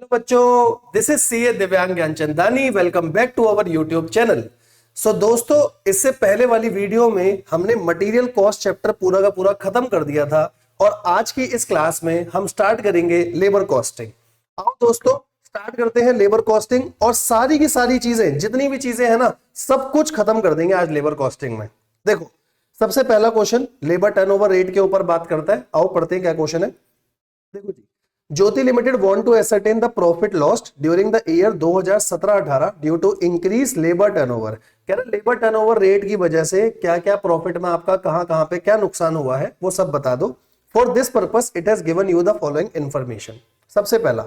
Hello बच्चों, this is CA Divyang Gyanchandani. Welcome back to our YouTube channel. So दोस्तों, इससे पहले वाली वीडियो में हमने मटेरियल कॉस्ट चैप्टर पूरा का पूरा खत्म कर दिया था और आज की इस क्लास में हम स्टार्ट करेंगे लेबर कॉस्टिंग। आओ दोस्तों स्टार्ट करते हैं लेबर कॉस्टिंग और सारी की सारी चीजें, जितनी भी चीजें हैं ना, सब कुछ खत्म कर देंगे आज लेबर कॉस्टिंग में। देखो, सबसे पहला क्वेश्चन लेबर टर्नओवर रेट के ऊपर बात करता है। आओ पढ़ते हैं क्या क्वेश्चन है। देखो जी, Jyoti limited want to ascertain the profit lost during the year 2017-18 due to increase labour turnover. कह रहे लेबर टर्नओवर रेट की वजह से क्या क्या प्रॉफिट में आपका कहां कहां पे क्या नुकसान हुआ है वो सब बता दो। For this purpose it has given you the following information. सबसे पहला,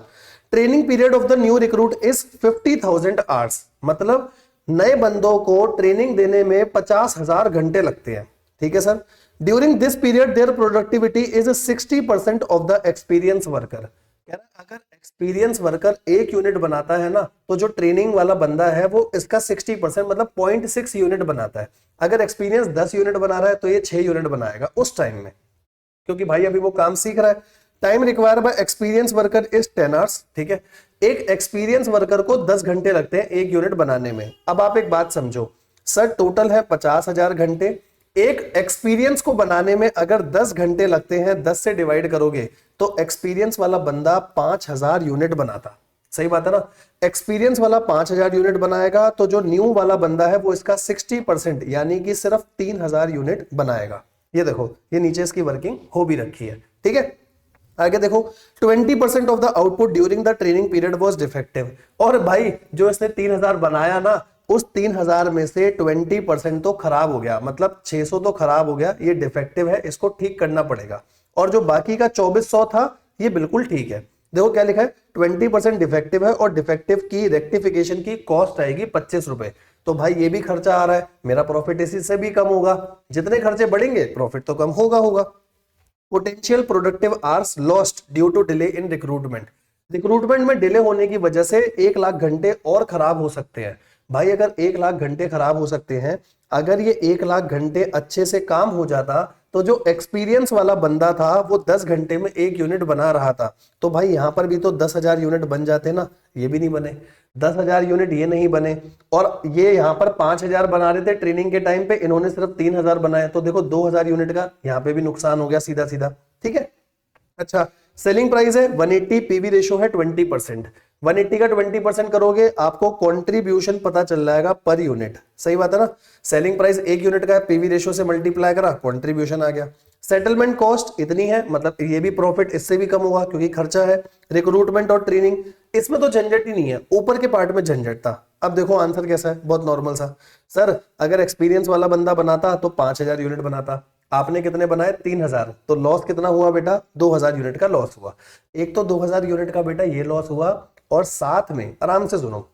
training period of the new recruit is 50,000 hours. मतलब नए बंदों को ट्रेनिंग देने में 50,000 घंटे लगते हैं। ठीक है sir. During this period there productivity is 60% of the experience worker. कह रहा है अगर एक्सपीरियंस वर्कर 1 यूनिट बनाता है ना, तो जो ट्रेनिंग वाला बंदा है वो इसका 60% मतलब 0.6 यूनिट बनाता है। अगर एक्सपीरियंस 10 यूनिट बना रहा है तो ये 6 यूनिट बनाएगा उस टाइम में, क्योंकि भाई अभी वो काम सीख रहा है। Time required by experience worker is 10 hours. ठीक है, एक एक्सपीरियंस वर्कर को 10 घंटे लगते हैं 1 यूनिट बनाने में। अब आप एक बात समझो सर, टोटल है 50,000 घंटे। एक एक्सपीरियंस को बनाने में अगर 10 घंटे लगते हैं, 10 से डिवाइड करोगे तो एक्सपीरियंस वाला बंदा 5,000 यूनिट बनाता। सही बात है ना। एक्सपीरियंस वाला 5,000 यूनिट बनाएगा तो जो न्यू वाला बंदा है वो इसका 60% यानी कि सिर्फ 3,000 यूनिट बनाएगा। ये देखो, ये नीचे इसकी वर्किंग हो भी रखी है। ठीक है, आगे देखो, 20% of the output during the training period was defective. और भाई जो इसने 3,000 बनाया ना, उस 3,000 में से 20% तो खराब हो गया, मतलब 600 तो खराब हो गया, ये डिफेक्टिव है, इसको ठीक करना पड़ेगा। और जो बाकी का 2400 था ये बिल्कुल ठीक है। देखो क्या लिखा है, 20% डिफेक्टिव है और डिफेक्टिव की रेक्टिफिकेशन की कॉस्ट आएगी 25 रुपए। तो भाई ये भी खर्चा आ रहा है, मेरा प्रॉफिट इसी से भी कम होगा। जितने खर्चे बढ़ेंगे प्रॉफिट तो कम होगा। Potential productive hours lost due to delay in recruitment. Recruitment में डिले होने की वजह से 1,00,000 घंटे और खराब हो सकते हैं। भाई अगर 1,00,000 घंटे खराब हो सकते हैं, अगर ये 1,00,000 घंटे अच्छे से काम हो जाता तो जो एक्सपीरियंस वाला बंदा था वो 10 घंटे में 1 यूनिट बना रहा था, तो भाई यहां पर भी तो 10,000 यूनिट बन जाते ना। ये भी नहीं बने, 10,000 यूनिट ये नहीं बने। और ये यहाँ पर 5,000 बना रहे थे ट्रेनिंग के टाइम पे, इन्होंने सिर्फ 3,000 बनाए, तो देखो 2,000 यूनिट का यहाँ पे भी नुकसान हो गया सीधा सीधा। ठीक है। अच्छा, सेलिंग प्राइस है 180, पीवी रेशो है 20%। 180 का 20% करोगे आपको कंट्रीब्यूशन पता चल जाएगा पर यूनिट। सही बात है ना। सेलिंग प्राइस 1 यूनिट का है, पीवी रेशो से मल्टीप्लाई करा, कंट्रीब्यूशन आ गया। सेटलमेंट कॉस्ट इतनी है, मतलब ये भी प्रॉफिट इससे भी कम होगा क्योंकि खर्चा है। रिक्रूटमेंट और ट्रेनिंग, इसमें तो झंझट ही नहीं है, ऊपर के पार्ट में झंझट था। अब देखो आंसर कैसा है, बहुत नॉर्मल सा। सर अगर एक्सपीरियंस वाला बंदा बनाता तो 5,000 यूनिट बनाता, आपने कितने बनाए 3,000, तो लॉस कितना हुआ बेटा, 2,000 यूनिट का लॉस हुआ। एक तो 2,000 यूनिट का बेटा ये लॉस हुआ, और साथ में आराम से सुनो,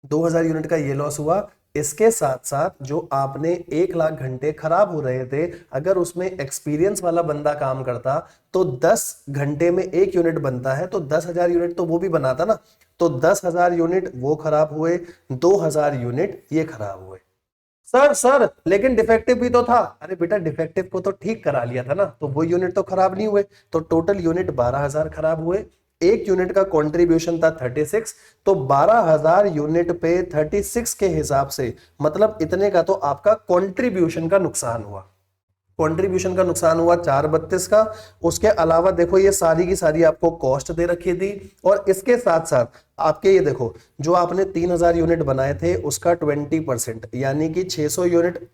2,000 यूनिट का ये लॉस हुआ, इसके साथ साथ जो आपने 1,00,000 घंटे खराब हो रहे थे, अगर उसमें एक्सपीरियंस वाला बंदा काम करता तो 10 घंटे में 1 यूनिट बनता है, तो 10,000 यूनिट तो वो भी बनाता ना। तो 10,000 यूनिट वो खराब हुए, 2,000 यूनिट ये खराब हुए। सर लेकिन डिफेक्टिव भी तो था। अरे बेटा डिफेक्टिव को तो ठीक करा लिया था ना, तो वो यूनिट तो खराब नहीं हुए। तो टोटल यूनिट 12,000 खराब हुए। एक यूनिट का कंट्रीब्यूशन था 36, तो 12,000 यूनिट पे 36 के हिसाब से मतलब इतने का तो आपका कंट्रीब्यूशन का नुकसान हुआ। कंट्रीब्यूशन का नुकसान हुआ 432 का। उसके अलावा देखो ये सारी की सारी आपको कॉस्ट दे रखी थी, और इसके साथ साथ आपके ये देखो जो आपने 3,000 यूनिट बनाए थे उसका 20% यानी कि 600 यूनिट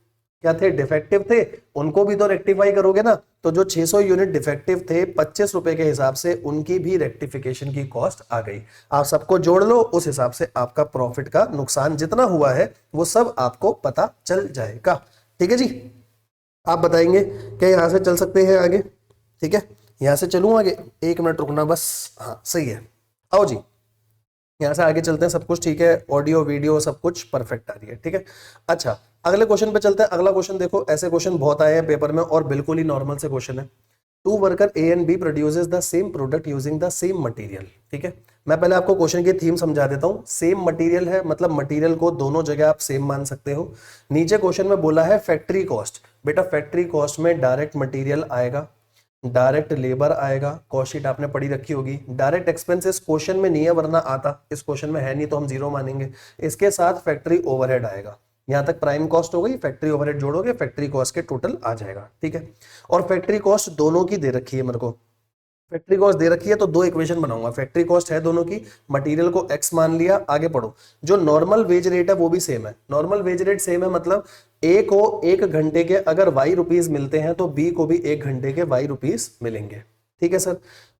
क्या थे, डिफेक्टिव थे, उनको भी तो रेक्टिफाई करोगे ना। तो जो 600 यूनिट डिफेक्टिव थे 25 रुपए के हिसाब से उनकी भी रेक्टिफिकेशन की कॉस्ट आ गई। आप सबको जोड़ लो, उस हिसाब से आपका प्रॉफिट का नुकसान जितना हुआ है वो सब आपको पता चल जाएगा। ठीक है जी, आप बताएंगे क्या यहां से चल सकते हैं आगे। ठीक है, यहां से चलूं आगे, 1 मिनट रुकना बस। हाँ सही है, आओ जी यहां से आगे चलते हैं। सब कुछ ठीक है, ऑडियो वीडियो सब कुछ परफेक्ट आ रही है। ठीक है, अच्छा अगले क्वेश्चन पे चलते हैं। अगला क्वेश्चन देखो, ऐसे क्वेश्चन बहुत आए हैं पेपर में और बिल्कुल ही नॉर्मल से क्वेश्चन है। Two worker A and B produces the same product using the same material. ठीक है, मैं पहले आपको क्वेश्चन की थीम समझा देता हूं। सेम मटेरियल है मतलब मटेरियल को दोनों जगह आप सेम मान सकते हो। नीचे क्वेश्चन में बोला है फैक्ट्री कॉस्ट। बेटा फैक्ट्री कॉस्ट में डायरेक्ट मटेरियल आएगा, डायरेक्ट लेबर आएगा, कॉस्ट शीट आपने पढ़ी रखी होगी। डायरेक्ट एक्सपेंसेस क्वेश्चन में नहीं है वरना आता, इस क्वेश्चन में है नहीं तो हम जीरो मानेंगे। इसके साथ फैक्ट्री ओवरहेड आएगा। यहां तक प्राइम कॉस्ट हो गई, फैक्ट्री ओवरहेड जोड़ोगे फैक्ट्री कॉस्ट के टोटल आ जाएगा, ठीक है। और फैक्ट्री कॉस्ट दोनों की दे रखी है मेरे को, फैक्ट्री कॉस्ट दे रखी है तो दो इक्वेशन बनाऊंगा। फैक्ट्री कॉस्ट है दोनों की, मटेरियल को एक्स मान लिया, आगे पढ़ो। जो नॉर्मल वेज रेट है वो भी सेम है, नॉर्मल वेज रेट सेम है, मतलब ए को 1 घंटे के अगर वाई रुपीज मिलते हैं तो बी को भी 1 घंटे के वाई रुपीज मिलेंगे, ठीक है सर।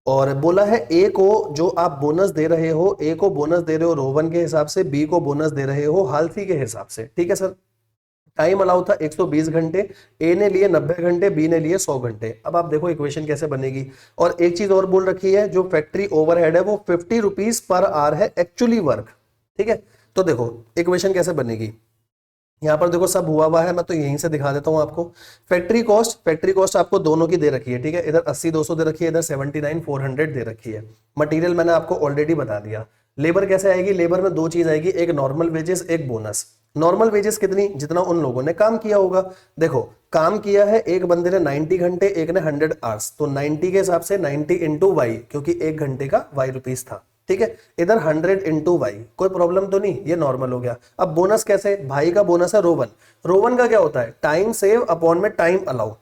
और बोला है ए को जो आप बोनस दे रहे हो, ए को बोनस दे रहे हो रोवन के हिसाब से, बी को बोनस दे रहे हो हालसी के हिसाब से, ठीक है सर। टाइम अलाउ था 120 घंटे, ए ने लिए 90 घंटे, बी ने लिए 100 घंटे। अब आप देखो इक्वेशन कैसे बनेगी। और एक चीज और बोल रखी है, जो फैक्ट्री ओवरहेड है वो 50 रुपीज पर आवर है एक्चुअली वर्क, ठीक है। तो देखो इक्वेशन कैसे बनेगी, यहां पर देखो सब हुआ है, मैं तो यहीं से दिखा देता हूं आपको। फैक्ट्री कॉस्ट आपको दोनों की दे रखी है, ठीक है। इधर 80 200 दे रखी है, इधर 79 400 दे रखी है। मटेरियल मैंने आपको ऑलरेडी बता दिया। लेबर कैसे आएगी, लेबर में दो चीज आएगी, एक नॉर्मल वेजेस, एक बोनस। नॉर्मल वेजेस कितनी, जितना उन लोगों ने काम किया होगा। देखो काम किया है एक बंदे ने 90 घंटे, एक ने 100 आवर्स, तो 90 के हिसाब से 90 इंटू वाई, क्योंकि 1 घंटे का वाई रुपीज था, ठीक है। इधर 100 इंटू वाई, कोई प्रॉब्लम तो नहीं, ये नॉर्मल हो गया। अब बोनस कैसे, भाई का बोनस है रोवन, रोवन का क्या होता है, टाइम सेव अपॉन में टाइम अलाउ।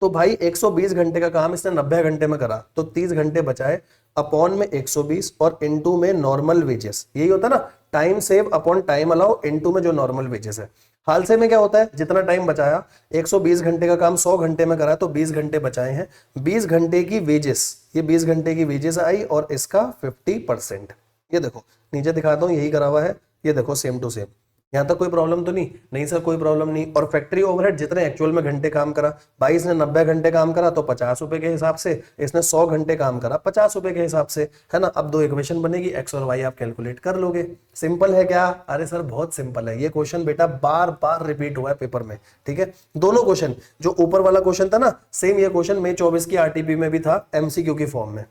तो भाई 120 घंटे का काम इसने 90 घंटे में करा, तो 30 घंटे बचाए, अपॉन में 120 और इनटू में नॉर्मल वेजेस, यही होता है ना, time save upon time allow into में जो नॉर्मल वेजेस है। हाल से में क्या होता है, जितना टाइम बचाया, 120 घंटे का काम 100 घंटे में करा तो 20 घंटे बचाए हैं, 20 घंटे की वेजेस, ये 20 घंटे की वेजेस आई और इसका 50%। ये देखो नीचे दिखाता हूं, यही करा हुआ है, ये देखो सेम टू सेम। यहां तक कोई प्रॉब्लम तो नहीं, नहीं सर कोई प्रॉब्लम नहीं। और फैक्ट्री ओवरहेड जितने एक्चुअल में घंटे काम करा, भाई इसने 90 घंटे काम करा तो 50 रुपए के हिसाब से, इसने 100 घंटे काम करा 50 रुपए के हिसाब से, है ना। अब दो इक्वेशन बनेगी, एक्स और वाई आप कैलकुलेट कर लोगे। सिंपल है क्या, अरे सर बहुत सिंपल है। ये क्वेश्चन बेटा बार बार रिपीट हुआ है पेपर में, ठीक है। दोनों क्वेश्चन, जो ऊपर वाला क्वेश्चन था ना, सेम ये क्वेश्चन मई 24 की आरटीपी में भी था, एमसीक्यू की फॉर्म में,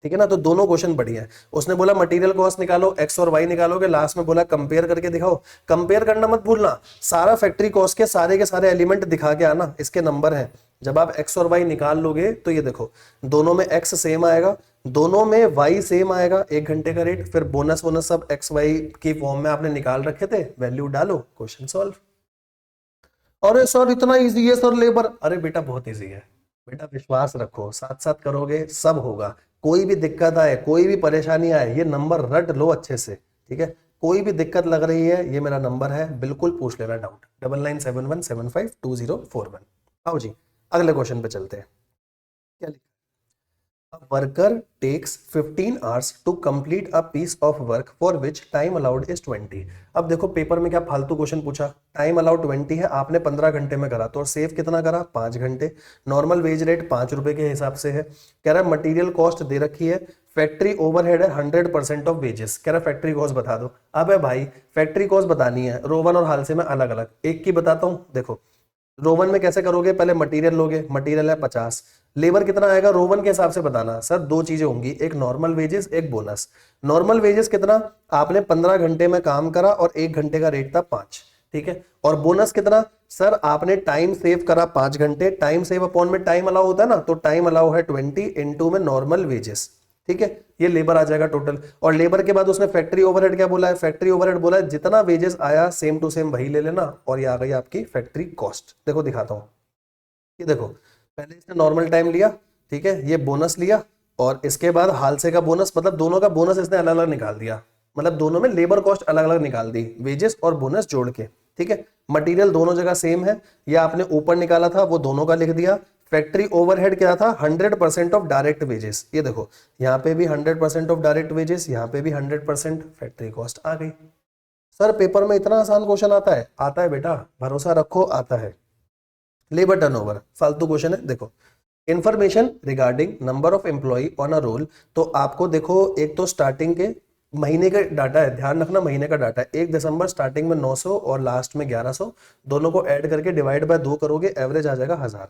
ठीक है ना। तो दोनों क्वेश्चन बढ़िया है। उसने बोला मटेरियल कॉस्ट निकालो, एक्स और वाई निकालोगे, लास्ट में बोला कंपेयर करके दिखाओ। कंपेयर करना मत भूलना, सारा फैक्ट्री कॉस्ट के सारे एलिमेंट दिखा के आना, इसके नंबर हैं। जब आप एक्स और वाई निकाल लोगे तो ये देखो, दोनों में एक्स सेम आएगा, दोनों में वाई सेम आएगा, 1 घंटे का रेट, फिर बोनस वोनस सब एक्स वाई की फॉर्म में आपने निकाल रखे थे, वैल्यू डालो, क्वेश्चन सॉल्व। अरे सर इतना इजी है सर लेबर, अरे बेटा बहुत इजी है बेटा, विश्वास रखो, साथ साथ करोगे सब होगा। कोई भी दिक्कत आए, कोई भी परेशानी आए, ये नंबर रट लो अच्छे से, ठीक है। कोई भी दिक्कत लग रही है, ये मेरा नंबर है, बिल्कुल पूछ लेना डाउट, 9971752041। आओ जी अगले क्वेश्चन पे चलते हैं। क्या लिखा, A worker takes 15 hours to complete a piece of work for which time allowed is 20। अब देखो पेपर में क्या फालतू क्वेश्चन पूछा, टाइम अलाउड 20 है, आपने 15 घंटे में करा, तो सेव कितना करा, 5 घंटे। नॉर्मल वेज रेट 5 रुपए के हिसाब से है। कह रहा है मटेरियल कॉस्ट दे रखी है, फैक्ट्री ओवरहेड है 100% ऑफ वेजेस। कह रहा है फैक्ट्री कॉस्ट बता दो। अब है भाई फैक्ट्री कॉस्ट बतानी है, रोवन और हालसे में अलग अलग, एक की बताता हूँ। देखो रोवन में कैसे करोगे, पहले मटेरियल लोगे, मटेरियल है 50, लेबर कितना आएगा रोवन के हिसाब से बताना। सर दो चीजें होंगी, एक नॉर्मल वेजेस, एक बोनस। नॉर्मल वेजेस कितना, आपने 15 घंटे में काम करा और 1 घंटे का रेट था 5, ठीक है। और बोनस कितना, सर आपने टाइम सेव करा 5 घंटे, टाइम सेव अपॉन में टाइम अलाउ होता है ना, तो टाइम अलाउ है 20 इनटू में नॉर्मल वेजेस, ठीक है। ये लेबर आ जाएगा टोटल। और लेबर के बाद उसने फैक्ट्री ओवरहेड क्या बोला है, फैक्ट्री ओवरहेड बोला है जितना वेजेस आया सेम टू सेम वही ले लेना, और ये आ गई आपकी फैक्ट्री कॉस्ट। देखो दिखाता हूं, ये देखो पहले इसने नॉर्मल टाइम लिया, ठीक है, ये बोनस लिया, और इसके बाद हालसे का बोनस, मतलब दोनों का बोनस इसने अलग अलग निकाल दिया, मतलब दोनों में लेबर कॉस्ट अलग अलग निकाल दी, वेजेस और बोनस जोड़ के, ठीक है। मटेरियल दोनों जगह सेम है, ये आपने ऊपर निकाला था वो दोनों का लिख दिया। फैक्ट्री ओवरहेड क्या था, 100% ऑफ डायरेक्ट वेजेस, ये देखो यहाँ पे भी 100% ऑफ डायरेक्ट वेजेस, यहाँ पे भी 100% फैक्ट्री कॉस्ट आ गई। सर पेपर में इतना आसान क्वेश्चन आता है, आता है बेटा, भरोसा रखो आता है। लेबर टर्नओवर फालतू क्वेश्चन है। देखो information regarding number of employee on a roll, तो आपको देखो एक तो स्टार्टिंग के महीने का डाटा है, ध्यान रखना महीने का डाटा है। 1 दिसंबर स्टार्टिंग में 900 और लास्ट में 1100, दोनों को ऐड करके डिवाइड बाय 2 करोगे, एवरेज आ जाएगा 1000।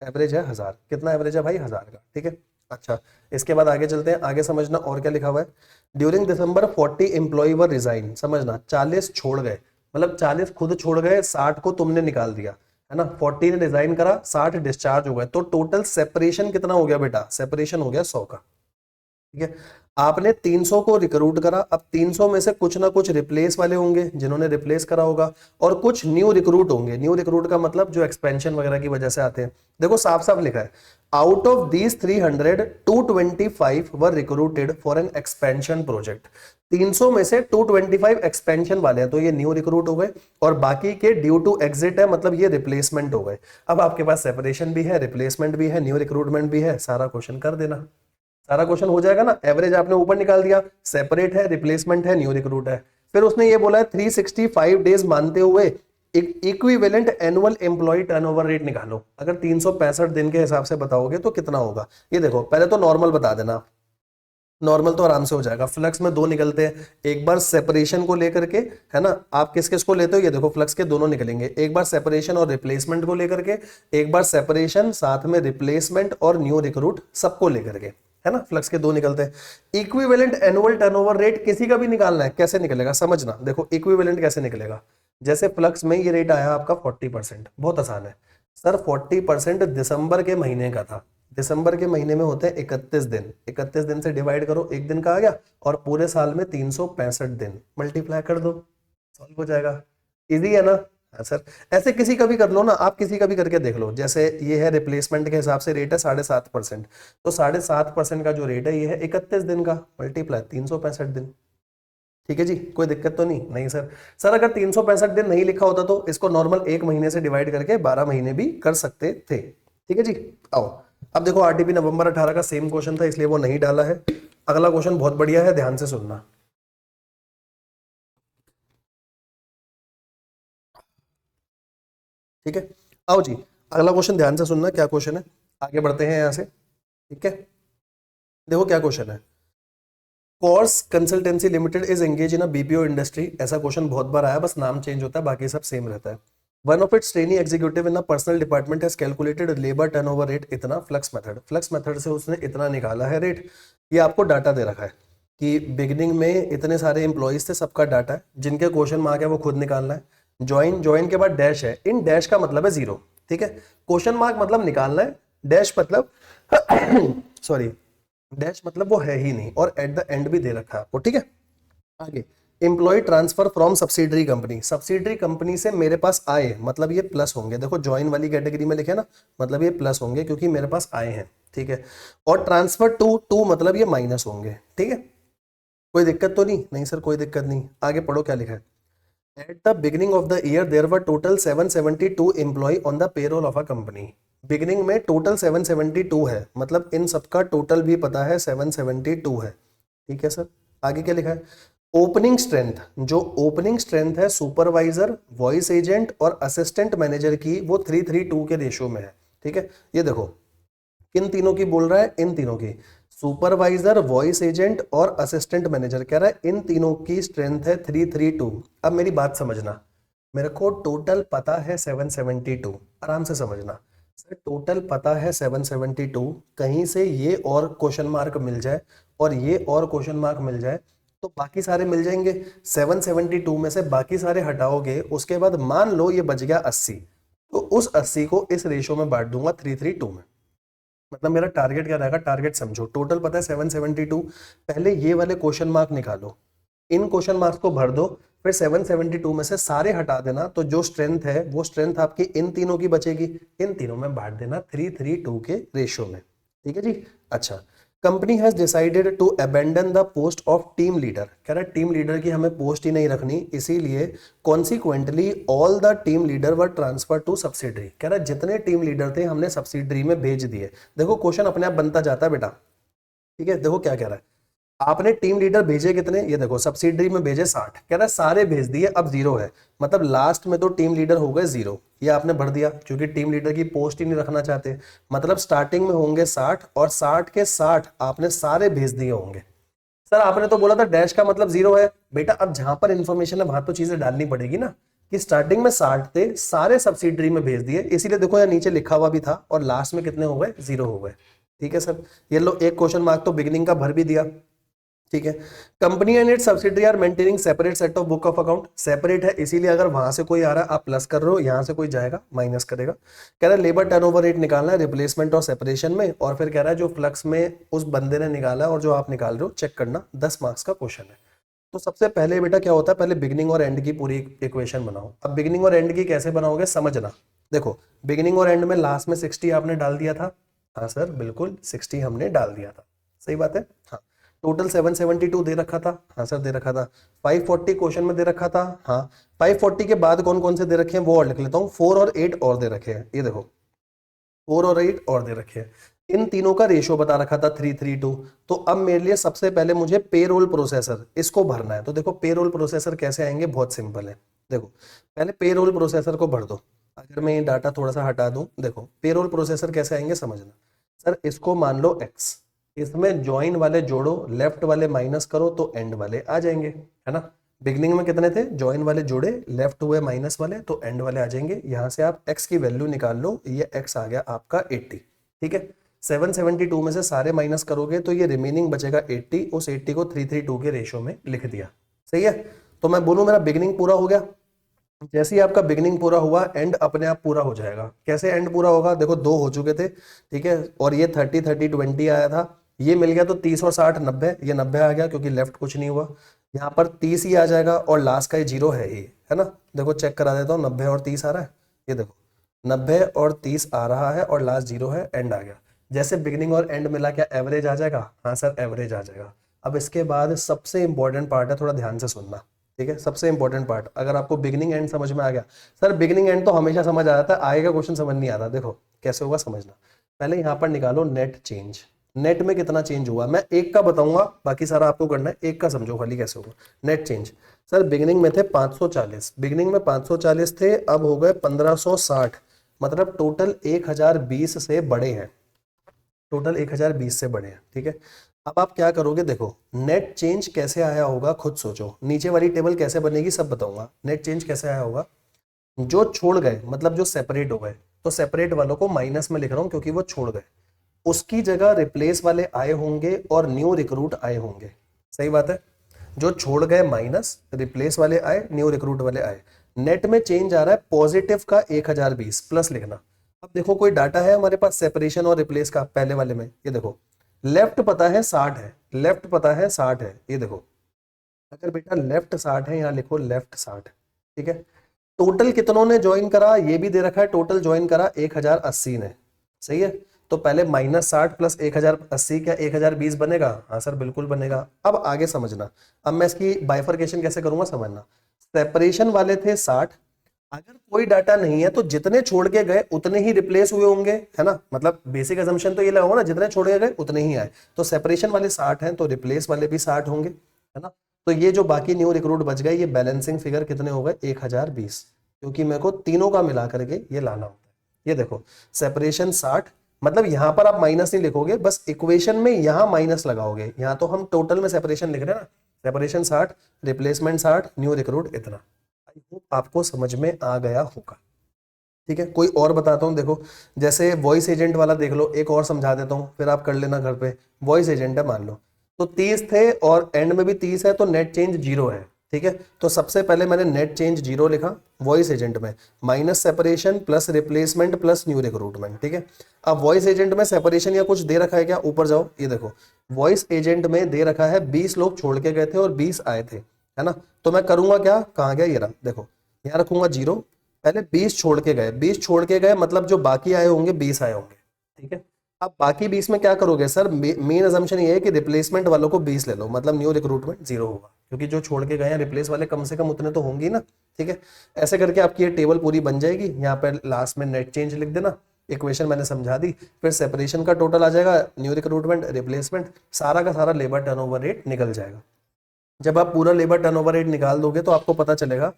एवरेज है 1000, कितना एवरेज है भाई 1000 का, ठीक है। अच्छा इसके बाद आगे चलते हैं, आगे समझना और क्या लिखा हुआ है। ड्यूरिंग दिसंबर 40 एम्प्लॉय वर रिजाइन, समझना 40 छोड़ गए, मतलब 40 खुद छोड़ गए, 60 को तुमने निकाल दिया, है ना, 40 ने डिजाइन करा, 60 डिस्चार्ज हो गए, तो टोटल सेपरेशन कितना हो गया बेटा, सेपरेशन हो गया 100 का। ठीक है, आपने 300 को रिक्रूट करा, अब 300 में से कुछ ना कुछ रिप्लेस वाले होंगे जिन्होंने रिप्लेस करा होगा, और कुछ न्यू रिक्रूट होंगे। न्यू रिक्रूट का मतलब जो एक्सपेंशन वगैरह की वजह से आते हैं। देखो साफ साफ लिखा है, out of these 300 225 were recruited for an expansion project. 300 में से 225 एक्सपेंशन वाले हैं, तो ये न्यू रिक्रूट हो गए, और बाकी के ड्यू टू एग्जिट है, मतलब ये रिप्लेसमेंट हो गए। अब आपके पास सेपरेशन भी है, रिप्लेसमेंट भी है, न्यू रिक्रूटमेंट भी है, सारा क्वेश्चन कर देना, सारा क्वेश्चन हो जाएगा ना। एवरेज आपने ऊपर निकाल दिया, सेपरेट है, रिप्लेसमेंट है, न्यू रिक्रूट है। फिर उसने ये बोला है 365 डेज मानते हुए equivalent annual employee turnover rate निकालो। अगर 365 दिन के हिसाब से बताओगे तो कितना होगा, ये देखो पहले तो नॉर्मल बता देना। नॉर्मल तो आराम से हो जाएगा, फ्लक्स में दो निकलते हैं, एक बार सेपरेशन को लेकर के, है ना, आप किस किस को लेते हो, ये देखो फ्लक्स के दोनों निकलेंगे, एक बार सेपरेशन और रिप्लेसमेंट को लेकर के, एक बार सेपरेशन साथ में रिप्लेसमेंट और न्यू रिक्रूट सबको लेकर के, है ना, फ्लक्स के दो निकलते हैं। इक्विवेलेंट एनुअल टर्नओवर रेट किसी का भी निकालना है, कैसे निकलेगा समझना। देखो इक्विवेलेंट कैसे निकलेगा, जैसे फ्लक्स में ये रेट आया आपका 40%, बहुत आसान है सर, 40% दिसंबर के महीने का था। दिसंबर के महीने में होते हैं 31 दिन, 31 दिन से डिवाइड करो, एक दिन का आ गया, और पूरे साल में 365 दिन, मल्टीप्लाई कर दो, सॉल्व हो जाएगा। इजी है ना। हाँ सर, ऐसे किसी का भी कर लो ना, आप किसी का भी करके देख लो। जैसे ये है रिप्लेसमेंट के हिसाब से रेट है 7.5%, तो 7.5% का जो रेट है ये है 31 दिन का, मल्टीप्लाई 365 दिन। ठीक है जी, कोई दिक्कत तो नहीं, नहीं सर। सर अगर 365 दिन नहीं लिखा होता तो इसको नॉर्मल एक महीने से डिवाइड करके 12 महीने भी कर सकते थे। ठीक है जी, आओ अब देखो आरटीपी नवंबर 18 का सेम क्वेश्चन था, इसलिए वो नहीं डाला है। अगला क्वेश्चन बहुत बढ़िया है, ध्यान से सुनना। ठीक है, आओ जी अगला क्वेश्चन ध्यान से सुनना, क्या क्वेश्चन है, आगे बढ़ते हैं यहां से। ठीक है, देखो क्या क्वेश्चन है। Course consultancy limited is engage in a BPO industry, ऐसा क्वेश्चन बहुत बार आया, बस नाम चेंज होता है, बाकी सब सेम रहता है। One of its trainee executive in a personal department has calculated labour turnover rate इतना, फ्लक्स मेथड, फ्लक्स मेथड से उसने इतना निकाला है रेट। ये आपको डाटा दे रखा है कि बिगिनिंग में इतने सारे एम्प्लॉइज थे, सबका डाटा है, जिनके क्वेश्चन मार्क है वो खुद निकालना है। ज्वाइन, ज्वाइन के बाद डैश है, इन डैश का मतलब है जीरो। ठीक है, क्वेश्चन मार्क मतलब निकालना है, डैश मतलब सॉरी डैश मतलब वो है ही नहीं, और एट द एंड भी दे रखा है आपको। ठीक है, आगे employee transfer from subsidiary company, subsidiary company से मेरे पास आए, मतलब ये प्लस होंगे। देखो ज्वाइन वाली कैटेगरी में लिखे ना, मतलब ये प्लस होंगे क्योंकि मेरे पास आए हैं। ठीक है, और ट्रांसफर टू टू मतलब ये माइनस होंगे। ठीक है, कोई दिक्कत तो नहीं, नहीं सर कोई दिक्कत नहीं। आगे पढ़ो क्या लिखा है। At the beginning of the year there were total 772 employee on the payroll of a company. Beginning में टोटल 772 है, मतलब इन सबका टोटल भी पता है 772 है। ठीक है सर, आगे क्या लिखा है। ओपनिंग स्ट्रेंथ, जो ओपनिंग स्ट्रेंथ है सुपरवाइजर, वॉइस एजेंट और असिस्टेंट मैनेजर की, वो 3:3:2 के रेशियो में है। ठीक है, ये देखो किन तीनों की बोल रहा है, इन तीनों की, सुपरवाइजर, वॉइस एजेंट और असिस्टेंट मैनेजर, कह रहा है इन तीनों की स्ट्रेंथ है 3:3:2। अब मेरी बात समझना, मेरे को टोटल पता है 772, आराम से समझना सर, टोटल पता है 772, कहीं से ये और क्वेश्चन मार्क मिल जाए और ये और क्वेश्चन मार्क मिल जाए तो बाकी सारे मिल जाएंगे। 772 में से बाकी सारे हटाओगे, उसके बाद मान लो ये बच गया 80, तो उस 80 को इस रेशियो में बांट दूंगा 3:3:2 में। मतलब मेरा टारगेट क्या रहेगा, टारगेट समझो, टोटल पता है 772, पहले ये वाले क्वेश्चन मार्क निकालो, इन क्वेश्चन मार्क्स को भर दो, फिर 772 में से सारे हटा देना, तो जो स्ट्रेंथ है वो स्ट्रेंथ आपकी इन तीनों की बचेगी, इन तीनों में बांट देना 3:3:2 के रेशियो में। ठीक है जी, अच्छा। Company has decided to abandon the post of team leader, कह रहा है टीम लीडर की हमें पोस्ट ही नहीं रखनी, इसीलिए consequently all the team leader were transfer to subsidiary, कह रहा है जितने टीम लीडर थे हमने सब्सिडरी में भेज दिए। देखो क्वेश्चन अपने आप बनता जाता है बेटा। ठीक है, देखो क्या कह रहा है, आपने टीम लीडर भेजे कितने, ये देखो सब्सिडरी में भेजे 60, कह रहा है सारे भेज दिए, अब जीरो है, मतलब लास्ट में तो टीम लीडर हो गए जीरो, ये आपने भर दिया क्योंकि टीम लीडर की पोस्ट ही नहीं रखना चाहते, मतलब स्टार्टिंग में होंगे 60 और 60 के 60 आपने सारे भेज दिए होंगे। सर आपने तो बोला था डैश का मतलब जीरो है, बेटा अब जहां पर इंफॉर्मेशन है वहां तो चीजें डालनी पड़ेगी ना, कि स्टार्टिंग में 60 थे, सारे सब्सिडरी में भेज दिए, इसीलिए देखो यहाँ नीचे लिखा हुआ भी था, और लास्ट में कितने हो गए, जीरो हो गए। ठीक है सर, ये लो एक क्वेश्चन मार्क तो बिगिनिंग का भर भी दिया। ठीक है। Company and its subsidiary are maintaining separate set of book of account, separate है इसीलिए अगर वहां से कोई आ रहा है आप प्लस कर रहे हो, यहां से कोई जाएगा माइनस करेगा। कह रहा है लेबर टर्नओवर रेट निकालना है रिप्लेसमेंट और सेपरेशन में, और फिर कह रहा है जो फ्लक्स में उस बंदे ने निकाला और जो आप निकाल रहे हो चेक करना, 10 मार्क्स का क्वेश्चन है। तो सबसे पहले बेटा क्या होता है, पहले बिगिनिंग और एंड की पूरी इक्वेशन बनाओ। अब बिगिनिंग और एंड की कैसे बनाओगे समझना। देखो बिगिनिंग और एंड में लास्ट में 60 आपने डाल दिया था, हाँ सर बिल्कुल 60 हमने डाल दिया था, सही बात है। हाँ टोटल 772 दे रखा था, हाँ सर दे रखा था। 540 क्वेश्चन में दे रखा था, हाँ 540 के बाद कौन कौन से दे रखे हैं वो और लिख लेता हूँ। 4 और 8 और दे रखे हैं, ये देखो 4 और 8 और दे रखे हैं। इन तीनों का रेशियो बता रखा था 3:3:2। तो अब मेरे लिए सबसे पहले मुझे पेरोल प्रोसेसर इसको भरना है। तो देखो पेरोल प्रोसेसर कैसे आएंगे, बहुत सिंपल है। देखो पहले पेरोल प्रोसेसर को भर दो। अगर मैं ये डाटा थोड़ा सा हटा दूं, देखो पेरोल प्रोसेसर कैसे आएंगे समझना। सर इसको मान लो एक्स, इसमें ज्वाइन वाले जोड़ो, लेफ्ट वाले माइनस करो तो एंड वाले आ जाएंगे, है ना। बिगनिंग में कितने थे, ज्वाइन वाले जोड़े, लेफ्ट हुए माइनस वाले तो एंड वाले आ जाएंगे। यहां से आप x की वैल्यू निकाल लो, ये x आ गया आपका 80, ठीक है। 772 में से सारे माइनस करोगे तो ये रिमेनिंग बचेगा 80, उस 80 को 3:3:2 के रेशियो में लिख दिया, सही है। तो मैं बोलूं मेरा बिगनिंग पूरा हो गया। जैसे ही आपका बिगनिंग पूरा हुआ एंड अपने आप पूरा हो जाएगा। कैसे एंड पूरा होगा, देखो 2 हो चुके थे, ठीक है, और ये 30 30 20 आया था, ये मिल गया तो 30 और 60 90, ये 90 आ गया क्योंकि लेफ्ट कुछ नहीं हुआ। यहाँ पर 30 ही आ जाएगा और लास्ट का ये 0 है ही, है ना। देखो चेक करा देता हूँ, 90 और 30 आ रहा है, ये देखो 90 और 30 आ रहा है और लास्ट 0 है, एंड आ गया। जैसे बिगनिंग और एंड मिला क्या एवरेज आ जाएगा, हाँ सर एवरेज आ जाएगा। अब इसके बाद सबसे इंपॉर्टेंट पार्ट है, थोड़ा ध्यान से सुनना, ठीक है। सबसे इंपॉर्टेंट पार्ट, अगर आपको बिगनिंग एंड समझ में आ गया, सर बिगनिंग एंड तो हमेशा समझ आ जाता है, आएगा क्वेश्चन समझ नहीं आता। देखो कैसे होगा समझना। पहले यहाँ पर निकालो नेट चेंज, नेट में कितना चेंज हुआ, मैं एक का बताऊंगा बाकी सारा आपको करना है, एक का समझो खाली कैसे होगा नेट चेंज। सर बिगिनिंग में थे 540, बिगिनिंग में 540 थे, अब हो गए 1560, मतलब टोटल 1020 से बड़े हैं, टोटल 1020 से बड़े हैं, ठीक है। अब आप क्या करोगे, देखो नेट चेंज कैसे आया होगा खुद सोचो, नीचे वाली टेबल कैसे बनेगी सब बताऊंगा। नेट चेंज कैसे आया होगा, जो छोड़ गए मतलब जो सेपरेट हो गए, तो सेपरेट वालों को माइनस में लिख रहा हूं क्योंकि वो छोड़ गए, उसकी जगह रिप्लेस वाले आए होंगे और न्यू रिक्रूट आए होंगे, सही बात है। जो छोड़ गए माइनस, रिप्लेस वाले आए, न्यू रिक्रूट वाले आए। नेट में चेंज आ रहा है पॉजिटिव का 1020 प्लस लिखना। अब देखो कोई डाटा है हमारे पास सेपरेशन और रिप्लेस का, पहले वाले में ये देखो लेफ्ट पता है 60 है, लेफ्ट पता है 60 है, ये देखो अगर बेटा लेफ्ट 60 है यहाँ लिखो लेफ्ट 60, ठीक है। टोटल कितनों ने ज्वाइन करा ये भी दे रखा है, टोटल ज्वाइन करा 1080 ने, सही है। तो पहले -60 प्लस 1080 क्या 1020 बनेगा, हाँ सर बिल्कुल बनेगा। अब आगे समझना, अब मैं इसकी बाइफरकेशन कैसे करूंगा समझना। सेपरेशन वाले थे 60, अगर कोई डाटा नहीं है तो जितने छोड़ के गए उतने ही रिप्लेस हुए होंगे, है ना। मतलब बेसिक अजम्पशन तो ये लगाओ ना, जितने छोड़ के गए उतने ही आए। तो सेपरेशन वाले 60 हैं तो रिप्लेस वाले भी 60 होंगे, है ना। तो ये जो बाकी न्यू रिक्रूट बच गए, ये बैलेंसिंग फिगर कितने हो गए 1020, क्योंकि मेरे को तीनों का मिला करके ये लाना होता है। ये देखो सेपरेशन 60, मतलब यहां पर आप माइनस नहीं लिखोगे, बस इक्वेशन में यहां माइनस लगाओगे। यहां तो हम टोटल में सेपरेशन लिख रहे हैं ना, सेपरेशन 60, रिप्लेसमेंट 60, न्यू रिक्रूट इतना। आई होप आपको समझ में आ गया होगा, ठीक है। कोई और बताता हूं, देखो जैसे वॉइस एजेंट वाला देख लो, एक और समझा देता हूं फिर आप कर लेना घर पे। वॉइस एजेंट है मान लो, तो 30 थे और एंड में भी 30 है तो नेट चेंज 0 है, ठीक है। तो सबसे पहले मैंने नेट चेंज 0 लिखा वॉइस एजेंट में, minus separation plus replacement plus new recruitment, ठीक है। अब वॉइस एजेंट में सेपरेशन या कुछ दे रखा है क्या, ऊपर जाओ, ये देखो वॉइस एजेंट में दे रखा है 20 लोग छोड़ के गए थे और 20 आए थे, है ना। तो मैं करूंगा क्या, कहाँ गया ये रहा, देखो यहाँ रखूंगा 0, पहले 20 छोड़ के गए, 20 छोड़ के गए मतलब जो बाकी आए होंगे 20 आए होंगे, ठीक है। अब बाकी 20 में क्या करोगे सर, मेन अजम्पशन ये है कि रिप्लेसमेंट वालों को 20 ले लो, मतलब न्यू रिक्रूटमेंट 0 होगा, क्योंकि जो छोड़ के गए हैं रिप्लेस वाले कम से कम उतने तो होंगे ना, ठीक है। ऐसे करके आपकी ये टेबल पूरी बन जाएगी। यहाँ पर लास्ट में नेट चेंज लिख देना, इक्वेशन मैंने समझा दी, फिर सेपरेशन का टोटल आ जाएगा, न्यू रिक्रूटमेंट, रिप्लेसमेंट, सारा का सारा लेबर टर्नओवर रेट निकल जाएगा। जब आप पूरा लेबर टर्नओवर रेट निकाल दोगे तो आपको पता चलेगा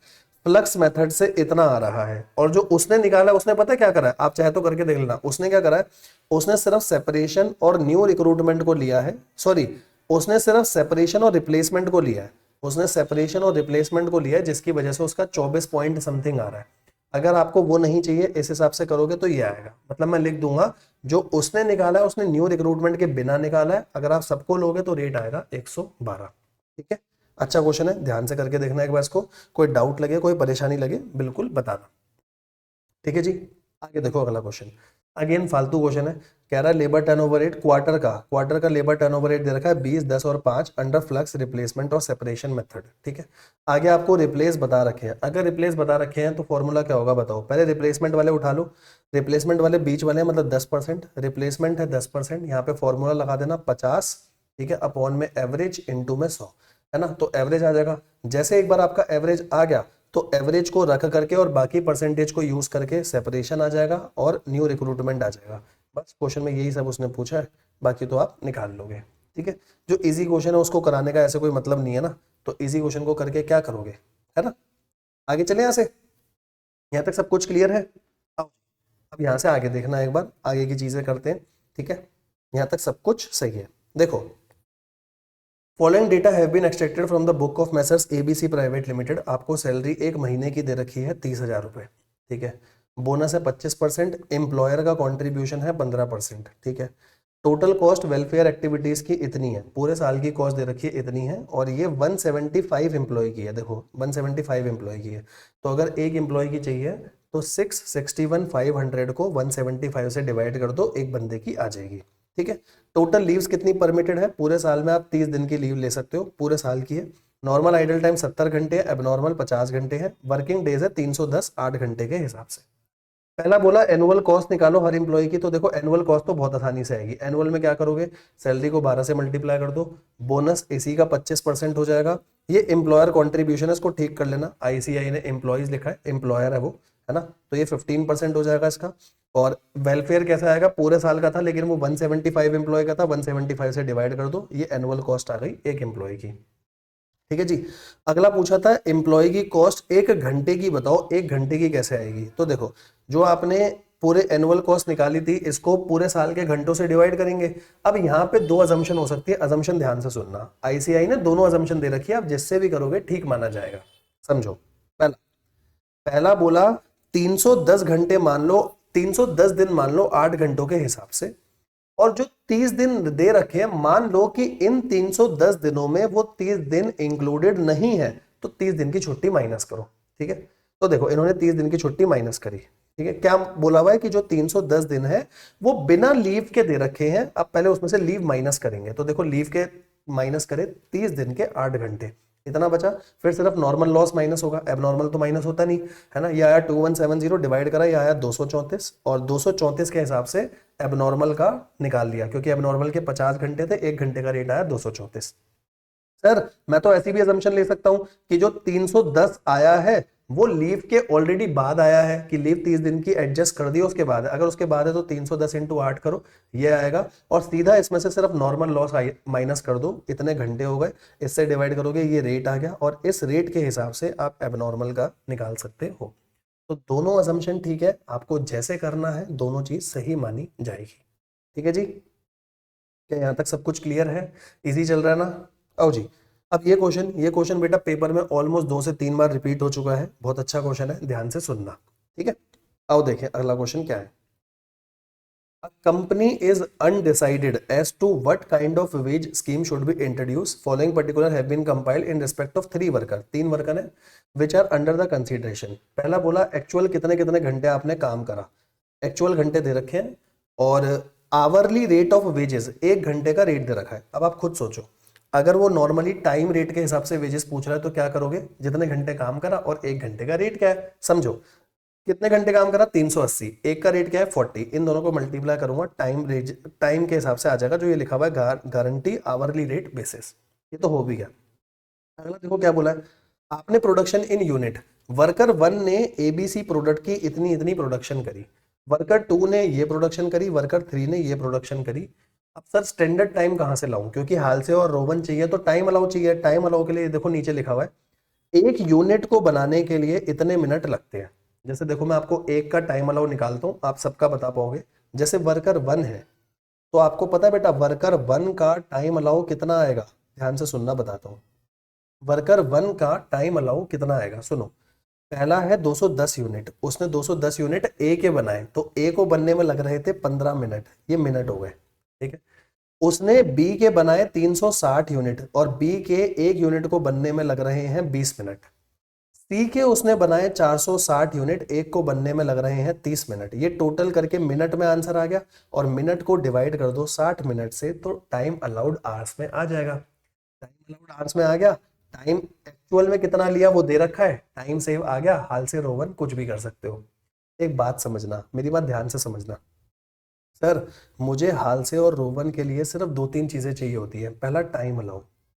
फ्लक्स मेथड से इतना आ रहा है। और जो उसने निकाला उसने पता है क्या करा है, आप चाहे तो करके देख लेना। उसने क्या करा है, उसने सिर्फ सेपरेशन और न्यू रिक्रूटमेंट को लिया है, सॉरी उसने सिर्फ सेपरेशन और रिप्लेसमेंट को लिया है, उसने सेपरेशन और रिप्लेसमेंट को लिया है, जिसकी वजह से उसका 24 पॉइंट समथिंग आ रहा है। अगर आपको वो नहीं चाहिए, इस हिसाब से करोगे तो ये आएगा, मतलब मैं लिख दूंगा जो उसने निकाला है उसने न्यू रिक्रूटमेंट के बिना निकाला है, अगर आप सबको लोगे तो रेट आएगा 112। ठीक है, अच्छा क्वेश्चन है, ध्यान से करके देखना एक बार इसको, कोई डाउट लगे कोई परेशानी लगे बिल्कुल बताना। ठीक है जी, आगे देखो अगला क्वेश्चन, अगेन फालतू क्वेश्चन है, कह रहा है लेबर टर्नओवर रेट क्वार्टर का लेबर टर्नओवर रेट दे रखा है 20, 10 और 5 अंडर फ्लक्स रिप्लेसमेंट और सेपरेशन मेथड। ठीक है, आगे आपको रिप्लेस बता रखे हैं, अगर रिप्लेस बता रखे हैं तो फॉर्मूला क्या होगा बताओ, पहले रिप्लेसमेंट वाले उठा लो, रिप्लेसमेंट वाले बीच वाले मतलब 10%, रिप्लेसमेंट है 10%, यहाँ पे फॉर्मूला लगा देना 50, ठीक है, अपॉन में एवरेज इंटू में 100, है ना, तो एवरेज आ जाएगा। जैसे एक बार आपका एवरेज आ गया तो एवरेज को रख करके और बाकी परसेंटेज को यूज करके सेपरेशन आ जाएगा और न्यू रिक्रूटमेंट आ जाएगा। बस क्वेश्चन में यही सब उसने पूछा है, बाकी तो आप निकाल लोगे। ठीक है, जो इजी क्वेश्चन है उसको कराने का ऐसे कोई मतलब नहीं है ना, तो इजी क्वेश्चन को करके क्या करोगे, है ना। आगे चले, यहां से यहां तक सब कुछ क्लियर है। अब यहां से आगे देखना एक बार, आगे की चीजें करते हैं। ठीक है, यहां तक सब कुछ सही है। देखो, following data have been extracted from the book of Messrs ABC private limited. आपको सैलरी एक महीने की दे रखी है 30,000 रुपए। ठीक है, बोनस है 25%, एम्प्लॉयर का कॉन्ट्रीब्यूशन है 15%। ठीक है, टोटल कॉस्ट वेलफेयर एक्टिविटीज की इतनी है, पूरे साल की कॉस्ट दे रखी है इतनी है, और ये 175 एम्प्लॉय की है। देखो 175 एम्प्लॉय की है, तो अगर एक एम्प्लॉय की चाहिए तो 661,500 को 175 से डिवाइड कर दो, एक बंदे की आ जाएगी। ठीक है, टोटल लीव्स कितनी परमिटेड है, पूरे साल में आप 30 दिन की लीव ले सकते हो, पूरे साल की है। नॉर्मल आइडल टाइम 70 घंटे है, एबनॉर्मल 50 घंटे है, वर्किंग डेज है 310 8 घंटे के हिसाब से। पहला बोला एनुअल कॉस्ट निकालो हर एम्प्लॉय की, तो देखो एनुअल कॉस्ट तो बहुत आसानी से आएगी। एनुअल में क्या करोगे, सैलरी को 12 से मल्टीप्लाई कर दो, बोनस इसी का 25% हो जाएगा। ये एम्प्लॉयर कॉन्ट्रीब्यूशन है, इसको ठीक कर लेना, आईसीआई ने एम्प्लॉयज लिखा है, एम्प्लॉयर है वो, है ना, तो ये 15% हो जाएगा इसका। और वेलफेयर कैसा आएगा, पूरे साल का था लेकिन वो 175 एम्प्लॉय का था, 175 से डिवाइड कर दो, ये एनुअल कॉस्ट आ गई एक एम्प्लॉय की। ठीक है जी, अगला पूछा था एम्प्लॉय की कॉस्ट एक घंटे की बताओ, एक घंटे की कैसे आएगी। तो देखो, जो आपने पूरे एनुअल कॉस्ट निकाली थी इसको पूरे साल के घंटों से डिवाइड करेंगे। अब यहाँ पे दो अजम्पशन हो सकती है, अजम्पशन ध्यान से सुनना, आईसीआई ने दोनों अजम्पशन दे रखी है, आप जिससे भी करोगे ठीक माना जाएगा। समझो, पहला पहला बोला 310 घंटे मान लो, 310 दिन मान लो 8 घंटों के हिसाब से, और जो 30 दिन दे रखे हैं मान लो कि इन 310 दिनों में वो 30 दिन इंक्लूडेड नहीं है, तो 30 दिन की छुट्टी माइनस करो। ठीक है, तो देखो इन्होंने 30 दिन की छुट्टी माइनस करी। ठीक है, क्या बोला हुआ है कि जो 310 दिन है वो बिना लीव के दे रखे हैं, अब पहले उसमें से लीव माइनस करेंगे, तो देखो लीव के माइनस करे 30 दिन के 8 घंटे, इतना बचा। फिर सिर्फ नॉर्मल लॉस माइनस होगा, एबनॉर्मल तो माइनस होता नहीं, है ना। ये आया 2170 डिवाइड करा, ये आया 234, और 234 के हिसाब से एबनॉर्मल का निकाल लिया, क्योंकि एबनॉर्मल के 50 घंटे थे, एक घंटे का रेट आया 234। सर मैं तो ऐसी भी असम्पशन ले सकता हूं कि जो 310 आया है वो लीव के ऑलरेडी बाद आया है, कि लीव 30 दिन की एडजस्ट कर दी उसके बाद, अगर उसके बाद है तो 310 इंटू 8 करो, ये आएगा, और सीधा इसमें से सिर्फ नॉर्मल लॉस माइनस कर दो, इतने घंटे हो गए, इससे डिवाइड करोगे, ये रेट आ गया, और इस रेट के हिसाब से आप एबनॉर्मल का निकाल सकते हो। तो दोनों असम्पशन ठीक है, आपको जैसे करना है दोनों चीज सही मानी जाएगी। ठीक है जी, क्या यहां तक सब कुछ क्लियर है, इजी चल रहा है ना। आओ जी, अब ये क्वेश्चन बेटा पेपर में ऑलमोस्ट 2 से 3 बार रिपीट हो चुका है, बहुत अच्छा क्वेश्चन है, ध्यान से सुनना। ठीक है, आओ देखें अगला क्वेश्चन क्या है। A company is undecided as to what kind of wage scheme should be introduced. Following particular have been compiled in respect of 3 worker, 3 worker है which are under the consideration। पहला बोला एक्चुअल कितने कितने घंटे आपने काम करा, एक्चुअल घंटे दे रखे हैं, और आवरली रेट ऑफ वेजेस, एक घंटे का रेट दे रखा है। अब आप खुद सोचो, अगर वो नॉर्मली टाइम रेट के हिसाब से वेजेस पूछ रहा है तो क्या करोगे, जितने घंटे काम करा और एक घंटे का रेट क्या है, समझो कितने घंटे काम करा 380, एक का रेट क्या है 40, इन दोनों को मल्टीप्लाई करूंगा टाइम के हिसाब से आ जाएगा, जो ये लिखा हुआ है गारंटी आवरली रेट बेसिस। ये तो हो भी गया। अगला देखो क्या बोला है, आपने प्रोडक्शन इन यूनिट, वर्कर 1 ने एबीसी प्रोडक्ट की इतनी इतनी प्रोडक्शन करी, वर्कर 2 ने ये प्रोडक्शन करी, वर्कर 3 ने ये प्रोडक्शन करी। अब सर स्टैंडर्ड टाइम कहां से लाऊं, क्योंकि हाल से और रोवन चाहिए तो टाइम अलाउ चाहिए, टाइम अलाउ के लिए देखो नीचे लिखा हुआ है एक यूनिट को बनाने के लिए इतने मिनट लगते हैं। जैसे देखो मैं आपको एक का टाइम अलाउ निकालता हूं, आप सबका बता पाओगे। जैसे वर्कर 1 है तो आपको पता है बेटा वर्कर 1 का टाइम अलाउ कितना आएगा, ध्यान से सुनना बताता हूं। वर्कर 1 का टाइम अलाउ कितना आएगा, सुनो। पहला है 210 यूनिट, उसने 210 यूनिट ए के बनाए, तो ए को बनने में लग रहे थे 15 मिनट, ये मिनट हो गए, ठीक है। उसने बी के बनाए 360 यूनिट और बी के एक यूनिट को बनने में लग रहे हैं 20 मिनट। सी के उसने बनाए 460 यूनिट, एक को बनने में लग रहे हैं 30 मिनट। ये टोटल करके मिनट में आंसर आ गया, और मिनट को डिवाइड कर दो 60 मिनट से, तो टाइम अलाउड आवर्स में आ जाएगा। टाइम अलाउड आवर्स में आ गया। टाइम एक्चुअल में कितना लिया वो दे रखा है, टाइम सेव आ गया। हाल से रोवन कुछ भी कर सकते हो। एक बात समझना, मेरी बात ध्यान से समझना। सर, मुझे हाल से और रोवन के लिए सिर्फ दो तीन चीजें चाहिए होती है। पहला टाइम अलाउ,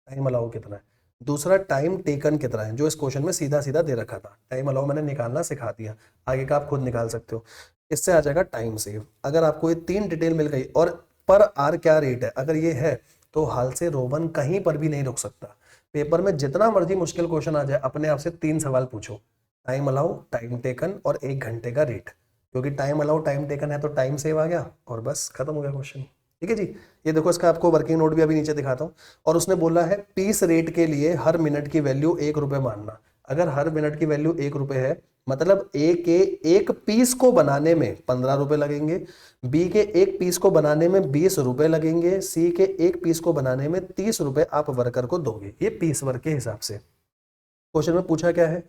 टाइम अलाउ कितना है। दूसरा टाइम टेकन कितना है, जो इस क्वेश्चन में सीधा सीधा दे रखा था। टाइम अलाउ मैंने निकालना सिखा दिया, आगे का आप खुद निकाल सकते हो। इससे आ जाएगा टाइम सेव। अगर आपको ये तीन डिटेल मिल गई, और पर आर क्या रेट है, अगर ये है, तो हाल से रोवन कहीं पर भी नहीं रुक सकता। पेपर में जितना मर्जी मुश्किल क्वेश्चन आ जाए, अपने आप से तीन सवाल पूछो, टाइम अलाउ, टाइम टेकन और एक घंटे का रेट। क्योंकि टाइम अलाउ टाइम टेकन है तो टाइम सेव आ गया, और बस खत्म हो गया क्वेश्चन। ठीक है जी। ये देखो, इसका आपको वर्किंग नोट भी अभी नीचे दिखाता हूँ। और उसने बोला है पीस रेट के लिए हर मिनट की वैल्यू 1 रुपए मानना। अगर हर मिनट की वैल्यू 1 रुपए है, मतलब ए के एक पीस को बनाने में 15 रुपए लगेंगे, बी के एक पीस को बनाने में 20 रुपए लगेंगे, सी के एक पीस को बनाने में 30 रुपए आप वर्कर को दोगे। ये पीस वर्क के हिसाब से क्वेश्चन में पूछा क्या है।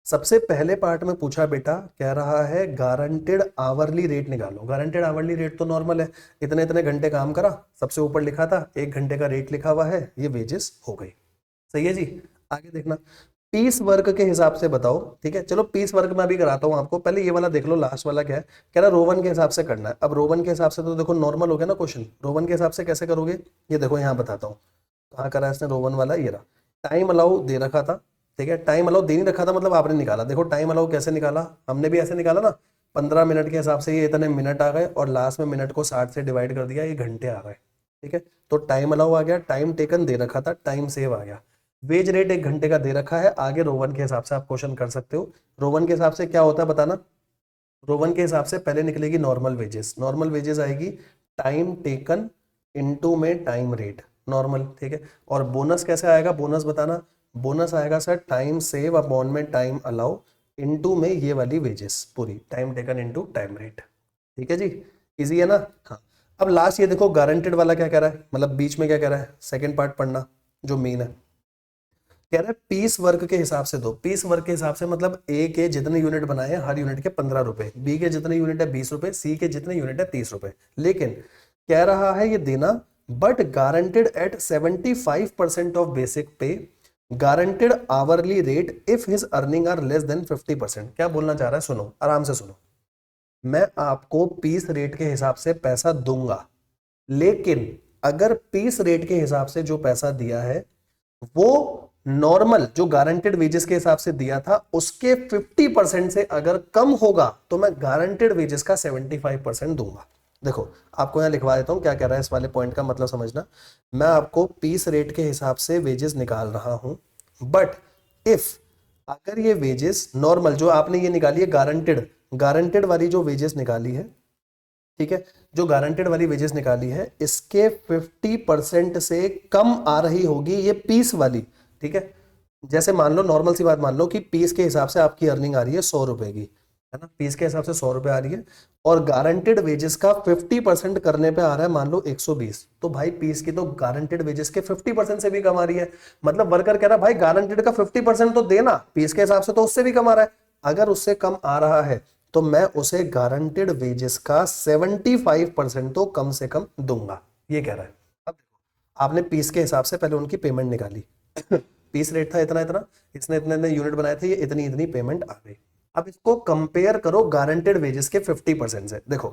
सबसे पहले पार्ट में पूछा बेटा, कह रहा है गारंटेड आवरली रेट निकालो। गारंटेड आवरली रेट तो नॉर्मल है, इतने इतने घंटे काम करा, सबसे ऊपर लिखा था, 1 घंटे का रेट लिखा हुआ है, ये वेजेस हो गई। सही है जी। आगे देखना, पीस वर्क के हिसाब से बताओ। ठीक है, चलो पीस वर्क मैं अभी कराता हूँ आपको। पहले ये वाला देख लो, लास्ट वाला क्या है। कह रहा रोवन के हिसाब से करना है। अब रोवन के हिसाब से तो देखो नॉर्मल हो गया ना क्वेश्चन। रोवन के हिसाब से कैसे करोगे, ये देखो यहाँ बताता हूँ। कहाँ करा है इसने रोवन वाला, ये रहा। टाइम अलाउ दे रखा था, ठीक है। टाइम अलाउ दे नहीं रखा था, मतलब आपने निकाला। देखो टाइम अलाउ कैसे निकाला, हमने भी ऐसे निकाला ना। 15 मिनट के हिसाब से ये इतने मिनट आ गए, और लास्ट में मिनट को 60 से डिवाइड कर दिया, ये घंटे आ गए। ठीक है, तो टाइम अलाउ आ गया, टाइम टेकन दे रखा था, टाइम सेव आ गया। वेज रेट 1 घंटे का दे रखा है। आगे रोवन के हिसाब से आप क्वेश्चन कर सकते हो। रोवन के हिसाब से क्या होता है बताना। रोवन के हिसाब से पहले निकलेगी नॉर्मल वेजेस। नॉर्मल वेजेस आएगी टाइम टेकन इनटू में टाइम रेट, नॉर्मल। ठीक है, और बोनस कैसे आएगा, बोनस बताना। बोनस आएगा सर टाइम सेव अपॉन में टाइम अलाउ इनटू में ये वाली वेजेस पूरी, time taken into time rate. ठीक है जी, इजी है ना। हाँ, अब लास्ट ये देखो गारंटेड वाला क्या कह रहा है, मतलब बीच में क्या कह रहा है, सेकंड पार्ट पढ़ना जो मेन है। कह रहा है पीस वर्क के हिसाब से दो। पीस वर्क के हिसाब से मतलब ए के जितने यूनिट बनाए हैं हर यूनिट के 15 रुपए, बी के जितने यूनिट है 20 रुपए, सी के जितने यूनिट है 30 रुपए। लेकिन कह रहा है ये देना, but guaranteed at 75% of basic pay, guaranteed hourly rate if his earning are less than 50%। क्या बोलना चाह रहा है, सुनो आराम से सुनो। मैं आपको पीस रेट के हिसाब से पैसा दूंगा, लेकिन अगर पीस रेट के हिसाब से जो पैसा दिया है वो नॉर्मल जो गारंटेड वेजेस के हिसाब से दिया था उसके 50% से अगर कम होगा, तो मैं गारंटेड वेजेस का 75% दूंगा। देखो आपको यहां लिखवा देता हूं क्या कह रहा है, इस वाले पॉइंट का मतलब समझना। मैं आपको पीस रेट के हिसाब से वेजेस निकाल रहा हूं, बट इफ अगर ये वेजेस नॉर्मल जो आपने ये निकाली है गारंटेड, गारंटेड वाली जो वेजेस निकाली है, ठीक है, जो गारंटेड वाली वेजेस निकाली है इसके 50% से कम आ रही होगी ये पीस वाली। ठीक है, जैसे मान लो नॉर्मल सी बात मान लो कि पीस के हिसाब से आपकी अर्निंग आ रही है 100 रुपए की, है ना। पीस के हिसाब से 100 रुपए आ रही है, और गारंटेड वेजेस का 50% करने पे आ रहा है मान लो 120। तो भाई पीस की तो गारंटेड वेजेस के 50% से भी कम आ रही है। मतलब वर्कर कह रहा है भाई गारंटेड का 50% तो देना, पीस के हिसाब से तो उससे भी कम आ रहा है। अगर उससे कम आ रहा है तो मैं उसे गारंटेड वेजेस का 75% तो कम से कम दूंगा, ये कह रहा है। अब देखो, आपने पीस के हिसाब से पहले उनकी पेमेंट निकाली। पीस रेट था इतना इतना, इसने इतने इतने यूनिट बनाए थे, ये इतनी इतनी पेमेंट आ गई। अब इसको कंपेयर करो गारंटेड वेजेस के 50% से। देखो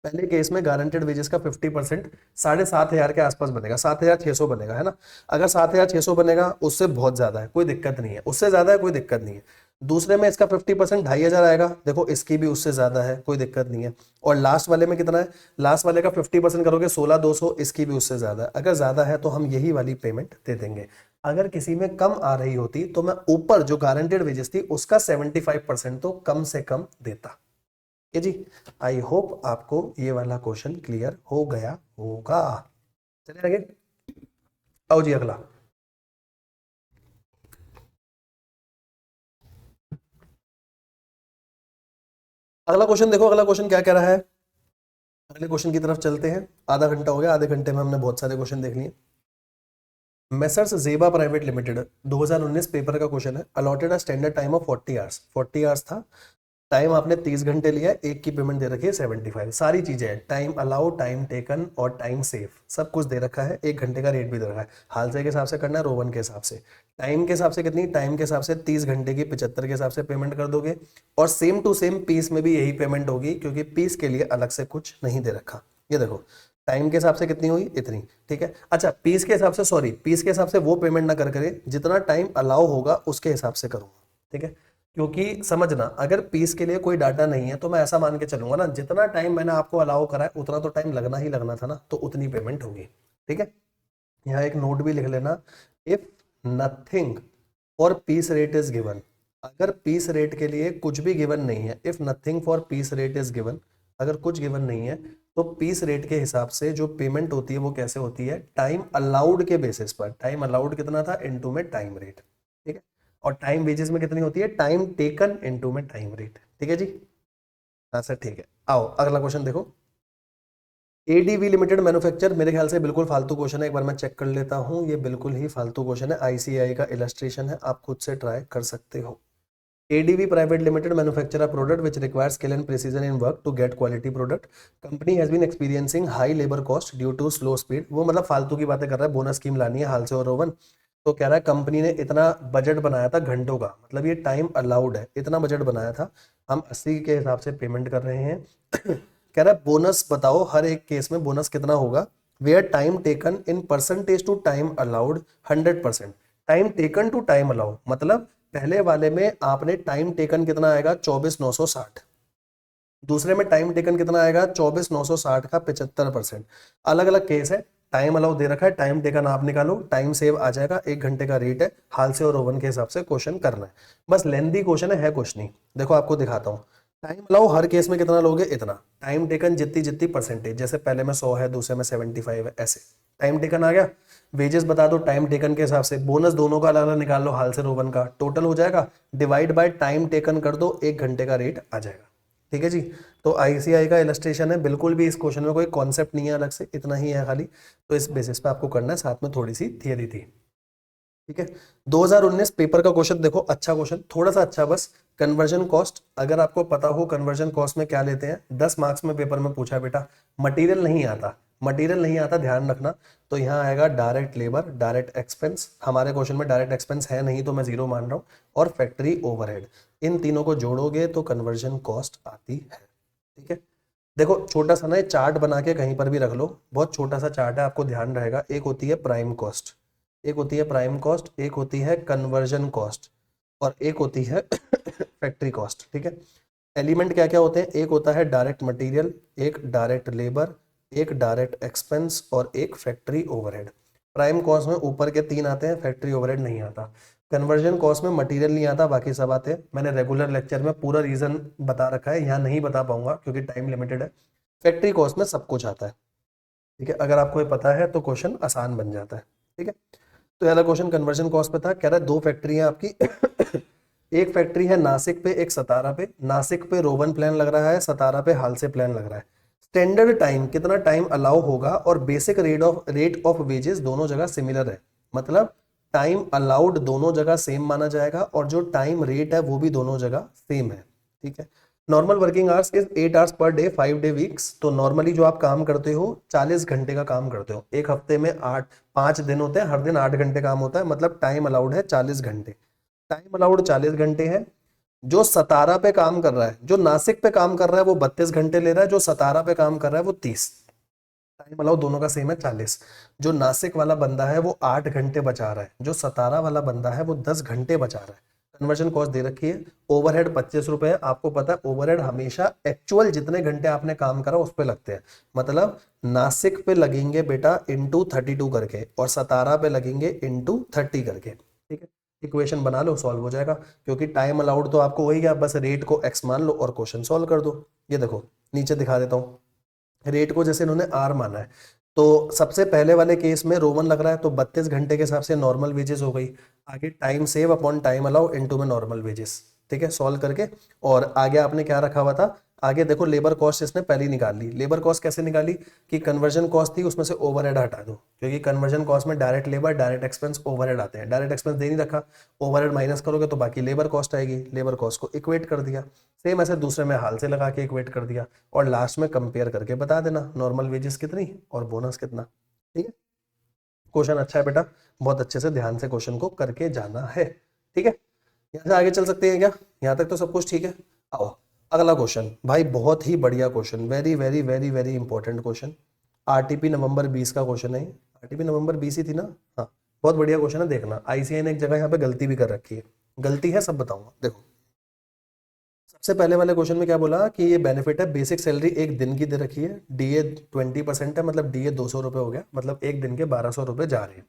पहले केस में गारंटेड वेजेस का 50% 7,500 के आसपास बनेगा, 7,600 बनेगा, है ना। अगर 7,600 बनेगा उससे बहुत ज्यादा है, कोई दिक्कत नहीं है। उससे ज्यादा है कोई दिक्कत नहीं है। दूसरे में इसका 50% 2,500 आएगा, देखो इसकी भी उससे ज्यादा है, कोई दिक्कत नहीं है। और लास्ट वाले में कितना है, लास्ट वाले का 50% करोगे 16,200, इसकी भी उससे ज्यादा है। अगर ज्यादा है तो हम यही वाली पेमेंट दे देंगे। अगर किसी में कम आ रही होती तो मैं ऊपर जो गारंटेड वेजेस थी उसका 75% तो कम से कम देता। ये जी, आई होप आपको ये वाला क्वेश्चन क्लियर हो गया होगा। चलिए आगे, आओ जी अगला। अगला क्वेश्चन देखो, अगला क्वेश्चन क्या कह रहा है। अगले क्वेश्चन की तरफ चलते हैं। आधा घंटा हो गया, आधे घंटे में हमने बहुत सारे क्वेश्चन देख लिए। मेसर्स जेबा प्राइवेट लिमिटेड 2019 पेपर का क्वेश्चन है। Allotted a standard time of 40 hours, 40 hours था टाइम, आपने 30 घंटे लिया, एक की पेमेंट दे रखी है 75। सारी चीजें हैं, टाइम अलाउ, टाइम टेकन और टाइम सेव, सब कुछ दे रखा है। एक घंटे का रेट भी दे रखा है। हालसे के हिसाब से करना है, रोवन के हिसाब से। टाइम के हिसाब से कितनी, टाइम के हिसाब से 30 घंटे की 75 के हिसाब से पेमेंट कर दोगे। और सेम टू सेम पीस में भी यही पेमेंट होगी, क्योंकि पीस के लिए अलग से कुछ नहीं दे रखा। ये देखो टाइम के हिसाब से कितनी हुई, इतनी, ठीक है। अच्छा पीस के हिसाब से, सॉरी पीस के हिसाब से वो पेमेंट ना कर करे, जितना टाइम अलाउ होगा उसके हिसाब से करूंगा, ठीक है। क्योंकि समझना, अगर पीस के लिए कोई डाटा नहीं है तो मैं ऐसा मान के चलूंगा ना, जितना टाइम मैंने आपको अलाउ करा है उतना तो टाइम लगना ही लगना था ना, तो उतनी पेमेंट होगी, ठीक है। यहाँ एक नोट भी लिख लेना, if nothing for piece rate is given. अगर पीस रेट के लिए कुछ भी गिवन नहीं है, if nothing for piece rate is given, अगर कुछ गिवन नहीं है तो पीस रेट के हिसाब से जो पेमेंट होती है वो कैसे होती है, टाइम अलाउड के बेसिस पर। टाइम अलाउड कितना था, इनटू में टाइम रेट, ठीक है। और टाइम वेजेस में कितनी होती है, टाइम टेकन इनटू में टाइम रेट, ठीक है जी। हाँ सर ठीक है। आओ अगला क्वेश्चन देखो। एडीवी लिमिटेड मैन्युफैक्चर, मेरे ख्याल से बिल्कुल फालतू क्वेश्चन है, एक बार मैं चेक कर लेता हूँ। ये बिल्कुल ही फालतू क्वेश्चन है, आईसीआई का इलस्ट्रेशन है, आप खुद से ट्राई कर सकते हो। ADV Private Limited manufacture a product which requires skill and precision in work to get quality product. Company has been experiencing high labor cost due to slow speed. वो मतलब फालतू की बातें कर रहा है, बोनस स्कीम लानी है हाल से और रोवन। तो कह रहा है कंपनी ने इतना बजट बनाया था घंटों का, मतलब ये टाइम अलाउड है, इतना बजट बनाया था, हम 80 के हिसाब से पेमेंट कर रहे हैं। कह रहा है बोनस बताओ, हर एक केस में बोनस कितना होगा। Where time taken in percentage to time allowed 100%। Time taken to time allowed मतलब पहले वाले में आपने टाइम टेकन कितना आएगा 24,960, दूसरे में टाइम टेकन कितना आएगा 24,960 का 75%। अलग अलग केस है, टाइम अलाउ दे रखा है, टाइम टेकन आप निकालो, टाइम सेव आ जाएगा, एक घंटे का रेट है, हाल से और ओवन के हिसाब से क्वेश्चन करना है। बस लेंथी क्वेश्चन है कुछ नहीं। देखो आपको दिखाता हूँ, टाइम अलाउ हर केस में कितना लोगे, इतना। टाइम टेकन जितनी जितनी परसेंटेज, जैसे पहले में 100 है, दूसरे में 75 है, ऐसे टाइम टेकन आ गया। वेजेस बता दो टाइम टेकन के हिसाब से, बोनस दोनों का अलग अलग निकाल लो, हाल से रोवन का टोटल हो जाएगा, डिवाइड बाय टाइम टेकन कर दो, एक घंटे का रेट आ जाएगा, ठीक है जी। तो आईसीआई का इलस्ट्रेशन है, बिल्कुल भी इस क्वेश्चन में कोई कॉन्सेप्ट नहीं है अलग से, इतना ही है खाली। तो इस बेसिस पे आपको करना है, साथ में थोड़ी सी थियरी थी, ठीक है। 2019 पेपर का क्वेश्चन देखो, अच्छा क्वेश्चन, थोड़ा सा अच्छा बस। कन्वर्जन कॉस्ट, अगर आपको पता हो कन्वर्जन कॉस्ट में क्या लेते हैं, 10 मार्क्स में पेपर में पूछा बेटा। मटेरियल नहीं आता, मटेरियल नहीं आता, ध्यान रखना। तो यहाँ आएगा डायरेक्ट लेबर, डायरेक्ट एक्सपेंस, हमारे क्वेश्चन में डायरेक्ट एक्सपेंस है नहीं तो मैं जीरो मान रहा हूँ, और फैक्ट्री ओवरहेड। इन तीनों को जोड़ोगे तो कन्वर्जन कॉस्ट आती है, ठीक है। देखो छोटा सा ना ये चार्ट बना के कहीं पर भी रख लो, बहुत छोटा सा चार्ट है, आपको ध्यान रहेगा। एक होती है प्राइम कॉस्ट, एक होती है प्राइम कॉस्ट, एक होती है कन्वर्जन कॉस्ट, और एक होती है फैक्ट्री कॉस्ट, ठीक है। एलिमेंट क्या क्या होते हैं, एक होता है डायरेक्ट मटेरियल, एक डायरेक्ट लेबर, एक डायरेक्ट एक्सपेंस और एक फैक्ट्री ओवरहेड। प्राइम कॉस्ट में ऊपर के 3 आते हैं, फैक्ट्री ओवरहेड नहीं आता। कन्वर्जन कॉस्ट में मटेरियल नहीं आता, बाकी सब आते हैं। मैंने रेगुलर लेक्चर में पूरा रीजन बता रखा है, यहाँ नहीं बता पाऊंगा क्योंकि टाइम लिमिटेड है। फैक्ट्री कॉस्ट में सब कुछ आता है, ठीक है। अगर आपको ये पता है तो क्वेश्चन आसान बन जाता है, ठीक है। तो पहला क्वेश्चन कन्वर्जन कॉस्ट पे था, कह रहा है 2 फैक्ट्री है आपकी। एक फैक्ट्री है नासिक पे, एक सतारा पे। नासिक पे रोवन प्लान लग रहा है, सतारा पे हाल से प्लान लग रहा है। स्टैंडर्ड टाइम कितना टाइम अलाउ होगा, और बेसिक रेट ऑफ वेजेस दोनों जगह सिमिलर है, मतलब टाइम अलाउड दोनों जगह सेम माना जाएगा, और जो टाइम रेट है वो भी दोनों जगह सेम है, ठीक है। Normal working hours is 8 hours per day, 5 day weeks. तो नॉर्मली जो आप काम करते हो 40 घंटे का काम करते हो, एक हफ्ते में 5 दिन होते हैं, हर दिन 8 घंटे काम होता है, मतलब टाइम अलाउड है 40 घंटे। टाइम अलाउड 40 घंटे है। जो सतारा पे काम कर रहा है, जो नासिक पे काम कर रहा है वो 32 घंटे ले रहा है, जो सतारा पे काम कर रहा है वो 30। टाइम अलाउ दोनों का सेम है 40। जो नासिक वाला बंदा है वो 8 घंटे बचा रहा है, जो सतारा वाला बंदा है वो 10 घंटे बचा रहा है। कन्वर्जन कॉस्ट दे रखी है, ओवरहेड 25 रुपए है। आपको पता है ओवरहेड हमेशा एक्चुअल जितने घंटे आपने काम करा उस पे लगते हैं, मतलब नासिक पे लगेंगे बेटा इंटू 32 करके, और सतारा पे लगेंगे इंटू 30 करके, ठीक है। इक्वेशन बना लो, सॉल्व हो जाएगा, क्योंकि टाइम अलाउड तो आपको वही है, बस रेट को एक्स मान लो और क्वेश्चन सॉल्व कर दो। ये देखो नीचे दिखा देता हूँ, रेट को जैसे इन्होंने आर माना है, तो सबसे पहले वाले केस में रोवन लग रहा है, तो 32 घंटे के हिसाब से नॉर्मल वेजेस हो गई। आगे time save upon time allow into में नॉर्मल वेजेस, ठीक है, सॉल्व करके। और आगे आपने क्या रखा हुआ था, आगे देखो लेबर कॉस्ट इसने पहले ही निकाल ली। लेबर कॉस्ट कैसे निकाली कि कन्वर्जन कॉस्ट थी उसमें से ओवरहेड हटा दो, क्योंकि कन्वर्जन कॉस्ट में direct labour direct expense overhead आते हैं। डायरेक्ट एक्सपेंस दे नहीं रखा, ओवरहेड माइनस करोगे तो बाकी लेबर कॉस्ट आएगी, लेबर कॉस्ट को इक्वेट कर दिया। सेम ऐसे दूसरे में हाल से लगा के इक्वेट कर दिया और लास्ट में कंपेयर करके बता देना नॉर्मल वेजेस कितनी और बोनस कितना। ठीक है, क्वेश्चन अच्छा है बेटा, बहुत अच्छे से ध्यान से क्वेश्चन को करके जाना है। ठीक है, यहाँ से आगे चल सकते हैं क्या? यहाँ तक तो सब कुछ ठीक है। आओ अगला क्वेश्चन भाई, बहुत ही बढ़िया question, very very very very important question. RTP November 20 का क्वेश्चन है। आरटीपी नवंबर 20 ही थी ना? हाँ, बहुत बढ़िया क्वेश्चन है। देखना आईसीआई ने एक जगह यहाँ पे गलती भी कर रखी है, गलती है सब बताऊंगा। देखो सबसे पहले वाले क्वेश्चन में क्या बोला कि ये बेनिफिट है, बेसिक सैलरी एक दिन की दे रखी है, डीए 20% है, मतलब डीए 200 रुपए हो गया, मतलब एक दिन के 1200 रुपए जा रहे हैं।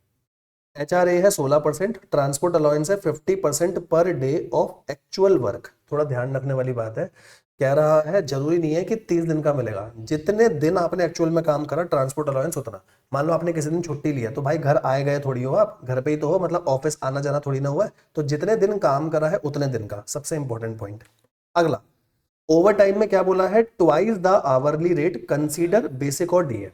एचआरए है 16%, ट्रांसपोर्ट अलाउंस है 50% per day of actual work. थोड़ा ध्यान रखने वाली बात है, कह रहा है जरूरी नहीं है कि 30 दिन का मिलेगा, जितने दिन आपने एक्चुअल में काम करा ट्रांसपोर्ट अलाउंस उतना। मान लो आपने किसी दिन छुट्टी लिया तो भाई घर आए गए थोड़ी हो, आप घर पे ही तो हो, मतलब ऑफिस आना जाना थोड़ी ना हुआ है, तो जितने दिन काम करा है उतने दिन का, सबसे इंपॉर्टेंट पॉइंट। अगला ओवर टाइम में क्या बोला है, twice the hourly rate consider basic और डीए।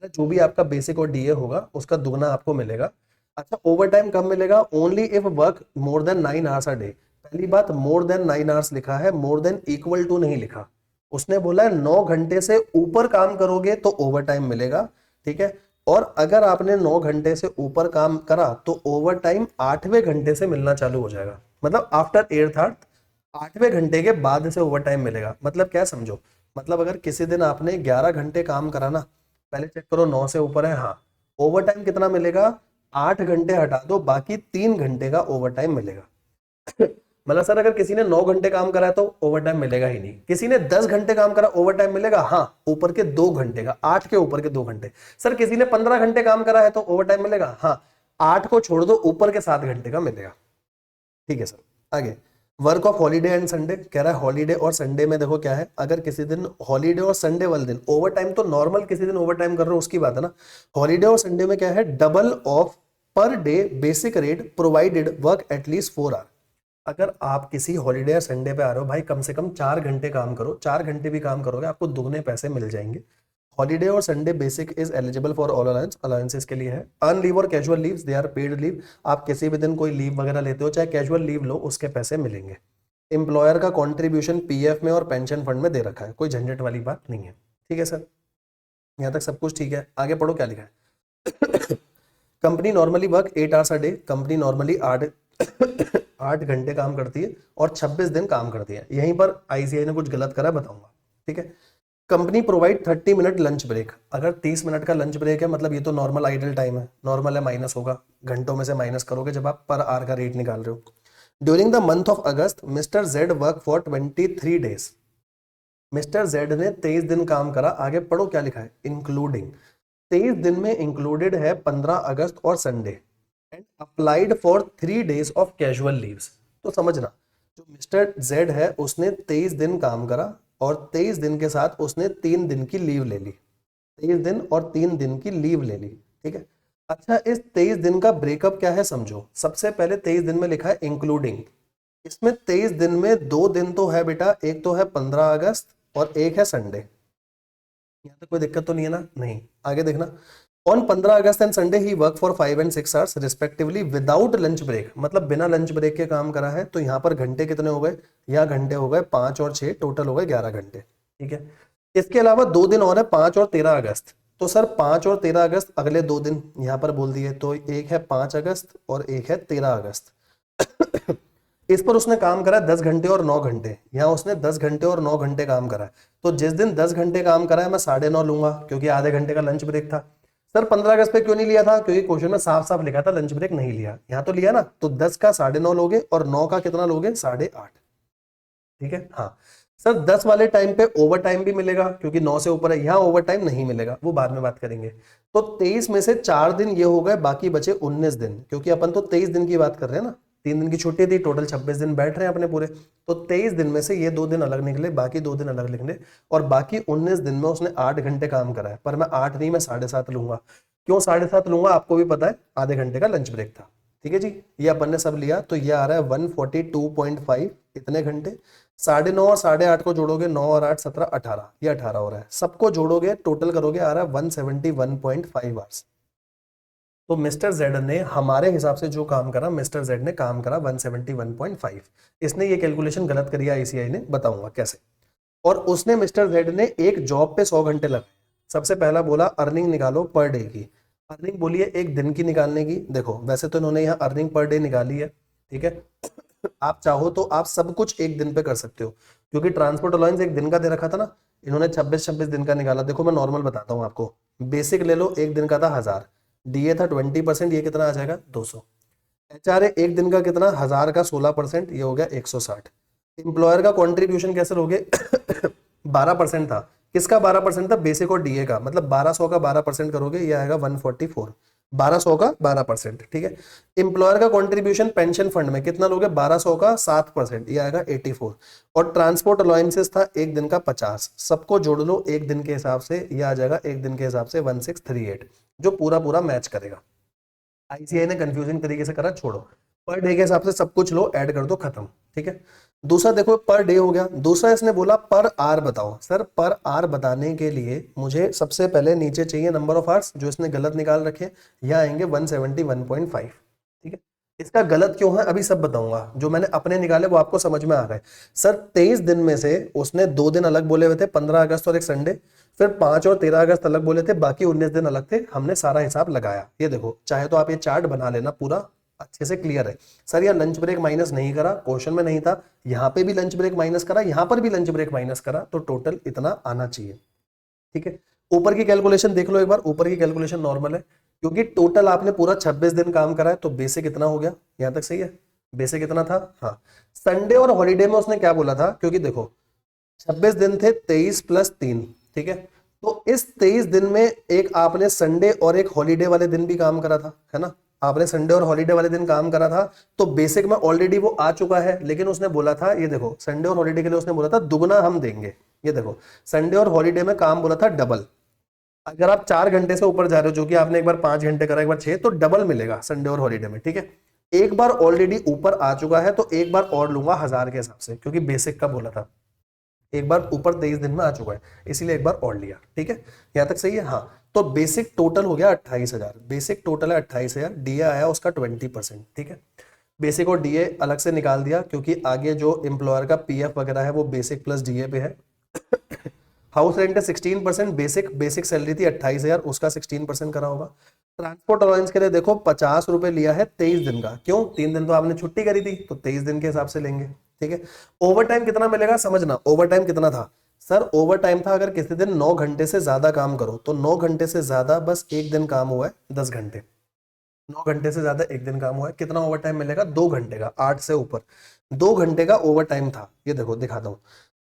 जो भी आपका बेसिक और डीए होगा उसका दुगना आपको मिलेगा। अच्छा ओवर टाइम कब मिलेगा, only if work more than 9 hours a day. पहली बात, मोर देन 9 आवर्स लिखा है, मोर देन इक्वल टू नहीं लिखा। उसने बोला है 9 घंटे से ऊपर काम करोगे तो ओवर टाइम मिलेगा। ठीक है, और अगर आपने 9 घंटे से ऊपर काम करा तो ओवर टाइम 8वें घंटे से मिलना चालू हो जाएगा, मतलब आफ्टर 8वें घंटे के बाद से ओवर टाइम मिलेगा। मतलब क्या समझो, मतलब अगर किसी दिन आपने 11 घंटे काम करा ना, पहले चेक करो 9 से ऊपर है, हाँ, ओवर टाइम कितना मिलेगा, 8 घंटे हटा दो, बाकी 3 घंटे का ओवर टाइम मिलेगा। मतलब सर अगर किसी ने 9 घंटे काम करा है तो ओवर टाइम मिलेगा ही नहीं। किसी ने 10 घंटे काम करा ओवर टाइम मिलेगा, हाँ, ऊपर के 2 घंटे का, 8 के ऊपर के 2 घंटे। सर किसी ने 15 घंटे काम करा है तो ओवर टाइम मिलेगा, हाँ, 8 को छोड़ दो, ऊपर के 7 घंटे का मिलेगा। ठीक है सर, आगे work of holiday and Sunday कह रहा है। हॉलीडे और संडे में देखो क्या है, अगर किसी दिन हॉलीडे और संडे वाले दिन ओवर टाइम, तो नॉर्मल किसी दिन ओवर टाइम कर रहे हो उसकी बात है ना। हॉलीडे और संडे में क्या है, double of per day basic rate provided work at least 4 hour. अगर आप किसी हॉलीडे या संडे पे आ रहे हो भाई, कम से कम 4 घंटे काम करो, 4 घंटे भी काम करोगे आपको दुगने पैसे मिल जाएंगे। हॉलीडे और Sunday basic is eligible for all allowance, allowances के लिए है। अर्न लीव और casual leaves they are paid leave, आप किसी भी दिन कोई लीव वगैरह लेते हो चाहे कैजुअल लीव लो उसके पैसे मिलेंगे। एम्प्लॉयर का कंट्रीब्यूशन पीएफ में और पेंशन फंड में दे रखा है, कोई झंझट वाली बात नहीं है। ठीक है सर, यहाँ तक सब कुछ ठीक है। आगे पढ़ो क्या लिखा है। Company normally work 8 hours a day, company normally 8 घंटे काम करती है और 26 दिन काम करती है। यहीं पर आईसीआई ने कुछ गलत करा बताऊंगा। ठीक है, company provide 30 minute lunch break. अगर 30 मिनट का लंच ब्रेक है मतलब ये तो नॉर्मल आइडल टाइम है, नॉर्मल है माइनस होगा, घंटों में से माइनस करोगे जब आप पर आवर का रेट निकाल रहे हो। During the month of August mister Z work for 23 days. Mister Z ने 23 दिन काम करा। आगे पढ़ो क्या लिखा है, इंक्लूडिंग 23 दिन में इंक्लूडेड है 15 अगस्त और Sunday, and applied for 3 days of casual leaves. तो समझना, जो मिस्टर जेड है उसने 23 दिन काम करा और 23 दिन के साथ उसने 3 दिन की लीव ले ली, 23 दिन और 3 दिन की लीव ले ली। ठीक है, अच्छा इस 23 दिन का ब्रेकअप क्या है समझो। सबसे पहले 23 दिन में लिखा है इंक्लूडिंग, इसमें 23 दिन में 2 दिन तो है बेटा, एक तो है 15 अगस्त और एक है संडे। यहाँ तक कोई दिक्कत तो नहीं है ना? नहीं। आगे देखना, on 15 August and Sunday he work for 5 and 6 hours respectively without lunch break, मतलब बिना लंच ब्रेक के काम करा है। तो यहाँ पर घंटे कितने हो गए, यहाँ घंटे हो गए 5 और 6, टोटल हो गए 11 घंटे। ठीक है, इसके अलावा 2 दिन और है 5 और 13 अगस्त। तो सर 5 और 13 अगस्त अगले 2 दिन यहाँ पर बोल दिए, तो एक है 5 अगस्त और एक है 13 अगस्त। इस पर उसने काम करा 10 घंटे और 9 घंटे, यहाँ उसने 10 घंटे और 9 घंटे काम करा है। तो जिस दिन 10 घंटे काम करा है मैं 9.5 लूंगा क्योंकि आधे घंटे का लंच ब्रेक था। सर 15 अगस्त पे क्यों नहीं लिया था, क्योंकि क्वेश्चन में साफ साफ लिखा था लंच ब्रेक नहीं लिया, यहाँ तो लिया ना। तो 10 का 9.5 लोगे और 9 का कितना लोगे, 8.5। ठीक है, हाँ सर 10 वाले टाइम पे ओवर टाइम भी मिलेगा क्योंकि 9 से ऊपर है, यहाँ ओवर टाइम नहीं मिलेगा, वो बाद में बात करेंगे। तो 23 में से 4 दिन ये हो गए, बाकी बचे 19 दिन, क्योंकि अपन तो 23 दिन की बात कर रहे हैं ना, 3 दिन की छुट्टी थी, टोटल 26 दिन बैठ रहे हैं अपने पूरे। तो 23 दिन में से ये 2 दिन अलग निकले, बाकी 2 दिन अलग निकले, और बाकी 19 दिन में उसने 8 घंटे काम करा है। पर मैं 8 नहीं, मैं 7.5 लूंगा। क्यों 7.5 लूंगा, आपको भी पता है आधे घंटे का लंच ब्रेक था। ठीक है जी, ये अपन ने सब लिया तो ये आ रहा है 142.5 इतने घंटे। 9.5 और 8.5 को जोड़ोगे, 9 और 8 17 18, ये 18 हो रहा है। सबको जोड़ोगे टोटल करोगे आ रहा है 171.5 आवर्स। तो मिस्टर जेड ने हमारे हिसाब से जो काम करा, मिस्टर जेड ने काम करा 171.5। इसने ये कैलकुलेशन गलत करी आईसीआई ने, बताऊंगा कैसे। और उसने मिस्टर जेड ने एक जॉब पे 100 घंटे लगाए। सबसे पहला बोला अर्निंग निकालो पर डे की। अर्निंग बोलिए एक दिन की निकालने की। देखो वैसे तो इन्होंने यहाँ अर्निंग पर डे निकाली है, ठीक है। आप चाहो तो आप सब कुछ एक दिन पे कर सकते हो, क्योंकि ट्रांसपोर्ट अलाउंस एक दिन का दे रखा था ना, इन्होंने 26-26 दिन का निकाला। देखो मैं नॉर्मल बताता हूँ आपको। बेसिक ले लो, एक दिन का था 1000, डीए था 20%, ये कितना आ जाएगा 200। एचआरए एक दिन का कितना, 1000 का 16%, ये हो गया 160। एम्प्लॉयर का कॉन्ट्रीब्यूशन कैसे लोगे 12% था। किसका 12% था, बेसिक और डीए का, मतलब 1200 का 12% करोगे ये आएगा 144। 1200 का 12%, ठीक है। एम्प्लॉयर का कंट्रीब्यूशन पेंशन फंड में कितना लोगे, 1200 का 7%, ये आएगा 84। और ट्रांसपोर्ट अलाउंसेस था एक दिन का 50। सबको जोड़ लो एक दिन के हिसाब से, ये आ जाएगा एक दिन के हिसाब से 1638, जो पूरा पूरा मैच करेगा। आईसीआई ने कंफ्यूजिंग तरीके से करा, छोड़ो। पर डे के हिसाब से सब कुछ लो, ऐड कर दो, खत्म, ठीक है। दूसरा देखो पर डे हो गया। दूसरा इसने बोला पर आर बताओ। सर पर आर बताने के लिए मुझे सबसे पहले नीचे चाहिए नंबर ऑफ आवर्स, जो इसने गलत निकाल रखे, यहाँ आएंगे 171.5, ठीक है। इसका गलत क्यों है अभी सब बताऊंगा, जो मैंने अपने निकाले वो आपको समझ में आ गए। सर 23 दिन में से उसने 2 दिन अलग बोले हुए थे, 15 अगस्त और एक संडे, फिर 5 और 13 अगस्त अलग बोले थे, बाकी 19 दिन अलग थे। हमने सारा हिसाब लगाया, ये देखो, चाहे तो आप ये चार्ट बना लेना, पूरा अच्छे से क्लियर है। सर यार लंच ब्रेक माइनस नहीं करा, क्वेश्चन में नहीं था, यहाँ पे भी लंच ब्रेक माइनस करा, यहाँ पर भी लंच ब्रेक माइनस करा, तो टोटल इतना आना चाहिए, ठीक है। ऊपर की कैलकुलेशन देख लो एक बार, ऊपर की कैलकुलेशन नॉर्मल है, क्योंकि टोटल आपने पूरा 26 दिन काम करा है, तो बेसिक इतना हो गया, यहां तक सही है। बेसिक इतना था, हाँ। संडे और हॉलीडे में उसने क्या बोला था, क्योंकि देखो 26 दिन थे, 23 + 3, ठीक है। तो इस 23 दिन में एक आपने संडे और एक हॉलीडे वाले दिन भी काम करा था, है ना। आपने संडे और हॉलीडे वाले दिन काम करा था, तो बेसिक में ऑलरेडी वो आ चुका है। लेकिन उसने बोला था, ये देखो संडे और हॉलीडे के लिए उसने बोला था दुगना हम देंगे। ये देखो संडे और हॉलीडे में काम बोला था डबल। अगर आप 4 घंटे से ऊपर जा रहे हो, जो कि आपने एक बार 5 घंटे करा, एक बार 6, तो डबल मिलेगा संडे और हॉलीडे में, ठीक है। एक बार ऑलरेडी ऊपर आ चुका है, तो एक बार और लूंगा 1000 के हिसाब से, क्योंकि बेसिक का बोला था। एक बार ऊपर 23 दिन में आ चुका है, इसीलिए एक बार और लिया, ठीक है। यहां तक सही है, हाँ। तो बेसिक टोटल हो गया 28,000, बेसिक टोटल है 28,000, डीए आया उसका 20%, ठीक है। बेसिक और डीए अलग से निकाल दिया, क्योंकि आगे जो एम्प्लॉयर का पीएफ वगैरह है वो बेसिक प्लस डीए पे है। हाउस रेंट है 16%, बेसिक सैलरी थी 28,000, उसका 16% करा होगा। ट्रांसपोर्ट अलाउंस के लिए देखो 50 रुपए लिया है 23 दिन का, क्यों, 3 दिन तो आपने छुट्टी करी थी, तो 23 दिन के हिसाब से लेंगे, ठीक है। ओवर टाइम कितना मिलेगा समझना, ओवर टाइम कितना था। सर ओवर टाइम था, अगर किसी दिन 9 घंटे से ज्यादा काम करो, तो 9 घंटे से ज्यादा बस एक दिन काम हुआ है 10 घंटे, 9 घंटे से ज्यादा एक दिन काम हुआ है, कितना ओवर टाइम मिलेगा, 2 घंटे का, 8 से ऊपर 2 घंटे का ओवर टाइम था। ये देखो दिखाता हूं,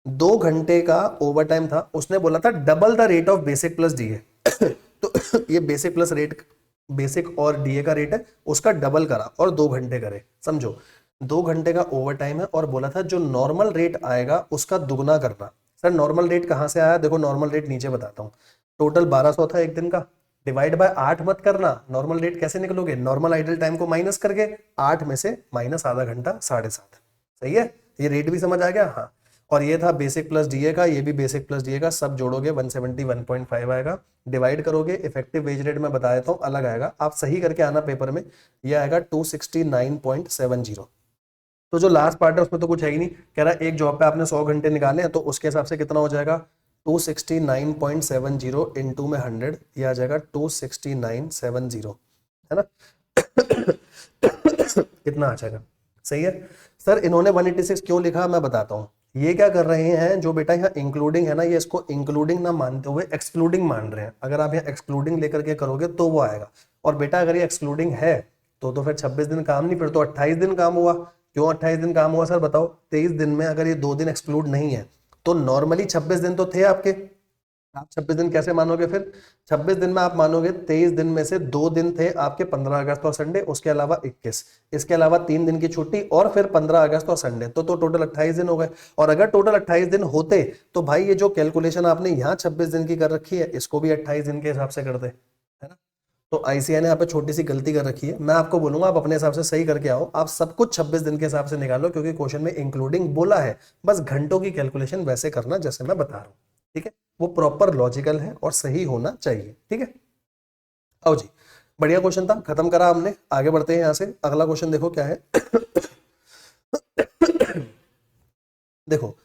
2 घंटे का ओवर टाइम था। उसने बोला था double the rate of basic plus DA तो ये बेसिक प्लस रेट, बेसिक और डीए का रेट है, उसका डबल करा और 2 घंटे करे, समझो 2 घंटे का ओवर टाइम है। और बोला था जो नॉर्मल रेट आएगा उसका दुगना करना। सर नॉर्मल रेट कहां से आया, देखो नॉर्मल रेट नीचे बताता हूँ। टोटल 1200 था एक दिन का, डिवाइड बाय 8 मत करना। नॉर्मल रेट कैसे निकलोगे, नॉर्मल आइडल टाइम को माइनस करके 8 में से माइनस आधा घंटा 7.5, सही है। ये रेट भी समझ आ गया, हाँ। और ये था बेसिक प्लस डीए का, ये भी बेसिक प्लस डीए का, सब जोड़ोगे 171.5 आएगा। डिवाइड करोगे, इफेक्टिव वेज रेट में बता देता हूँ अलग आएगा, आप सही करके आना पेपर में। ये आएगा 269.70। तो जो लास्ट पार्ट है उसमें तो कुछ है ही नहीं, कह रहा है एक जॉब पे आपने 100 घंटे निकाले हैं, तो उसके हिसाब से कितना हो जाएगा 269.70 इंटू में 100, ये आ जाएगा 26970, है ना कितना आ जाएगा, सही है। सर इन्होंने 186 क्यों लिखा मैं बताता हूँ। ये क्या कर रहे हैं, जो बेटा यहाँ इंक्लूडिंग है ना, ये इसको इंक्लूडिंग ना मानते हुए एक्सक्लूडिंग मान रहे हैं। अगर आप यहाँ एक्सक्लूडिंग लेकर के करोगे तो वो आएगा। और बेटा अगर ये एक्सक्लूडिंग है तो फिर 26 दिन काम नहीं, फिर तो 28 दिन काम हुआ। क्यों 28 दिन काम हुआ सर बताओ, 23 दिन में अगर ये 2 दिन एक्सक्लूड नहीं है, तो नॉर्मली 26 दिन तो थे आपके। आप 26 दिन कैसे मानोगे फिर, 26 दिन में आप मानोगे 23 दिन में से 2 दिन थे आपके 15 अगस्त और संडे, उसके अलावा 21, इसके अलावा 3 दिन की छुट्टी, और फिर 15 अगस्त और संडे, तो टोटल 28 दिन हो गए। और अगर टोटल 28 दिन होते तो भाई ये जो कैलकुलेशन आपने यहाँ 26 दिन की कर रखी है, इसको भी 28 दिन के हिसाब से कर दे, है ना। तो आईसीआई ने यहाँ पे छोटी सी गलती कर रखी है। मैं आपको बोलूंगा आप अपने हिसाब से सही करके आओ, आप सब कुछ 26 दिन के हिसाब से निकालो, क्योंकि क्वेश्चन में इंक्लूडिंग बोला है। बस घंटों की कैलकुलेशन वैसे करना जैसे मैं बता रहा हूँ, ठीक है। वो प्रॉपर लॉजिकल है और सही होना चाहिए, ठीक है। आओ जी, बढ़िया क्वेश्चन था, खत्म करा हमने। आगे बढ़ते हैं यहाँ से। अगला क्वेश्चन देखो क्या है। देखो,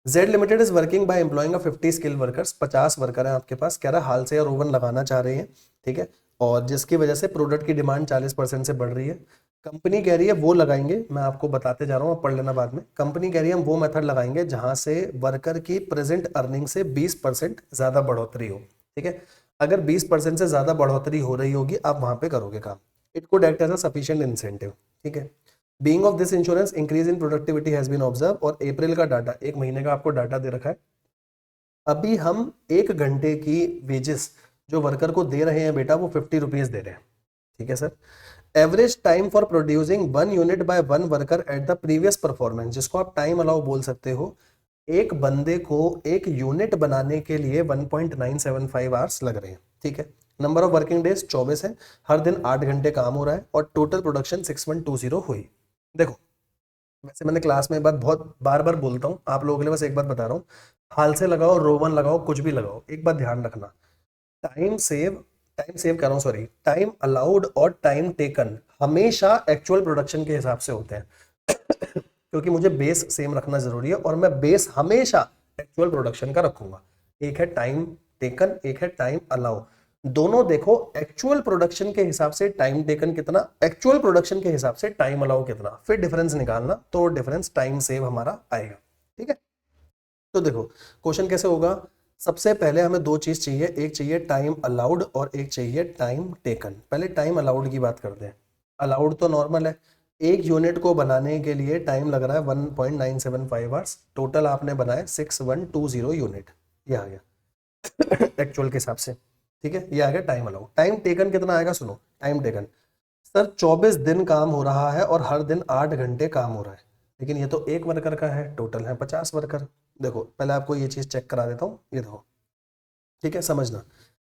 Z limited is working bye employing 50 skill workers. 50 worker हैं आपके पास, कह रहा है हाल से यार ओवन लगाना चाह रहे हैं, ठीक है। और जिसकी वजह से प्रोडक्ट की डिमांड 40% से बढ़ रही है। कंपनी कह रही है वो लगाएंगे, मैं आपको बताते जा रहा हूँ, पढ़ लेना बाद में। कंपनी कह रही है हम वो मेथड लगाएंगे जहां से वर्कर की प्रेजेंट अर्निंग से 20% ज्यादा बढ़ोतरी हो, ठीक है। अगर 20% से ज्यादा बढ़ोतरी हो रही होगी, आप वहां पे करोगे काम। It could act as a sufficient incentive, ठीक है। Being of this insurance increase in productivity has been observe. और अप्रैल का डाटा, एक महीने का आपको डाटा दे रखा है। अभी हम 1 घंटे की वेजेस जो वर्कर को दे रहे हैं बेटा, वो 50 रुपीज दे रहे हैं, ठीक है sir. Average time for producing 1 unit by 1 worker at the previous performance, जिसको आप टाइम अलाउ बोल सकते हो। एक बंदे को 1 यूनिट बनाने के लिए 1.975 आवर्स लग रहे हैं, ठीक है। नंबर ऑफ वर्किंग डेज 24 है, हर दिन 8 घंटे काम हो रहा है, और टोटल प्रोडक्शन 6120 हुई। देखो, वैसे मैंने क्लास में बात बहुत बार बार बोलता हूँ, आप लोगों के लिए बस एक बात बता रहा हूँ। हाल से लगाओ, रोमन लगाओ, कुछ भी लगाओ, एक बात ध्यान रखना। टाइम सेव कर रहा हूँ, सॉरी, टाइम अलाउड और टाइम टेकन हमेशा एक्चुअल प्रोडक्शन के हिसाब से होते हैं। क्योंकि मुझे बेस सेम रखना जरूरी है, और मैं बेस हमेशा एक्चुअल प्रोडक्शन का रखूंगा। एक है टाइम टेकन, एक है टाइम अलाउ। दोनों देखो, एक्चुअल प्रोडक्शन के हिसाब से टाइम टेकन कितना, एक्चुअल प्रोडक्शन के हिसाब से टाइम अलाउ कितना, फिर डिफरेंस निकालना, तो डिफरेंस टाइम सेव हमारा आएगा, ठीक है। तो देखो क्वेश्चन कैसे होगा। सबसे पहले हमें दो चीज चाहिए, एक चाहिए टाइम अलाउड और एक चाहिए टाइम टेकन। पहले टाइम अलाउड की बात करते हैं। अलाउड तो नॉर्मल है, 1 यूनिट को बनाने के लिए टाइम लग रहा है 1.975 आवर्स। टोटल आपने बनाए 6120 यूनिट, ये आ गया एक्चुअल के हिसाब से, ठीक है। ये आ गया टाइम अलाउड। टाइम टेकन कितना आएगा, सुनो। टाइम टेकन सर 24 दिन काम हो रहा है और हर दिन 8 घंटे काम हो रहा है, लेकिन ये तो एक वर्कर का है, टोटल है 50 वर्कर। देखो पहले आपको ये चीज चेक करा देता हूँ, ये देखो, ठीक है, समझना।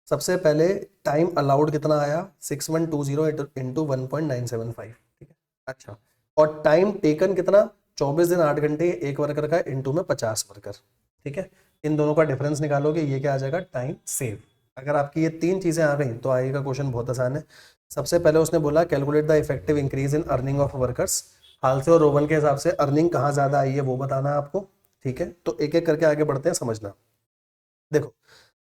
सबसे पहले टाइम अलाउड कितना आया, 6120 इंटू 1.975, ठीक है। अच्छा, और टाइम टेकन कितना, 24 दिन 8 घंटे एक वर्कर का, इंटू में 50 वर्कर, ठीक है। इन दोनों का डिफरेंस निकालोगे, ये क्या आ जाएगा, टाइम सेव। अगर आपकी ये तीन चीजें आ गई तो आगे का क्वेश्चन बहुत आसान है। सबसे पहले उसने बोला calculate the effective increase in earning of workers. Halsey और रोवन के हिसाब से अर्निंग कहाँ ज्यादा आई है वो बताना है आपको, ठीक है। तो एक एक करके आगे बढ़ते हैं, समझना। देखो,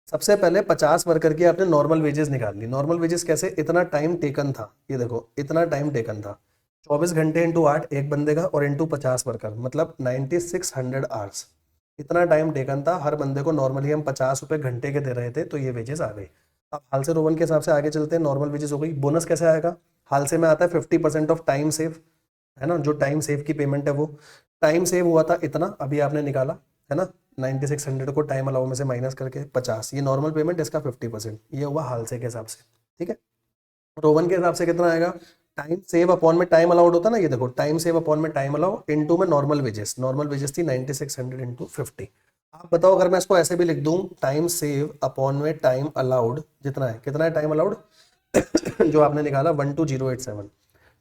सबसे पहले 50 वर्कर की आपने नॉर्मल वेजेस निकाल ली। नॉर्मल वेजेस कैसे, इतना टाइम टेकन था, ये देखो इतना टाइम टेकन था, 24 घंटे इंटू 8 एक बंदे का, और इंटू 50 वर्कर, मतलब 9600 आवर्स। इतना टाइम टेकन था, हर बंदे को नॉर्मली हम 50 रुपए घंटे के दे रहे थे, तो ये वेजेस आ गई। अब हाल से रोवन के हिसाब से आगे चलते हैं। नॉर्मल वेजेस हो गई, बोनस कैसे आएगा, हाल से में आता है 50% ऑफ टाइम सेव, है ना। जो टाइम सेव की पेमेंट है वो, टाइम सेव हुआ था इतना, अभी आपने निकाला, है ना। 9600 को टाइम अलाउ में से माइनस करके 50, ये नॉर्मल पेमेंट, इसका 50%, ये हुआ हाल से के हिसाब से, ठीक है। रोवन के हिसाब से कितना आएगा, टाइम सेव अपॉन में टाइम अलाउड होता ना, ये देखो टाइम सेव अपॉन में टाइम अलाउ, इनटू में नॉर्मल वेजेस। नॉर्मल वेजेस थी 9600 इंटू 50। आप बताओ अगर मैं इसको ऐसे भी लिख दूं, टाइम सेव अपॉन में टाइम अलाउड जितना है, कितना है टाइम अलाउड जो आपने निकाला 12087।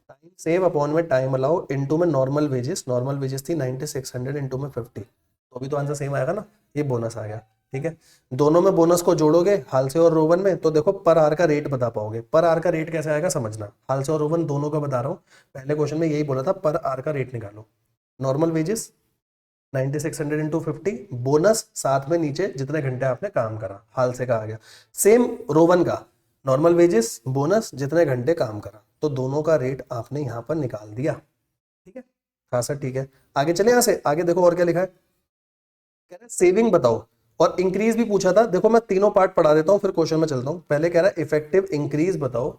टाइम सेव अपॉन में टाइम अलाउ इनटू में नॉर्मल वेजेस थी 9600 इंटू में 50, तो अभी तो आंसर सेम आएगा ना, ये बोनस आ गया, ठीक है। दोनों में बोनस को जोड़ोगे हाल से और रोवन में, तो देखो पर आवर का रेट बता पाओगे। पर आवर का रेट कैसे आएगा समझना, हाल से और रोवन दोनों का बता रहा हूँ। पहले क्वेश्चन में यही बोला था, पर आवर का रेट निकालो। नॉर्मल वेजेस 9600 इंटू 50, बोनस साथ में नीचे जितने घंटे आपने काम करा, हाल से का आ गया। सेम रोवन का, नॉर्मल वेजेस बोनस जितने घंटे काम करा, तो दोनों का रेट आपने यहां पर निकाल दिया, ठीक है। हाँ सर ठीक है, आगे चले। यहां से आगे देखो और क्या लिखा है, कह रहा है सेविंग बताओ, और इंक्रीज भी पूछा था। देखो मैं तीनों पार्ट पढ़ा देता हूं, फिर क्वेश्चन में चलता हूं। पहले कह रहा है इफेक्टिव इंक्रीज बताओ,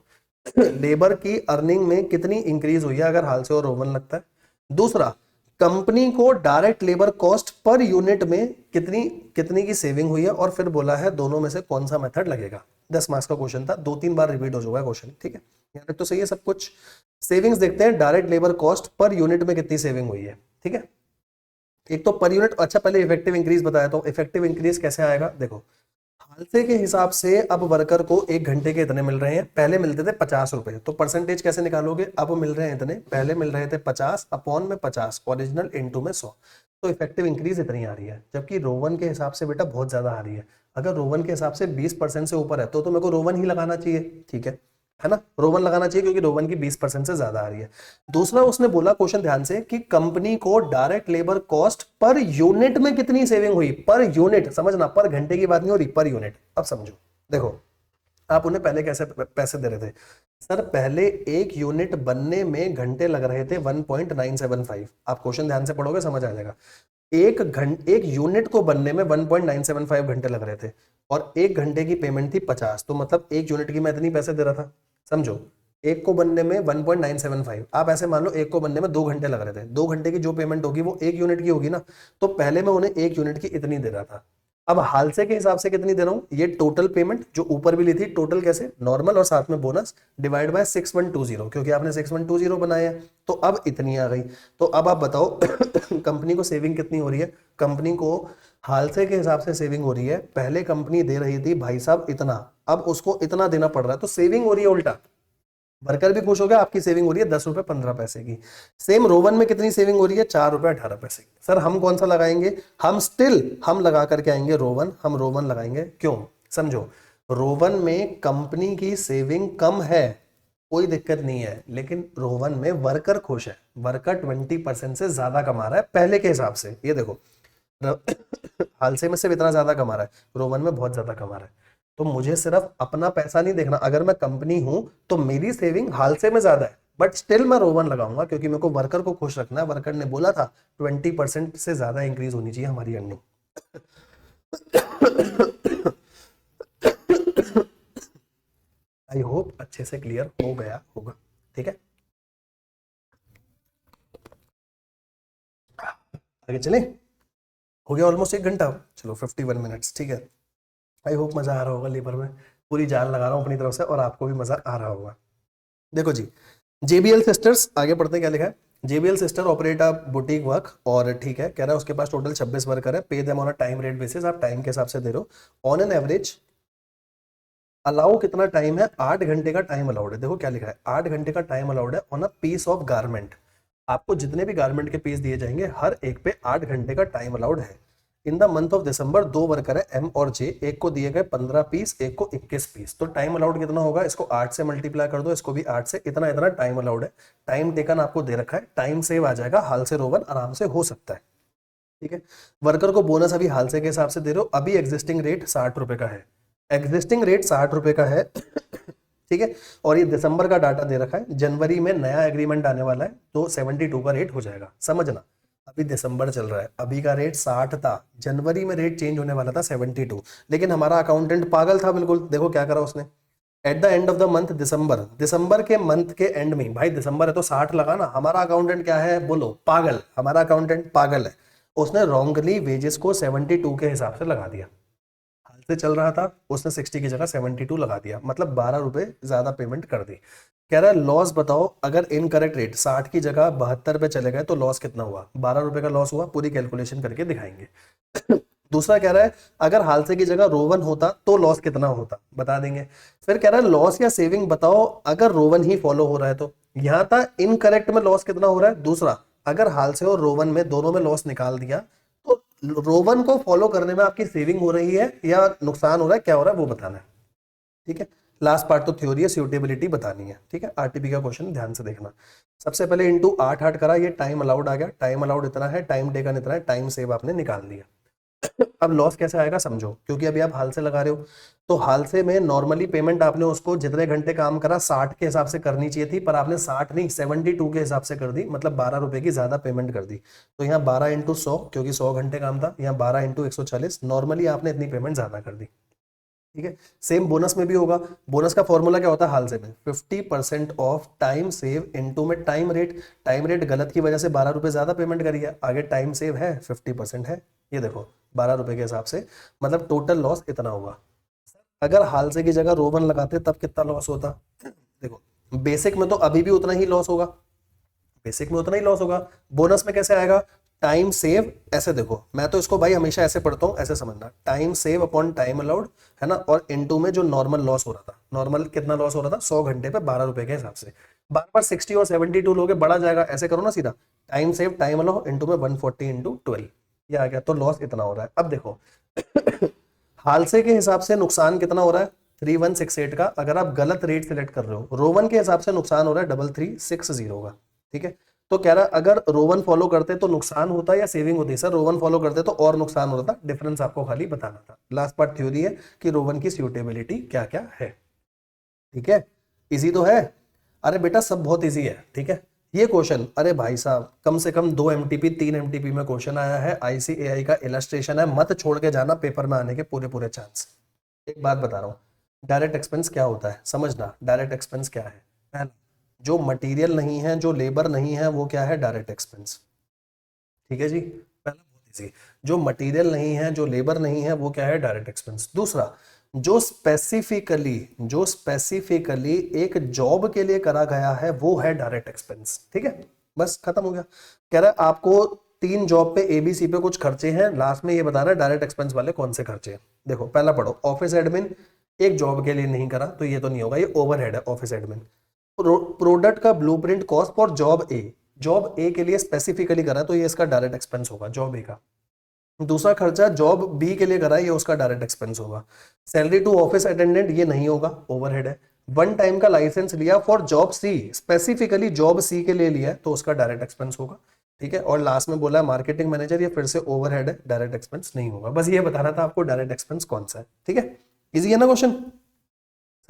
लेबर की अर्निंग में कितनी इंक्रीज हुई है अगर हाल से और रोवन लगता है। दूसरा, कंपनी को direct labour cost per unit में कितनी कितनी की सेविंग हुई है, और फिर बोला है दोनों में से कौन सा मेथड लगेगा। 10 मार्क्स का क्वेश्चन था, 2-3 बार रिपीट हो चुका है क्वेश्चन, ठीक है। यहाँ तक तो सही है सब कुछ। सेविंग्स देखते हैं, direct labour cost per unit में कितनी सेविंग हुई है, ठीक है। एक तो पर यूनिट, अच्छा पहले इफेक्टिव इंक्रीज बताया, तो इफेक्टिव इंक्रीज कैसे आएगा, देखो हालसे के हिसाब से अब वर्कर को 1 घंटे के इतने मिल रहे हैं, पहले मिलते थे 50 रुपए, तो परसेंटेज कैसे निकालोगे, अब मिल रहे हैं इतने, पहले मिल रहे थे 50 अपॉन में 50 ओरिजिनल इनटू में 100, तो इफेक्टिव इंक्रीज इतनी आ रही है। जबकि रोवन के हिसाब से बेटा बहुत ज्यादा आ रही है। अगर रोवन के हिसाब से 20% से ऊपर है तो मेरे को रोवन ही लगाना चाहिए, ठीक है ना, रोवन लगाना चाहिए क्योंकि रोवन की 20% से ज्यादा आ रही है। दूसरा उसने बोला क्वेश्चन ध्यान से कि कंपनी को direct labour cost per unit में कितनी सेविंग हुई, पर यूनिट, समझना, पर घंटे की बात नहीं हो रही, पर यूनिट। अब समझो, देखो आप उन्हें पहले कैसे पैसे दे रहे थे, सर पहले एक यूनिट बनने में घंटे लग रहे थे 1.975, आप क्वेश्चन ध्यान से पढ़ोगे समझ आ जाएगा। एक यूनिट को बनने में 1.975 घंटे लग रहे थे और 1 घंटे की पेमेंट थी 50, तो मतलब एक यूनिट की मैं इतनी पैसे दे रहा था, समझो। एक को बनने में 1.975, आप ऐसे मान लो एक को बनने में 2 घंटे लग रहे थे, 2 घंटे की जो पेमेंट होगी वो 1 यूनिट की होगी ना, तो पहले मैं उन्हें 1 यूनिट की इतनी दे रहा था। अब हालसे के हिसाब से कितनी दे रहा हूं, ये टोटल पेमेंट जो ऊपर भी ली थी, टोटल कैसे, नॉर्मल और साथ में बोनस डिवाइड बाय 6120, क्योंकि आपने 6120 बनाया है, तो अब इतनी आ गई। तो अब आप बताओ कंपनी को सेविंग कितनी हो रही है, कंपनी को हालसे के हिसाब से सेविंग हो रही है, पहले कंपनी दे रही थी भाई साहब इतना, अब उसको इतना देना पड़ रहा है, तो सेविंग हो रही है उल्टा, वर्कर भी खुश हो गया, आपकी सेविंग हो रही है 10 रुपए 15 पैसे की। सेम रोवन में कितनी सेविंग हो रही है, 4 रुपए 18 पैसे की। सर हम कौन सा लगाएंगे, हम लगा करके आएंगे रोवन, हम रोवन लगाएंगे, क्यों, समझो, रोवन में कंपनी की सेविंग कम है, कोई दिक्कत नहीं है, लेकिन रोवन में वर्कर खुश है, वर्कर 20% से ज्यादा कमा रहा है पहले के हिसाब से। ये देखो हालसे में सिर्फ इतना ज्यादा कमा रहा है, रोवन में बहुत ज्यादा कमा रहा है। तो मुझे सिर्फ अपना पैसा नहीं देखना, अगर मैं कंपनी हूं तो मेरी सेविंग हालसे में ज्यादा है, बट स्टिल मैं रोवन लगाऊंगा क्योंकि मेरे को वर्कर को खुश रखना है। वर्कर ने बोला था 20% से ज्यादा इंक्रीज होनी चाहिए हमारी अर्निंग। आई होप अच्छे से क्लियर हो गया होगा, ठीक है, आगे चले, हो गया ऑलमोस्ट 1 घंटा, चलो 51 मिनट्स, ठीक है। आई होप मजा आ रहा होगा, लेबर में पूरी जान लगा रहा हूँ अपनी तरफ से और आपको भी मजा आ रहा होगा। देखो जी, JBL सिस्टर्स, आगे पढ़ते हैं क्या लिखा है। JBL सिस्टर ऑपरेट अ बुटीक वर्क, और ठीक है, कह रहा है उसके पास टोटल 26 वर्कर है, pay them on a time rate basis, आप टाइम के हिसाब से दे रहे हो, ऑन एन एवरेज अलाउ कितना टाइम है, 8 घंटे का टाइम अलाउड है। देखो क्या लिखा है, 8 घंटे का टाइम अलाउड है on a piece of garment, आपको जितने भी गारमेंट के पीस दिए जाएंगे हर एक पे 8 घंटे का टाइम अलाउड है। In the month of December 2 worker है M और J, एक को दिए गए 15 पीस, एक को 21 पीस, तो टाइम अलाउड कितना होगा, इसको 8 से मल्टीप्लाई कर दो, इसको भी 8 से, इतना इतना टाइम अलाउड है। टाइम टेकन आपको दे रखा है, टाइम सेव आ जाएगा, हाल से रोवन आराम से हो सकता है, ठीक है। वर्कर को बोनस अभी हाल से के हिसाब से दे रहे हो, अभी एग्जिस्टिंग रेट 60 रुपए का है, एग्जिस्टिंग रेट 60 रुपए का है, ठीक है। और ये दिसंबर का डाटा दे रखा है, जनवरी में नया एग्रीमेंट आने वाला है तो 72 का रेट हो जाएगा, समझना। अभी दिसंबर चल रहा है, अभी का रेट 60 था, जनवरी में रेट चेंज होने वाला था 72, लेकिन हमारा अकाउंटेंट पागल था बिल्कुल, देखो क्या करा उसने, at the end of the month December, December के मंथ के एंड में, भाई दिसंबर है तो 60 लगा ना, हमारा अकाउंटेंट क्या है बोलो, पागल, हमारा अकाउंटेंट पागल है, उसने रॉन्गली वेजेस को 72 के हिसाब से लगा दिया, हाल से चल रहा था, उसने 60 की जगह 72 लगा दिया, मतलब 12 रुपए ज्यादा पेमेंट कर दी। कह रहा है लॉस बताओ, अगर इनकरेक्ट रेट 60 की जगह 72 पे चले गए तो लॉस कितना हुआ, 12 रुपए का लॉस हुआ, पूरी कैलकुलेशन करके दिखाएंगे। दूसरा कह रहा है अगर हालसे की जगह रोवन होता तो लॉस कितना होता, बता देंगे। फिर कह रहा है लॉस या सेविंग बताओ अगर रोवन ही फॉलो हो रहा है तो, यहां था इनकरेक्ट में लॉस कितना हो रहा है, दूसरा अगर हालसे और रोवन में दोनों में लॉस निकाल दिया तो रोवन को फॉलो करने में आपकी सेविंग हो रही है या नुकसान हो रहा है, क्या हो रहा है वो बताना है, ठीक है। लास्ट पार्ट तो थ्योरी है, सूटेबिलिटी बतानी है, ठीक है। आरटीपी का क्वेश्चन ध्यान से देखना। सबसे पहले इंटू 8 करा, ये टाइम अलाउड आ गया, टाइम अलाउड इतना है, टाइम टेकन इतना है, टाइम सेव आपने निकाल दिया। अब लॉस कैसे आएगा समझो, क्योंकि अभी आप हाल से लगा रहे हो, तो हाल से में नॉर्मली पेमेंट आपने उसको जितने घंटे काम करा 60 के हिसाब से करनी चाहिए थी, पर आपने 60 नहीं 72 के हिसाब से कर दी, मतलब 12 रुपए की ज्यादा पेमेंट कर दी। तो यहाँ 12 इंटू 100, क्योंकि 100 घंटे काम था, यहाँ 12 इंटू 140, नॉर्मली आपने इतनी पेमेंट ज्यादा कर दी, ठीक है। सेम बोनस में भी होगा, बोनस का फॉर्मूला क्या होता है हाल से में, 50% ऑफ टाइम सेव इनटू में टाइम रेट, टाइम रेट गलत की वजह से 12 रुपए ज्यादा पेमेंट करी है, आगे टाइम सेव है 50% है, ये देखो 12 रुपए के हिसाब से, मतलब टोटल लॉस इतना हुआ। अगर हाल से की जगह रोवन लगाते तब कितना लॉस होता, देखो बेसिक में तो अभी भी उतना ही लॉस होगा, बेसिक में उतना ही लॉस होगा, बोनस में कैसे आएगा, टाइम सेव, ऐसे देखो मैं तो इसको भाई हमेशा ऐसे पढ़ता हूँ, ऐसे समझना, time save upon time allowed, है ना, और इनटू में जो नॉर्मल लॉस हो रहा था, नॉर्मल कितना लॉस हो रहा था 100 घंटे पे 12 रुपए के हिसाब से, बार बार 60 और 72 लोगे बड़ा जाएगा, ऐसे करो ना सीधा, time save time allowed into में 140 इंटू 12, ये आ गया, तो लॉस इतना हो रहा है। अब देखो हाल से के हिसाब से नुकसान कितना हो रहा है 3168 का, अगर आप गलत रेट सिलेक्ट कर रहे हो, रोवन के हिसाब से नुकसान हो रहा है 3360 का, ठीक है। तो कह रहा अगर रोवन फॉलो करते तो नुकसान होता या सेविंग होती, सर रोवन फॉलो करते तो और नुकसान होता था, डिफरेंस आपको खाली बताना था। लास्ट पार्ट थ्योरी है कि रोवन की सूटेबिलिटी क्या क्या है, ठीक है, इजी तो है। अरे बेटा सब बहुत इजी है, ठीक है। ये क्वेश्चन, अरे भाई साहब कम से कम 2 MTP 3 MTP में क्वेश्चन आया है, ICAI का इलस्ट्रेशन है, मत छोड़ के जाना, पेपर में आने के पूरे पूरे चांस। एक बात बता रहा हूँ, डायरेक्ट एक्सपेंस क्या होता है समझना, डायरेक्ट एक्सपेंस क्या है, पहला जो मटेरियल नहीं है, जो लेबर नहीं है, वो क्या है डायरेक्ट एक्सपेंस, ठीक है जी, पहला बहुत इजी, जो मटेरियल नहीं है, जो लेबर नहीं है, वो क्या है डायरेक्ट एक्सपेंस। दूसरा जो स्पेसिफिकली एक जॉब के लिए करा गया है, वो है डायरेक्ट एक्सपेंस, ठीक है, बस खत्म हो गया। कह रहा है आपको 3 जॉब पे ABC पे कुछ खर्चे हैं, लास्ट में ये बताना डायरेक्ट एक्सपेंस वाले कौन से खर्चे हैं। देखो पहला पढ़ो, ऑफिस एडमिन एक जॉब के लिए नहीं करा तो ये तो नहीं होगा, ये ओवरहेड है ऑफिस एडमिन। प्रोडक्ट का blueprint cost for job A के लिए स्पेसिफिकली करा तो ये इसका डायरेक्ट एक्सपेंस होगा, जॉब ए का। दूसरा खर्चा जॉब बी के लिए करा, ये उसका डायरेक्ट एक्सपेंस होगा। सैलरी टू ऑफिस अटेंडेंट ये नहीं होगा, ओवरहेड है। वन टाइम का लाइसेंस लिया for job C, specifically job C के लिए लिया तो उसका डायरेक्ट एक्सपेंस होगा, ठीक है। और लास्ट में बोला मार्केटिंग मैनेजर, ये फिर से ओवरहेड है, डायरेक्ट एक्सपेंस नहीं होगा। बस ये बताना था आपको डायरेक्ट एक्सपेंस कौन सा है, ठीक है। इजी है ना क्वेश्चन,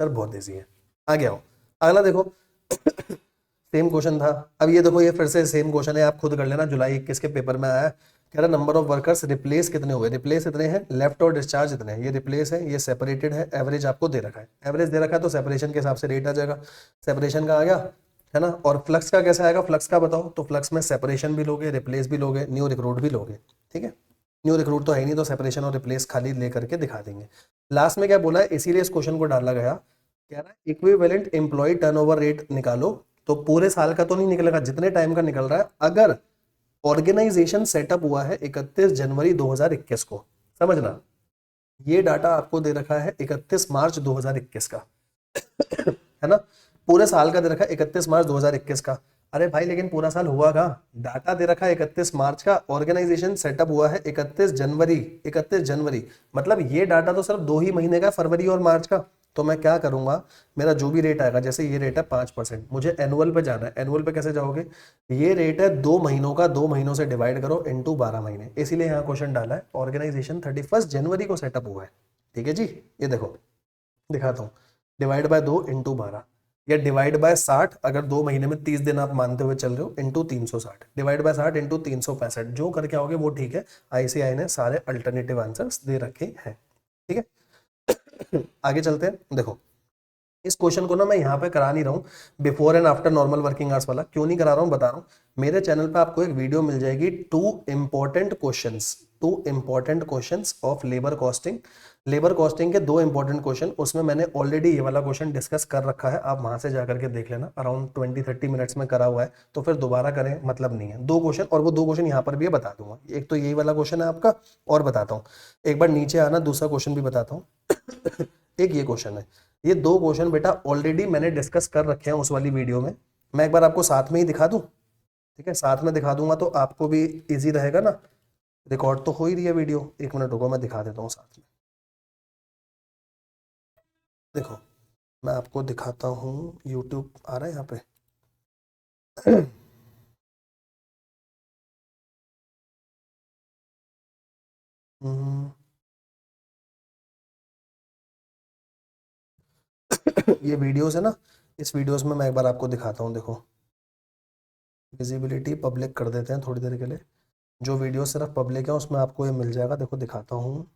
सर बहुत इजी है। आगे आओ, अगला देखो सेम क्वेश्चन था, अब ये देखो ये फिर से सेम क्वेश्चन है, आप खुद कर लेना, जुलाई 21 के पेपर में आया है। कह रहा नंबर ऑफ वर्कर्स रिप्लेस कितने हुए, रिप्लेस इतने हैं, लेफ्ट और डिस्चार्ज इतने हैं, ये रिप्लेस है, ये सेपरेटेड है, एवरेज आपको दे रखा है, एवरेज दे रखा है तो सेपरेशन के हिसाब से रेट आ जाएगा, सेपरेशन का आ गया, है ना। और फ्लक्स का कैसे आएगा, फ्लक्स का बताओ, तो फ्लक्स में सेपरेशन भी लोगे, रिप्लेस भी लोगे, न्यू रिक्रूट भी लोगे, ठीक है। न्यू रिक्रूट तो है नहीं, तो सेपरेशन और रिप्लेस खाली लेकर के दिखा देंगे। लास्ट में क्या बोला है, इसीलिए इस क्वेश्चन को डाला गया, कह रहा है इक्विवेलेंट एम्प्लॉय टर्नओवर रेट निकालो, तो पूरे साल का तो नहीं निकलेगा, जितने टाइम का निकल रहा है, अगर ऑर्गेनाइजेशन सेटअप हुआ है 31 जनवरी 2021 को, समझना ये डाटा आपको दे रखा है 31 मार्च 2021 का है ना, पूरे साल का दे रखा है 31 मार्च 2021 का। अरे भाई लेकिन पूरा साल हुआ कहाँ, डाटा दे रखा है 31 मार्च का, ऑर्गेनाइजेशन सेटअप हुआ है 31 जनवरी, 31 जनवरी, मतलब ये डाटा तो सिर्फ 2 ही महीने का, फरवरी और मार्च का। तो मैं क्या करूंगा, मेरा जो भी रेट आएगा, जैसे ये रेट है 5%, मुझे एनुअल पे जाना है, एनुअल पे कैसे जाओगे, ये रेट है 2 महीनों का, 2 महीनों से डिवाइड करो इनटू 12 महीने, इसीलिए यहाँ क्वेश्चन डाला है ऑर्गेनाइजेशन 31 जनवरी को सेटअप हुआ है, ठीक है जी। ये देखो दिखाता हूँ, डिवाइड बाय 2 इंटू 12, या डिवाइड बाय 60, अगर 2 महीने में 30 दिन आप मानते हुए चल रहे हो, इंटू 360, डिवाइड बाय 60 इंटू 365, जो करके आओगे वो ठीक है। ICAI ने सारे अल्टरनेटिव आंसर्स दे रखे हैं, ठीक है। आगे चलते हैं, देखो इस क्वेश्चन को ना मैं यहाँ पे करा नहीं रहा हूँ, before and after normal working hours वाला, क्यों नहीं करा रहा हूँ बता रहा हूँ। मेरे चैनल पे आपको एक वीडियो मिल जाएगी, 2 important questions of labour costing, labour costing के 2 इंपॉर्टेंट क्वेश्चन, उसमें मैंने ऑलरेडी ये वाला क्वेश्चन डिस्कस कर रखा है, आप वहां से जाकर के देख लेना, अराउंड 20-30 मिनट्स में करा हुआ है, तो फिर दोबारा करें मतलब नहीं है। 2 क्वेश्चन, और वो 2 क्वेश्चन यहाँ पर भी बता दूंगा, एक तो यही वाला क्वेश्चन है आपका, और बताता हूँ, एक बार नीचे आना, दूसरा क्वेश्चन भी बताता हूँ एक ये क्वेश्चन है, ये 2 क्वेश्चन बेटा ऑलरेडी मैंने डिस्कस कर रखे हैं उस वाली वीडियो में, मैं एक बार आपको साथ में ही दिखा दूं, ठीक है, साथ में दिखा दूंगा तो आपको भी इजी रहेगा ना, रिकॉर्ड तो हो ही रही है वीडियो, 1 मिनट रुको मैं दिखा देता हूँ साथ में। देखो मैं आपको दिखाता हूँ, यूट्यूब आ रहा है यहाँ पे ये वीडियोस है ना, इस वीडियोस में मैं एक बार आपको दिखाता हूँ, देखो विजिबिलिटी पब्लिक कर देते हैं थोड़ी देर के लिए, जो वीडियो सिर्फ पब्लिक है उसमें आपको ये मिल जाएगा, देखो दिखाता हूँ,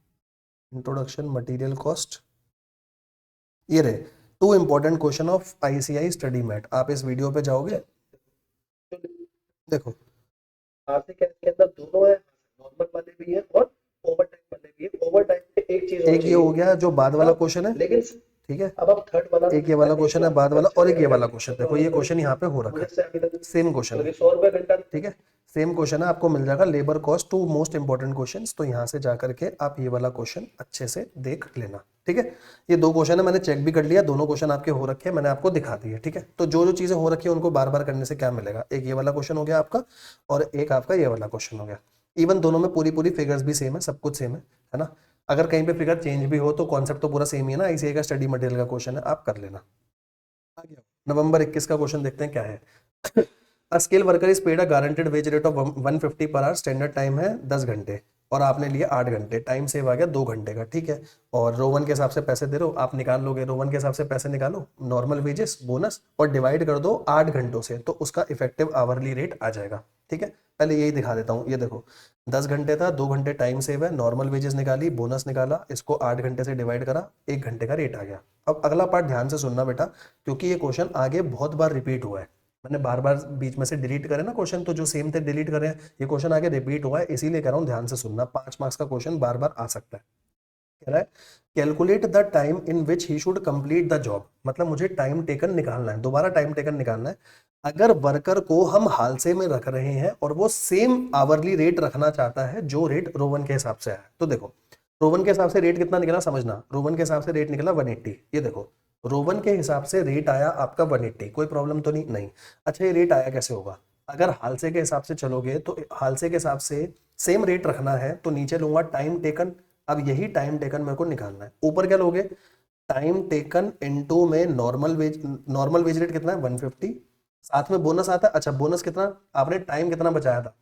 इंट्रोडक्शन मटेरियल कॉस्ट, ये रहे 2 important question of ICAI study mat, आप इस वीडियो पे जाओगे, देखो आर्थिक के अंदर दोनों है, नॉर्मल वाले भी है और ओवर टाइम वाले भी है। ओवर टाइम पे एक चीज, एक ये हो गया जो बाद वाला क्वेश्चन है, लेकिन ठीक है, अब आप थर्ड वाला, एक ये वाला क्वेश्चन है बाद वाला, और एक ये वाला क्वेश्चन, देखो ये क्वेश्चन यहाँ पे हो रखा है, सेम क्वेश्चन है, 100 रुपए घंटा, ठीक है, सेम क्वेश्चन है, आपको मिल जाएगा labour cost, two most important questions. तो यहाँ से जाकर के आप ये वाला क्वेश्चन अच्छे से देख लेना, ठीक है। ये दो क्वेश्चन है, मैंने चेक भी कर लिया, दोनों क्वेश्चन आपके हो रखे हैं, मैंने आपको दिखा दिए, ठीक है। तो जो जो चीजें हो रखी है उनको बार बार करने से क्या मिलेगा, एक ये वाला क्वेश्चन हो गया आपका और एक आपका ये वाला क्वेश्चन हो गया। इवन दोनों में पूरी पूरी फिगर्स भी सेम है, सब कुछ सेम है ना। अगर कहीं पे फिगर चेंज भी हो तो कॉन्सेप्ट तो पूरा सेम ही है ना। ICAI का स्टडी मटेरियल का क्वेश्चन है, आप कर लेना। आ गया नवंबर 21 का क्वेश्चन, देखते हैं क्या है। A skill worker is paid a guaranteed wage rate of 150 per hour, standard time है 10 घंटे और आपने लिया 8 घंटे, टाइम सेव आ गया 2 घंटे का, ठीक है। और रोवन के हिसाब से पैसे दे रहे हो, आप निकाल लोगे रोवन के हिसाब से पैसे निकालो, नॉर्मल वेजेस बोनस और डिवाइड कर दो 8 घंटों से, तो उसका इफेक्टिव आवरली रेट आ जाएगा, ठीक है। पहले यही दिखा देता हूँ, ये देखो 10 घंटे था, 2 घंटे टाइम सेव है, नॉर्मल वेजेस निकाली, बोनस निकाला, इसको 8 घंटे से डिवाइड करा, 1 घंटे का रेट आ गया। अब अगला पार्ट ध्यान से सुनना बेटा, क्योंकि ये क्वेश्चन आगे बहुत बार रिपीट हुआ है। मैंने बार बार बीच में से डिलीट करे ना क्वेश्चन, तो जो सेम थे डिलीट करे हैं, ये क्वेश्चन आगे रिपीट हुआ है, इसीलिए कह रहा हूँ ध्यान से सुनना। 5 मार्क्स का क्वेश्चन बार बार आ सकता है। कह रहा है calculate the time in which he should complete the job, मतलब मुझे टाइम टेकन निकालना है, दोबारा टाइम टेकन निकालना है। अगर वर्कर को हम हालसे में रख रहे हैं और वो सेम आवरली रेट रखना चाहता है जो रेट रोवन के हिसाब से है, तो देखो रोवन के हिसाब से रेट कितना निकला समझना, रोवन के हिसाब से रेट निकला 180। ये देखो रोवन के हिसाब से रेट आया आपका 180, कोई प्रॉब्लम तो नहीं। अच्छा ये रेट आया कैसे होगा, अगर हालसे के हिसाब से चलोगे तो हालसे के हिसाब से सेम रेट रखना है तो नीचे लूंगा टाइम टेकन। अब यही टाइम टेकन मेरे को निकालना है, ऊपर क्या लोगे टाइम टेकन इनटू में नॉर्मल वेज रेट कितना है 150, साथ में बोनस आता है। अच्छा बोनस कितना, आपने टाइम कितना बचाया था,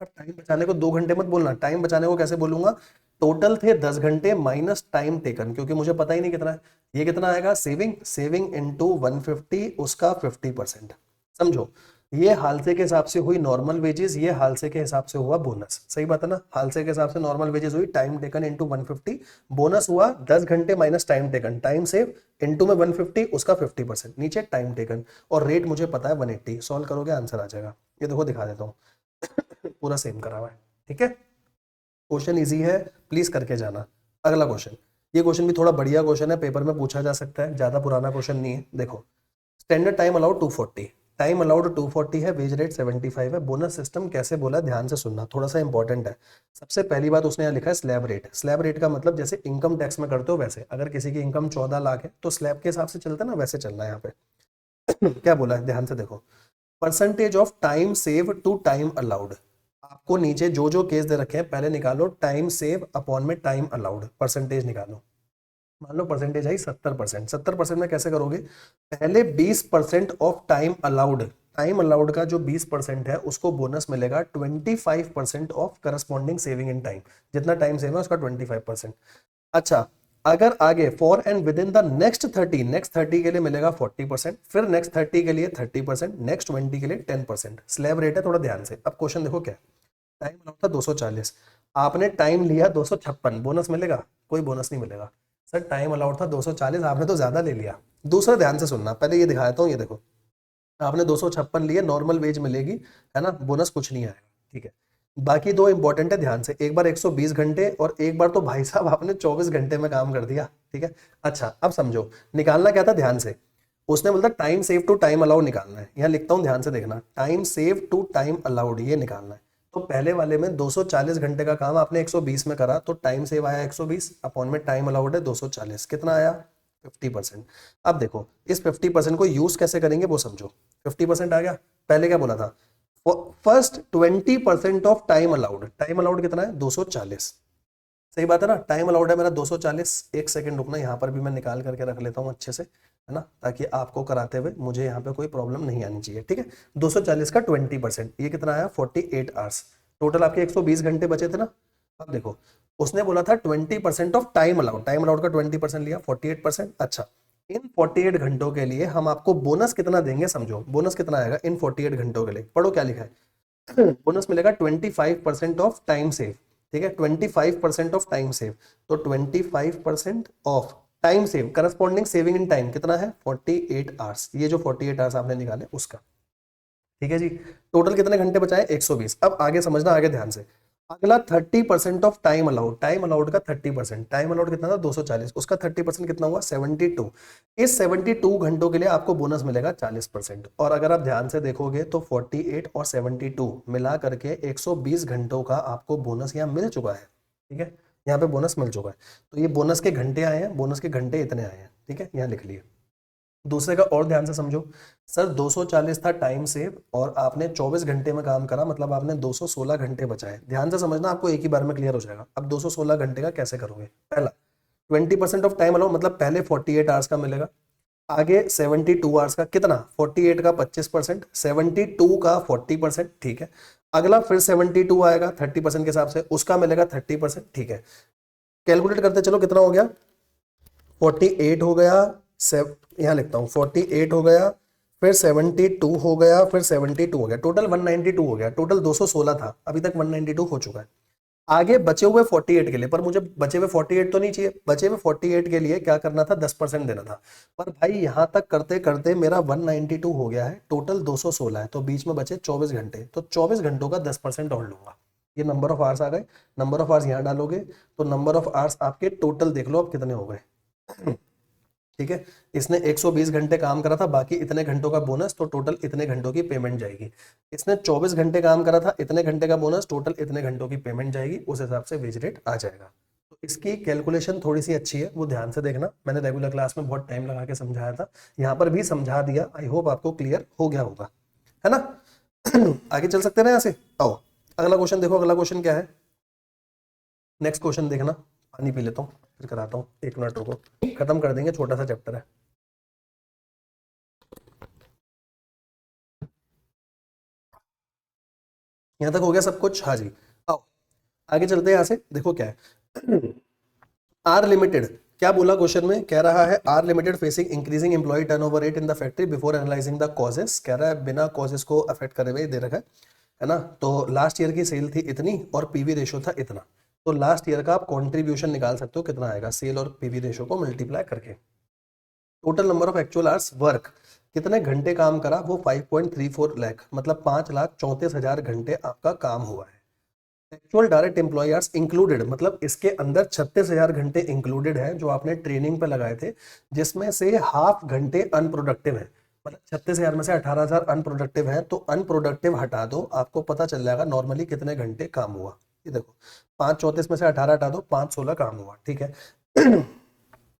टाइम बचाने को 2 घंटे मत बोलना, टाइम बचाने को कैसे बोलूंगा, टोटल थे 10 घंटे माइनस टाइम टेकन, क्योंकि मुझे पता ही नहीं कितना है। ये कितना आएगा सेविंग इनटू 150, उसका 50%। समझो ये हालसे के हिसाब से हुई नॉर्मल वेजेस, ये हालसे के हिसाब से हुआ बोनस, सही बात है ना। हालसे के हिसाब से नॉर्मल वेजेस हुई टाइम टेकन इनटू 150, बोनस हुआ 10 घंटे minus time taken, time save into में 150, उसका 50%, नीचे टाइम टेकन और रेट मुझे पता है 180। सॉल्व करोगे आंसर आ जाएगा। ये देखो दिखा देता हूँ पूरा सेम करा हुआ है, ठीक है। क्वेश्चन इजी है, प्लीज करके जाना। अगला क्वेश्चन, ये क्वेश्चन भी थोड़ा बढ़िया क्वेश्चन है, पेपर में पूछा जा सकता है, ज्यादा पुराना क्वेश्चन नहीं है। देखो standard time allowed 240, time allowed 240 है, वेज रेट 75 है, बोनस सिस्टम कैसे बोला ध्यान से सुनना, थोड़ा सा इंपॉर्टेंट है। सबसे पहली बात उसने यहाँ लिखा है स्लैब रेट। स्लैब रेट का मतलब जैसे इनकम टैक्स में करते हो वैसे, अगर किसी की इनकम 14 लाख है तो स्लैब के हिसाब से चलता है ना, वैसे चलना है यहाँ पे। क्या बोला है ध्यान से देखो, percentage of time save to time allowed. आपको नीचे जो जो केस दे रखे हैं पहले निकालो, टाइम सेव अपॉन में टाइम अलाउड, परसेंटेज निकालो। मान लो परसेंटेज आई 70%, 70% में कैसे करोगे, पहले 20% of time allowed, time allowed का जो 20% है उसको बोनस मिलेगा 25% of corresponding saving in time, जितना टाइम सेव है उसका 25%। अच्छा अगर आगे for and with in the next 30, next 30 के लिए मिलेगा 40%, फिर नेक्स्ट 30 के लिए 30%, नेक्स्ट 20 के लिए 10%। स्लैब रेट है, थोड़ा ध्यान से। अब क्वेश्चन देखो क्या, टाइम अलाउड था 240, आपने टाइम लिया 256, बोनस मिलेगा, कोई बोनस नहीं मिलेगा। सर टाइम अलाउड था 240, आपने तो ज्यादा ले लिया। दूसरा ध्यान से सुनना, पहले ये दिखा देता हूँ, ये देखो आपने 256 लिए, नॉर्मल वेज मिलेगी है ना, बोनस कुछ नहीं आएगा, ठीक है। बाकी दो इंपॉर्टेंट है, ध्यान से, एक बार 120 घंटे और एक बार तो भाई साहब आपने 24 घंटे में काम कर दिया, ठीक है। अच्छा अब समझो निकालना क्या था, ध्यान से, उसने बोलता time save to time allowed निकालना है, यहाँ लिखता हूं ध्यान से देखना, time save to time allowed ये निकालना है। तो पहले वाले में 240 घंटे का काम आपने 120 में करा, तो टाइम सेव आया 120, अपॉन में टाइम अलाउड है 240, कितना आया 50%। अब देखो इस 50% को यूज कैसे करेंगे वो समझो। 50% आ गया, पहले क्या बोला था, first 20% of time allowed, time allowed कितना है 240, सही बात है ना, टाइम अलाउड है मेरा 240। एक सेकंड रुकना, यहाँ पर भी मैं निकाल करके रख लेता हूँ अच्छे से, है ना, ताकि आपको कराते हुए मुझे यहाँ पे कोई प्रॉब्लम नहीं आनी चाहिए, ठीक है। 240 का 20%, ये कितना आया 48 आवर्स, टोटल आपके 120 घंटे बचे थे ना। अब देखो उसने बोला था 20% of time allowed, time allowed का 20% लिया 48%। अच्छा इन 48 घंटों के लिए हम आपको बोनस कितना देंगे, समझो बोनस कितना आएगा इन 48 घंटों के लिए, पढ़ो क्या लिखा है। बोनस मिलेगा 25% ऑफ टाइम सेव, ठीक है, 25% ऑफ टाइम सेव, तो 25% of time save corresponding saving in time कितना है 48 आवर्स, ये जो 48 आवर्स आपने निकाले उसका, ठीक है जी। टोटल कितने घंटे बचाए 120। अब आगे समझना, आगे ध्यान से, अगला 30% of time allowed, time allowed का 30%, टाइम अलाउड कितना था 240, उसका 30% कितना हुआ 72। इस 72 घंटों के लिए आपको बोनस मिलेगा 40%। और अगर आप ध्यान से देखोगे तो 48 और 72 मिला करके 120 घंटों का आपको बोनस यहाँ मिल चुका है। ठीक है, यहाँ पे बोनस मिल चुका है। तो ये बोनस के घंटे आए हैं, बोनस के घंटे इतने आए हैं। ठीक है, यहाँ लिख लिए। दूसरे का और ध्यान से समझो, सर 240 था टाइम सेव और आपने 24 घंटे में काम करा, मतलब आपने 216 घंटे बचाए। ध्यान से समझना, आपको एक ही बार में क्लियर हो जाएगा। अब 216 घंटे का कैसे करोगे? पहला 20% ऑफ टाइम अलाउ, मतलब पहले 48 आवर्स का मिलेगा, आगे 72 आवर्स का। कितना? 48 का 25%, 72 का 40%। ठीक है, अगला फिर 72 आएगा 30% के हिसाब से, उसका मिलेगा 30%। ठीक है, कैलकुलेट करते चलो कितना हो गया, 48 हो गया, यहाँ लिखता हूँ 48 हो गया, फिर 72 हो गया, फिर 72 हो गया, टोटल 192 हो गया। टोटल 216 था, अभी तक 192 हो चुका है। आगे बचे हुए 48 के लिए, पर मुझे बचे हुए 48 तो नहीं चाहिए, बचे हुए 48 के लिए क्या करना था, 10% देना था। पर भाई यहां तक करते करते मेरा 192 हो गया है, टोटल 216 है, तो बीच में बचे 24 घंटे, तो 24 घंटों का 10% और लूंगा। ये नंबर ऑफ आवर्स आ गए, नंबर ऑफ आवर्स यहाँ डालोगे तो नंबर ऑफ आवर्स आपके टोटल देख लो अब कितने हो गए। ठीक है, इसने 120 घंटे काम करा था, बाकी इतने घंटों का बोनस, तो टोटल इतने घंटों की पेमेंट जाएगी। इसने 24 घंटे काम करा था, इतने घंटे का बोनस, टोटल इतने घंटों की पेमेंट जाएगी, उस हिसाब से वेज रेट आ जाएगा। तो इसकी कैलकुलेशन थोड़ी सी अच्छी है, वो ध्यान से देखना। मैंने रेगुलर क्लास में बहुत टाइम लगा के समझाया था, यहाँ पर भी समझा दिया। आई होप आपको क्लियर हो गया होगा, है ना। आगे चल सकते हैं यहाँ से। आओ अगला क्वेश्चन देखो, अगला क्वेश्चन क्या है, नेक्स्ट क्वेश्चन देखना। पानी पी लेता हूँ फिर कराता हूँ, 1 मिनट रुको, खत्म कर देंगे, छोटा सा चैप्टर है। यहां तक हो गया सब कुछ? हाँ जी। आओ आगे चलते हैं, यहां से देखो क्या है। आर लिमिटेड, क्या बोला क्वेश्चन में, कह रहा है R limited facing increasing employee turnover rate in the factory before analysing the causes. कह रहा है बिना कॉजेस को अफेक्ट करे हुए दे रखा है ना। तो लास्ट ईयर की सेल थी इतनी और पीवी रेशो था इतना, तो लास्ट ईयर का आप कॉन्ट्रीब्यूशन निकाल सकते हो कितना आएगा, सेल और पीवी रेशो को मल्टीप्लाई करके। Total number of actual hours work, कितने घंटे काम करा, वो 5.34 लाख, मतलब 5,34,000 घंटे आपका काम हुआ है। Actual direct employee hours included, मतलब इसके अंदर 36,000 घंटे इंक्लूडेड है जो आपने ट्रेनिंग पे लगाए थे, जिसमें से हाफ घंटे अनप्रोडक्टिव है। मतलब 36,000 में से 18,000 अनप्रोडक्टिव है, तो अनप्रोडक्टिव हटा दो, आपको पता चल जाएगा नॉर्मली कितने घंटे काम हुआ। ये देखो 534 में से 18 हटा दो, 516 काम हुआ। ठीक है।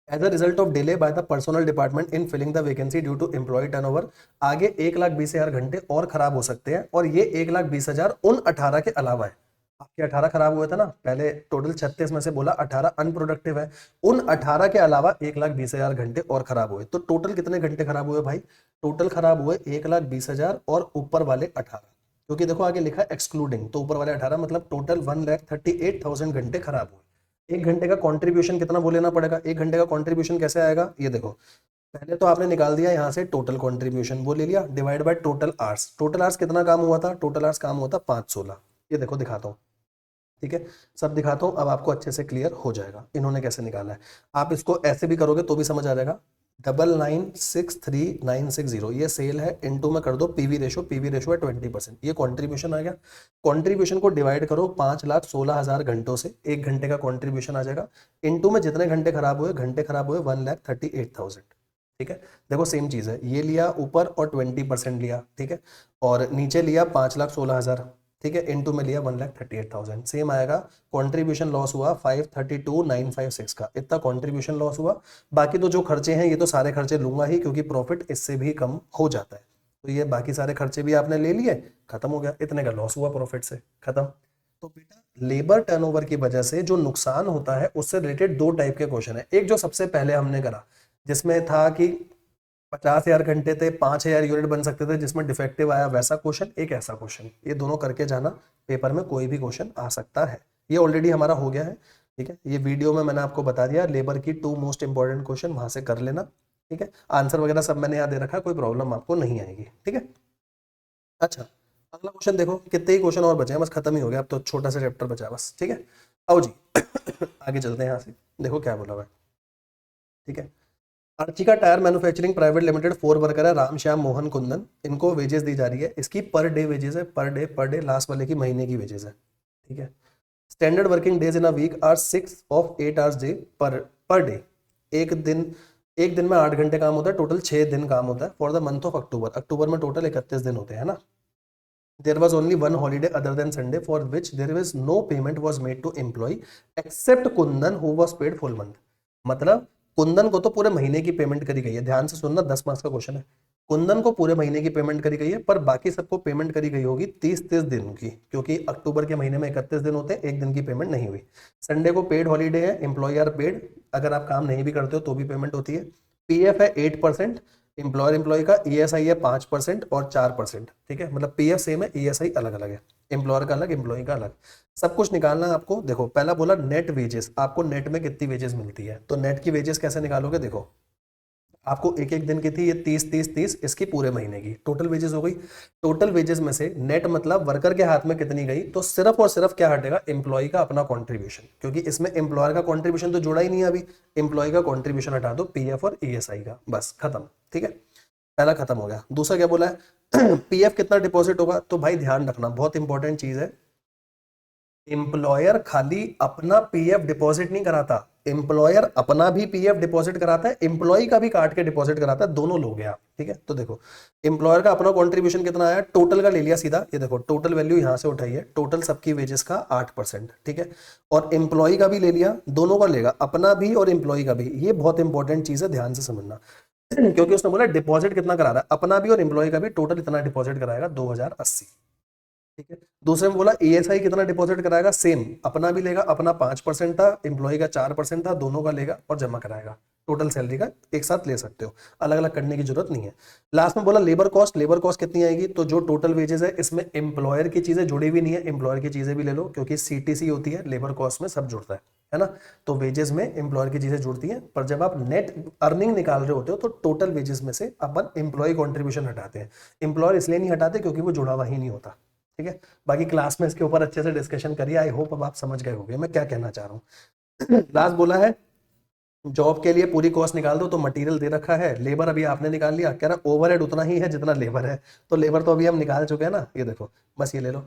As a result of delay by the personnel department in filling the vacancy due to employee turnover, आगे 1,20,000 घंटे और खराब हो सकते हैं, और ये 1,20,000 उन 18 के अलावा है। आपके 18 खराब हुए थे ना पहले, टोटल 36 में से बोला 18 अनप्रोडक्टिव है, उन 18 के अलावा 1,20,000 घंटे और खराब हुए। तो टोटल कितने घंटे खराब हुए भाई, टोटल खराब हुए 1,20,000 और ऊपर वाले 18, क्योंकि देखो आगे लिखा एक्सक्लूडिंग, तो ऊपर वाले 18, मतलब टोटल 1,38,000 घंटे खराब हुए। एक घंटे का कंट्रीब्यूशन कितना वो लेना पड़ेगा, एक घंटे का कंट्रीब्यूशन कैसे आएगा, ये देखो पहले तो आपने निकाल दिया यहाँ से टोटल कंट्रीब्यूशन, वो ले लिया divide by total hours. Total hours कितना काम हुआ था, टोटल आवर्स काम हुआ था 516। ये देखो दिखाता हूँ, ठीक है, सब दिखाता हूँ, अब आपको अच्छे से क्लियर हो जाएगा इन्होंने कैसे निकाला है। आप इसको ऐसे भी करोगे तो भी समझ आ जाएगा। 99,63,960 ये सेल है, इनटू में कर दो पीवी रेशो, पीवी रेशो है 20%, ये कंट्रीब्यूशन आ गया। कंट्रीब्यूशन को डिवाइड करो 5,16,000 घंटों से, एक घंटे का कंट्रीब्यूशन आ जाएगा, इनटू में जितने घंटे खराब हुए, घंटे खराब हुए 1,38,000। ठीक है, देखो सेम चीज है, ये लिया ऊपर और 20% लिया, ठीक है, और नीचे लिया 5,16,000, ठीक है, इनटू में लिया 1,38,000, सेम आएगा। कंट्रीब्यूशन लॉस हुआ 532,956 का, इतना कंट्रीब्यूशन लॉस हुआ। बाकी तो जो खर्चे हैं ये तो सारे खर्चे लूंगा ही, क्योंकि प्रॉफिट इससे भी कम हो जाता है। तो ये बाकी सारे खर्चे भी आपने ले लिए, खत्म हो गया, इतने का लॉस हुआ प्रॉफिट से, खत्म। तो बेटा लेबर टर्नओवर की वजह से जो नुकसान होता है उससे रिलेटेड दो टाइप के क्वेश्चन है। एक जो सबसे पहले हमने करा जिसमें था कि 50,000 घंटे थे, 5,000 यूनिट बन सकते थे, जिसमें डिफेक्टिव आया, वैसा क्वेश्चन, एक ऐसा क्वेश्चन, ये दोनों करके जाना, पेपर में कोई भी क्वेश्चन आ सकता है। ये ऑलरेडी हमारा हो गया है, ठीक है, ये वीडियो में मैंने आपको बता दिया, लेबर की 2 मोस्ट इंपॉर्टेंट क्वेश्चन वहां से कर लेना, ठीक है, आंसर वगैरह सब मैंने यहाँ दे रखा, कोई प्रॉब्लम आपको नहीं आएगी, ठीक है। अच्छा अगला क्वेश्चन देखो, कितने ही क्वेश्चन और बचे हैं, बस खत्म ही हो गया, अब तो छोटा सा चैप्टर बचा बस, ठीक है। आओ जी आगे चलते हैं यहाँ से, देखो क्या बोला हुआ है, ठीक है। Archika tyre manufacturing private limited 4 worker है, राम श्याम मोहन कुंदन, इनको वेजेस दी जा रही है, इसकी पर डे वेजेस है, पर डे लास्ट वाले की महीने की वेजेस है, ठीक है। Standard working days in a week are 6 of 8 hours day per day. एक दिन में 8 घंटे काम होता है, टोटल 6 दिन काम होता है for the month of October. अक्टूबर में टोटल 31 दिन होते हैं ना। There was only one holiday other than Sunday for which there was no payment was made to employee except Kundan who was paid full month। मतलब कुंदन को तो पूरे महीने की पेमेंट करी गई है, ध्यान से सुनना, 10 मार्क्स का क्वेश्चन है। कुंदन को पूरे महीने की पेमेंट करी गई है, पर बाकी सबको पेमेंट करी गई होगी 30-30 दिन की, क्योंकि अक्टूबर के महीने में 31 दिन होते हैं, एक दिन की पेमेंट नहीं हुई। संडे को पेड हॉलीडे है, एम्प्लॉय आर पेड, अगर आप काम नहीं भी करते हो तो भी पेमेंट होती है। पीएफ है 8%, एम्प्लॉय का ईएसआई है 5% और 4%, ठीक है, मतलब पीएफ सेम है, ईएसआई अलग अलग है, एम्प्लॉयर का अलग, एम्प्लॉय का अलग। सब कुछ निकालना है आपको। देखो पहला बोला नेट वेजेस, आपको नेट में कितनी वेजेस मिलती है, तो नेट की वेजेस कैसे निकालोगे। देखो आपको एक एक दिन की थी, ये 30-30-30, इसकी पूरे महीने की टोटल वेजेस हो गई। टोटल वेजेस में से नेट मतलब वर्कर के हाथ में कितनी गई, तो सिर्फ और सिर्फ क्या हटेगा, एम्प्लॉय का अपना कॉन्ट्रीब्यूशन, क्योंकि इसमें एम्प्लॉयर का कॉन्ट्रीब्यूशन तो जुड़ा ही नहीं है अभी। एम्प्लॉय का कॉन्ट्रीब्यूशन हटा दो, पीएफ और ईएसआई का, बस खत्म, ठीक है, पहला खत्म हो गया। दूसरा क्या बोला है, पीएफ कितना डिपॉजिट होगा, तो भाई ध्यान रखना, बहुत इंपॉर्टेंट चीज है, एम्प्लॉयर खाली अपना पीएफ डिपॉजिट नहीं कराता, एम्प्लॉयर अपना भी पीएफ डिपॉजिट कराता है, एम्प्लॉय का भी काट के डिपॉजिट कराता है, दोनों लोग हैं आप, ठीक है। तो देखो एम्प्लॉयर का अपना कंट्रीब्यूशन कितना आया, टोटल का ले लिया सीधा, ये देखो टोटल वैल्यू यहां से उठाई है, टोटल सबकी वेजेस का 8%, ठीक है, और एम्प्लॉय का भी ले लिया, दोनों का लेगा, अपना भी और एम्प्लॉय का भी। ये बहुत इंपॉर्टेंट चीज है, ध्यान से समझना क्योंकि उसने बोला डिपॉजिट कितना करा रहा है, अपना भी और एम्प्लॉय का भी, टोटल इतना डिपॉजिट कराएगा 2080, ठीक है। दूसरे में बोला ईएसआई कितना डिपॉजिट कराएगा, सेम, अपना भी लेगा, अपना 5% था, एम्प्लॉय का 4% था, दोनों का लेगा और जमा कराएगा। टोटल सैलरी का एक साथ ले सकते हो, अलग अलग करने की जरूरत नहीं है। लास्ट में बोला लेबर कॉस्ट, लेबर कॉस्ट कितनी आएगी, तो जो टोटल वेजेस है इसमें एम्प्लॉयर की चीजें जुड़ी भी नहीं है, एम्प्लॉयर की चीजें भी ले लो, क्योंकि सीटीसी होती है, लेबर कॉस्ट में सब जुड़ता है ना। तो वेजेस में एम्प्लॉयर की चीजें जुड़ती हैं, पर जब आप नेट अर्निंग निकाल रहे होते हो तो टोटल वेजेस में से अपन एम्प्लॉय कॉन्ट्रीब्यूशन हटाते हैं। एम्प्लॉयर इसलिए नहीं हटाते क्योंकि वो जुड़ा हुआ ही नहीं होता, ठीक है। बाकी क्लास में इसके ऊपर अच्छे से डिस्कशन करिए, आई होप अब आप समझ गए होंगे मैं क्या कहना चाह रहा हूँ। लास्ट बोला है जॉब के लिए पूरी कॉस्ट निकाल दो, तो मटेरियल दे रखा है, लेबर अभी आपने निकाल लिया, कह रहा ओवरहेड उतना ही है जितना लेबर है, तो लेबर तो अभी हम निकाल चुके हैं ना, ये देखो बस ये ले लो।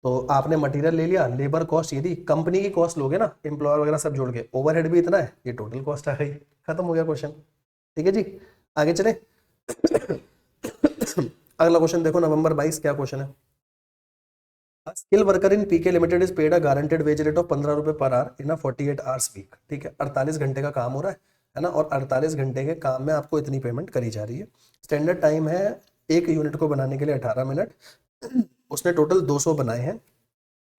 तो आपने मटेरियल ले लिया, लेबर कॉस्ट, यदि कंपनी की कॉस्ट लोगे ना, एम्प्लॉयर वगैरह सब जोड़ के, ओवरहेड भी इतना है, ये टोटल कॉस्ट आ गई, खत्म हो गया क्वेश्चन, ठीक है जी। आगे चले अगला क्वेश्चन देखो, नवंबर 22 क्या क्वेश्चन है। Skill worker in PK limited is paid a guaranteed wage rate of 15 रुपए पर आवर इन 48 आवर्स वीक, ठीक है। 48 घंटे का काम हो रहा है ना, और 48 घंटे के काम में आपको इतनी पेमेंट करी जा रही है। स्टैंडर्ड टाइम है एक यूनिट को बनाने के लिए 18 मिनट, उसने टोटल 200 बनाए हैं।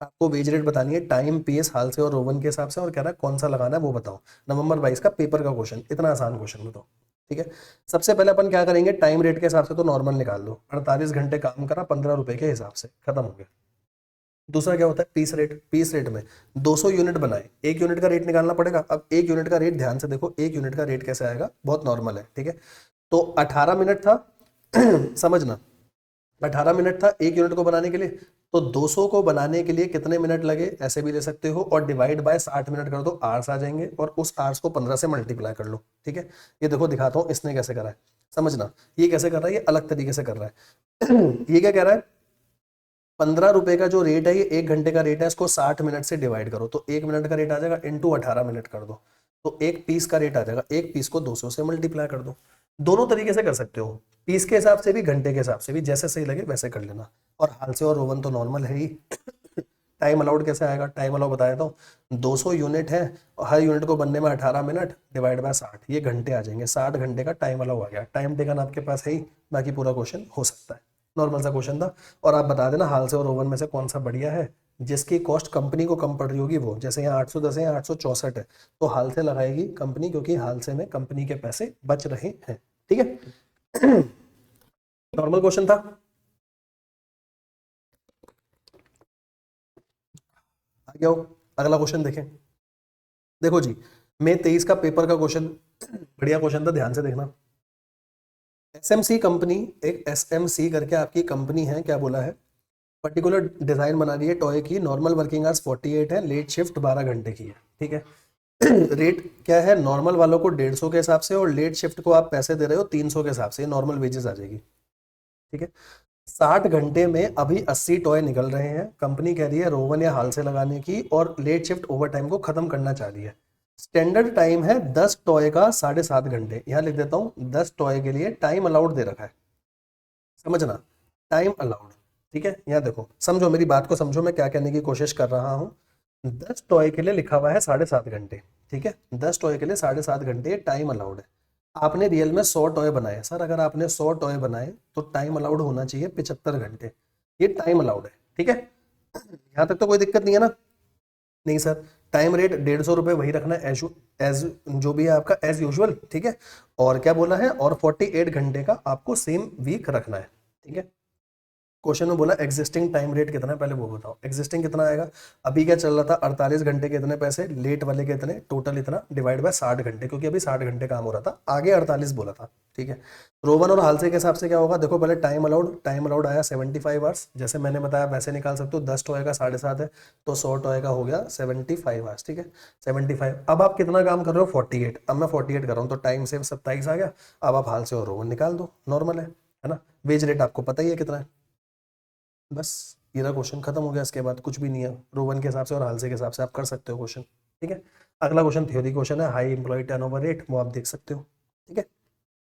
आपको वेज रेट बतानी है, टाइम, पीएस, हाल से और रोवन के हिसाब से, और कह रहा है कौन सा लगाना है वो बताओ। नवंबर 22 का पेपर का क्वेश्चन, इतना आसान क्वेश्चन बताओ, ठीक है। सबसे पहले अपन क्या करेंगे, टाइम रेट के हिसाब से तो नॉर्मल निकाल दो, 48 घंटे काम करा 15 रुपए के हिसाब से, खत्म हो गया। दूसरा क्या होता है, पीस रेट, पीस रेट में 200 यूनिट बनाए, एक यूनिट का रेट निकालना पड़ेगा। अब एक यूनिट का रेट ध्यान से देखो, एक यूनिट का रेट कैसे आएगा, बहुत नॉर्मल है, ठीक है। तो 18 मिनट था समझना, 18 मिनट था एक यूनिट को बनाने के लिए, तो 200 को बनाने के लिए कितने मिनट लगे, ऐसे भी ले सकते हो, और डिवाइड बाय 60 मिनट कर दो, आवर्स आ जाएंगे, और उस आवर्स को 15 से मल्टीप्लाई कर लो, ठीक है। ये देखो दिखाता हूं इसने कैसे करा है, समझना, ये कैसे कर रहा है, ये अलग तरीके से कर रहा है ये क्या कह रहा है, 15 रुपए का जो रेट है, ये एक घंटे का रेट है, इसको 60 मिनट से डिवाइड करो, तो एक मिनट का रेट आ जाएगा, इंटू 18 मिनट कर दो, तो एक पीस का रेट आ जाएगा, एक पीस को 200 से मल्टीप्लाई कर दो। दोनों तरीके से कर सकते हो, पीस के हिसाब से भी, घंटे के हिसाब से भी, जैसे सही लगे वैसे कर लेना। और हाल से और रोवन तो नॉर्मल है ही टाइम अलाउड कैसे आएगा, टाइम अलाउड बताया तो 200 यूनिट है, और हर यूनिट को बनने में 18 मिनट डिवाइड बाय 60, ये घंटे आ जाएंगे, 60 घंटे का टाइम अलाउ आ गया। टाइम टेकन आपके पास है ही, बाकी पूरा क्वेश्चन हो सकता है, नॉर्मल सा क्वेश्चन था। और आप बता देना हाल से और ओवन में से कौन सा बढ़िया है, जिसकी कॉस्ट कंपनी को कम पड़ रही होगी वो, जैसे यहाँ 810 है, 864 है, तो हाल से लगाएगी कंपनी, क्योंकि हाल से में कंपनी के पैसे बच रहे हैं, ठीक है नॉर्मल क्वेश्चन था। आगे आओ, अगला क्वेश्चन देखें। देखो जी, मई 23 का पेपर का क्वेश्चन, बढ़िया क्वेश्चन था, ध्यान से देखना। एसएमसी कंपनी, एक एसएमसी करके आपकी कंपनी है, क्या बोला है, पर्टिकुलर डिजाइन बना रही है टॉय की, नॉर्मल वर्किंग आवर्स 48 है, लेट शिफ्ट 12 घंटे की है, ठीक है रेट क्या है, नॉर्मल वालों को 150 के हिसाब से, और लेट शिफ्ट को आप पैसे दे रहे हो 300 के हिसाब से, नॉर्मल वेजेस आ जाएगी, ठीक है। 60 घंटे में अभी 80 टॉय निकल रहे हैं। कंपनी कह रही है रोवन या हाल से लगाने की और लेट शिफ्ट ओवर टाइम को खत्म करना चाह रही है। स्टैंडर्ड टाइम है 10 टॉय का 7.5 घंटे। यहाँ लिख देता हूँ 10 टॉय के लिए टाइम अलाउड दे रखा है, समझना, टाइम अलाउड। ठीक है, यहाँ देखो, समझो मेरी बात को, समझो मैं क्या कहने की कोशिश कर रहा हूँ। 10 टॉय के लिए लिखा हुआ है 7.5 घंटे। ठीक है, 10 टॉय के लिए 7.5 घंटे टाइम अलाउड है। आपने रियल में 100 टॉय बनाए सर, अगर आपने 100 टॉय बनाए तो टाइम अलाउड होना चाहिए 75 घंटे। ये टाइम अलाउड है। ठीक है, यहाँ तक तो कोई दिक्कत नहीं है ना? नहीं सर, टाइम रेट 150 रुपये वही रखना है, एज जो भी है आपका एज यूजुअल। ठीक है, और क्या बोला है, और 48 घंटे का आपको सेम वीक रखना है। ठीक है, क्वेश्चन में बोला एग्जिस्टिंग टाइम रेट कितना है, पहले वो बताओ एग्जिस्टिंग कितना आएगा। अभी क्या चल रहा था, 48 घंटे के इतने पैसे, लेट वाले के इतने, टोटल इतना डिवाइड बाय 60 घंटे, क्योंकि अभी 60 घंटे काम हो रहा था, आगे 48 बोला था। ठीक है, रोवन और हालसे के हिसाब से क्या होगा, देखो पहले टाइम अलाउड आया 75 आवर्स, जैसे मैंने बताया वैसे निकाल सकते हो। 10 टॉय का 7.5 है तो 100 टॉय का हो गया 75 आवर्स। ठीक है, 75। अब आप कितना काम कर रहे हो, 48। अब मैं 48 कर रहा हूँ तो टाइम से 27 आ गया। अब आप हाल से और रोवन निकाल दो, नॉर्मल है ना? वेज रेट आपको पता ही है कितना है। बस ये रहा क्वेश्चन, खत्म हो गया। इसके बाद कुछ भी नहीं है, रोवन के हिसाब से और हालसे के हिसाब से आप कर सकते हो क्वेश्चन। ठीक है, अगला क्वेश्चन थ्योरी क्वेश्चन है, हाई एम्प्लॉय टर्नओवर रेट, वो आप देख सकते हो। ठीक है,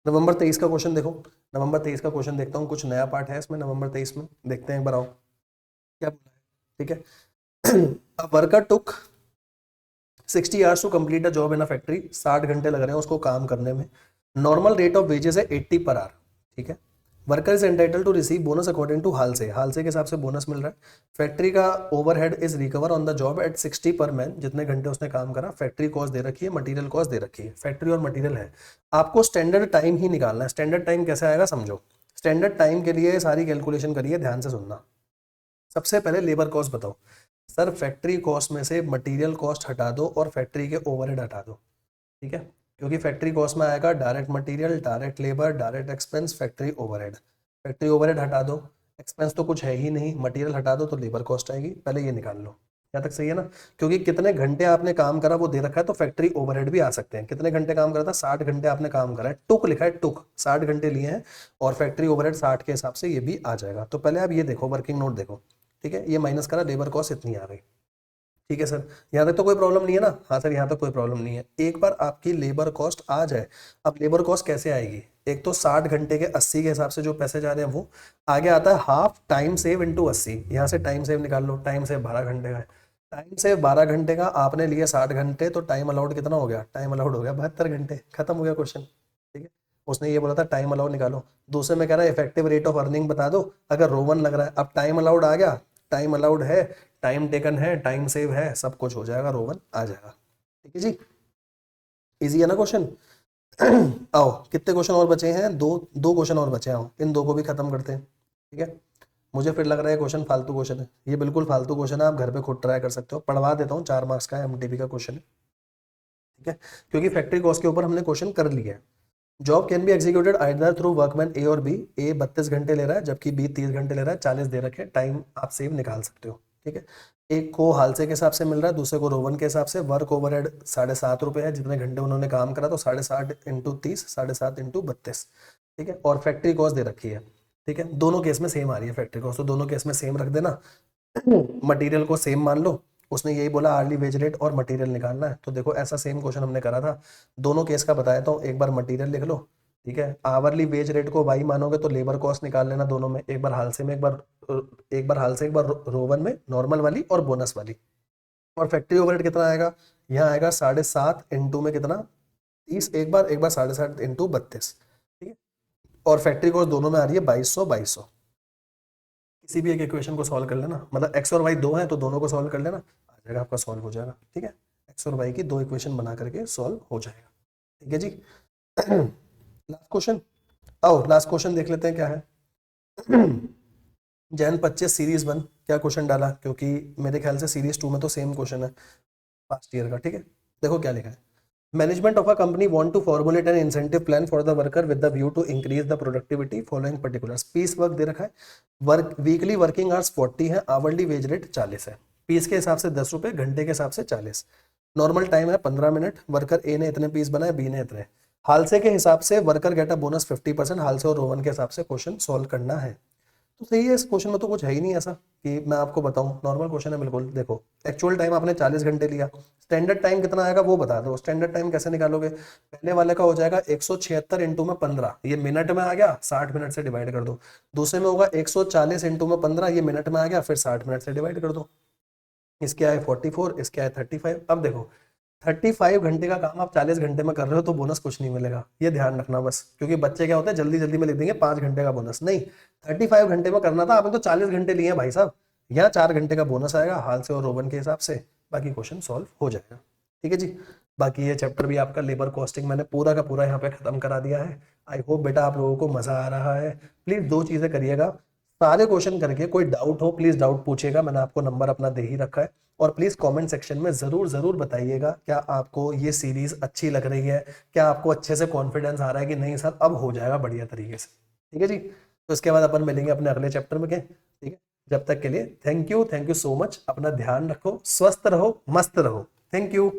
नवंबर 23 का क्वेश्चन देखो। नवंबर 23 का क्वेश्चन देखता हूँ, कुछ नया पार्ट है इसमें नवंबर 23 में, देखते हैं एक बार आओ क्या बोला है। ठीक है, a worker took 60 hours to complete a job in a factory, 60 घंटे लग रहे हैं उसको काम करने में। नॉर्मल रेट ऑफ वेजेस है 80 पर आवर। ठीक है, worker is entitle to receive bonus according to हाल से के हिसाब से बोनस मिल रहा है। फैक्ट्री का overhead is recover on the job eight 60 पर मैन, जितने घंटे उसने काम करा। फैक्ट्री कॉस्ट दे रखी है, मटेरियल कॉस्ट दे रखी है, फैक्ट्री और मटेरियल है। आपको स्टैंडर्ड टाइम ही निकालना है। स्टैंडर्ड टाइम कैसे आएगा समझो। स्टैंडर्ड टाइम के लिए सारी कैलकुलेशन करिए, ध्यान से सुनना। सबसे पहले लेबर कॉस्ट बताओ सर, फैक्ट्री कॉस्ट में से मटेरियल कॉस्ट हटा दो और फैक्ट्री के ओवरहेड हटा दो। ठीक है, क्योंकि फैक्ट्री कॉस्ट में आएगा direct material, direct labour, direct expense, factory overhead. Factory overhead हटा दो, एक्सपेंस तो कुछ है ही नहीं, मटेरियल हटा दो तो लेबर कॉस्ट आएगी। पहले ये निकाल लो, यहाँ तक सही है ना? क्योंकि कितने घंटे आपने काम करा वो दे रखा है, तो फैक्ट्री ओवरहेड भी आ सकते हैं। कितने घंटे काम करा था, 60 घंटे आपने काम करा है, टुक लिखा है, टुक 60 घंटे लिए हैं, और फैक्ट्री ओवरहेड 60 के हिसाब से ये भी आ जाएगा। तो पहले आप ये देखो, वर्किंग नोट देखो। ठीक है, ये माइनस करा, लेबर कॉस्ट इतनी आ गई। ठीक है सर, यहाँ तक तो कोई प्रॉब्लम नहीं है ना? हाँ सर, यहाँ तक कोई प्रॉब्लम नहीं है। एक बार आपकी लेबर कॉस्ट आ जाए, अब लेबर कॉस्ट कैसे आएगी, एक तो 60 घंटे के 80 के हिसाब से जो पैसे जा रहे हैं वो आगे आता है, हाफ टाइम सेव इंटू 80। यहाँ से टाइम सेव निकाल लो, टाइम सेव 12 घंटे का है। टाइम सेव 12 घंटे का, आपने लिए 60 घंटे, तो टाइम अलाउड कितना हो गया, टाइम अलाउड हो गया 72 घंटे। खत्म हो गया क्वेश्चन। ठीक है, उसने ये बोला था टाइम अलाउड निकालो, दूसरे में कह रहा है इफेक्टिव रेट ऑफ अर्निंग बता दो। अगर रोवन लग रहा है, अब टाइम अलाउड आ गया, टाइम अलाउड है, टाइम टेकन है, टाइम सेव है, सब कुछ हो जाएगा, रोवन आ जाएगा। ठीक है जी, इजी है ना क्वेश्चन? आओ, कितने क्वेश्चन और बचे हैं, दो दो क्वेश्चन और बचे हैं, आओ इन दो को भी खत्म करते हैं। ठीक है, मुझे फिर लग रहा है क्वेश्चन फालतू क्वेश्चन है, ये बिल्कुल फालतू क्वेश्चन है, आप घर पे खुद ट्राई कर सकते हो। पढ़वा देता हूँ, 4 मार्क्स का एमटीपी का क्वेश्चन है। ठीक है, क्योंकि फैक्ट्री कॉस्ट के ऊपर हमने क्वेश्चन कर लिया है। Job can be executed either through workman A और बी। ए 32 घंटे ले रहा है जबकि बी 30 घंटे ले रहा है, 40 दे रखे, टाइम आप सेव निकाल सकते हो। ठीक है, एक को हालसे के हिसाब से मिल रहा है, दूसरे को रोवन के हिसाब से। वर्क ओवरहेड 7.5 रुपये है, जितने घंटे उन्होंने काम करा, तो 60 इंटू 30, 7.5 इंटू 32। ठीक है, और फैक्ट्री कॉस्ट दे रखी है। ठीक है, दोनों केस में सेम आ रही है फैक्ट्री कॉस्ट, तो दोनों केस में सेम रख देना। मटेरियल को सेम मान लो, उसने यही बोला आर्ली वेज रेट और मटेरियल निकालना है। तो देखो ऐसा सेम क्वेश्चन हमने करा था, दोनों केस का बताया तो एक बार मटेरियल लिख लो। ठीक है, आवरली वेज रेट को वाई मानोगे तो लेबर कॉस्ट निकाल लेना दोनों में, एक बार हाल से में, एक बार हाल से, एक बार रोवन में, नॉर्मल वाली और बोनस वाली। और फैक्ट्री ओवरहेड कितना आएगा, यहाँ आएगा 7.5 इंटू में कितना, 30, एक बार 7.5 इंटू 32। ठीक है, और फैक्ट्री कॉस्ट दोनों में आ रही है 2200। किसी भी एक इक्वेशन को सॉल्व कर लेना, मतलब एक्स और वाई दो हैं तो दोनों को सॉल्व कर लेना, आ जाएगा आपका, सॉल्व हो जाएगा। ठीक है, एक्स और वाई की दो इक्वेशन बना करके सॉल्व हो जाएगा। ठीक है जी, लास्ट क्वेश्चन, आओ लास्ट क्वेश्चन देख लेते हैं क्या है। जैन 25 सीरीज 1 क्या क्वेश्चन डाला, क्योंकि मेरे ख्याल से सीरीज 2 में तो सेम क्वेश्चन है पास्ट ईयर का। ठीक है, देखो क्या लिखा है। Management of a company want to formulate an incentive plan for the worker with the view to increase the productivity following particulars. Piece work दे रखा है, वर्क वीकली वर्किंग आवर्स 40 है, आवरली वेज रेट 40 है, piece के हिसाब से 10 रुपये, घंटे के हिसाब से 40, नॉर्मल टाइम है 15 मिनट। वर्कर ए ने इतने पीस बनाए, बी ने इतने। हालसे के हिसाब से वर्कर गेट अ बोनस 50%, हालसे और रोवन के हिसाब से क्वेश्चन सॉल्व करना है। तो सही है, इस क्वेश्चन में तो कुछ है ही नहीं ऐसा कि मैं आपको बताऊं, नॉर्मल क्वेश्चन है बिल्कुल। देखो एक्चुअल टाइम आपने 40 घंटे लिया, स्टैंडर्ड टाइम कितना आएगा वो बता दो। स्टैंडर्ड टाइम कैसे निकालोगे, पहले वाले का हो जाएगा 176 इंटू में 15, ये मिनट में आ गया, 60 मिनट से डिवाइड कर दो। दूसरे में होगा 140 इंटू में 15, ये मिनट में आ गया, फिर 60 मिनट से डिवाइड कर दो। इसके आए 44, इसके आए 35। अब देखो 35 घंटे का काम आप 40 घंटे में कर रहे हो तो बोनस कुछ नहीं मिलेगा, ये ध्यान रखना बस। क्योंकि बच्चे क्या होते हैं जल्दी जल्दी में लिख देंगे 5 घंटे का बोनस, नहीं 35 घंटे में करना था, आपने तो 40 घंटे लिए हैं भाई साहब। यहाँ 4 घंटे का बोनस आएगा हाल से और रोबन के हिसाब से, बाकी क्वेश्चन सॉल्व हो जाएगा। ठीक है जी। बाकी ये चैप्टर भी आपका लेबर कॉस्टिंग मैंने पूरा का पूरा यहाँ पे खत्म करा दिया है। आई होप बेटा आप लोगों को मजा आ रहा है। प्लीज दो चीजें करिएगा, सारे क्वेश्चन करके कोई डाउट हो प्लीज डाउट पूछिएगा, मैंने आपको नंबर अपना दे ही रखा है। और प्लीज कमेंट सेक्शन में जरूर जरूर बताइएगा क्या आपको ये सीरीज अच्छी लग रही है, क्या आपको अच्छे से कॉन्फिडेंस आ रहा है कि नहीं सर अब हो जाएगा बढ़िया तरीके से। ठीक है जी। तो इसके बाद अपन मिलेंगे अपने अगले चैप्टर में के। ठीक है, जब तक के लिए थैंक यू सो मच। अपना ध्यान रखो, स्वस्थ रहो, मस्त रहो। Thank you.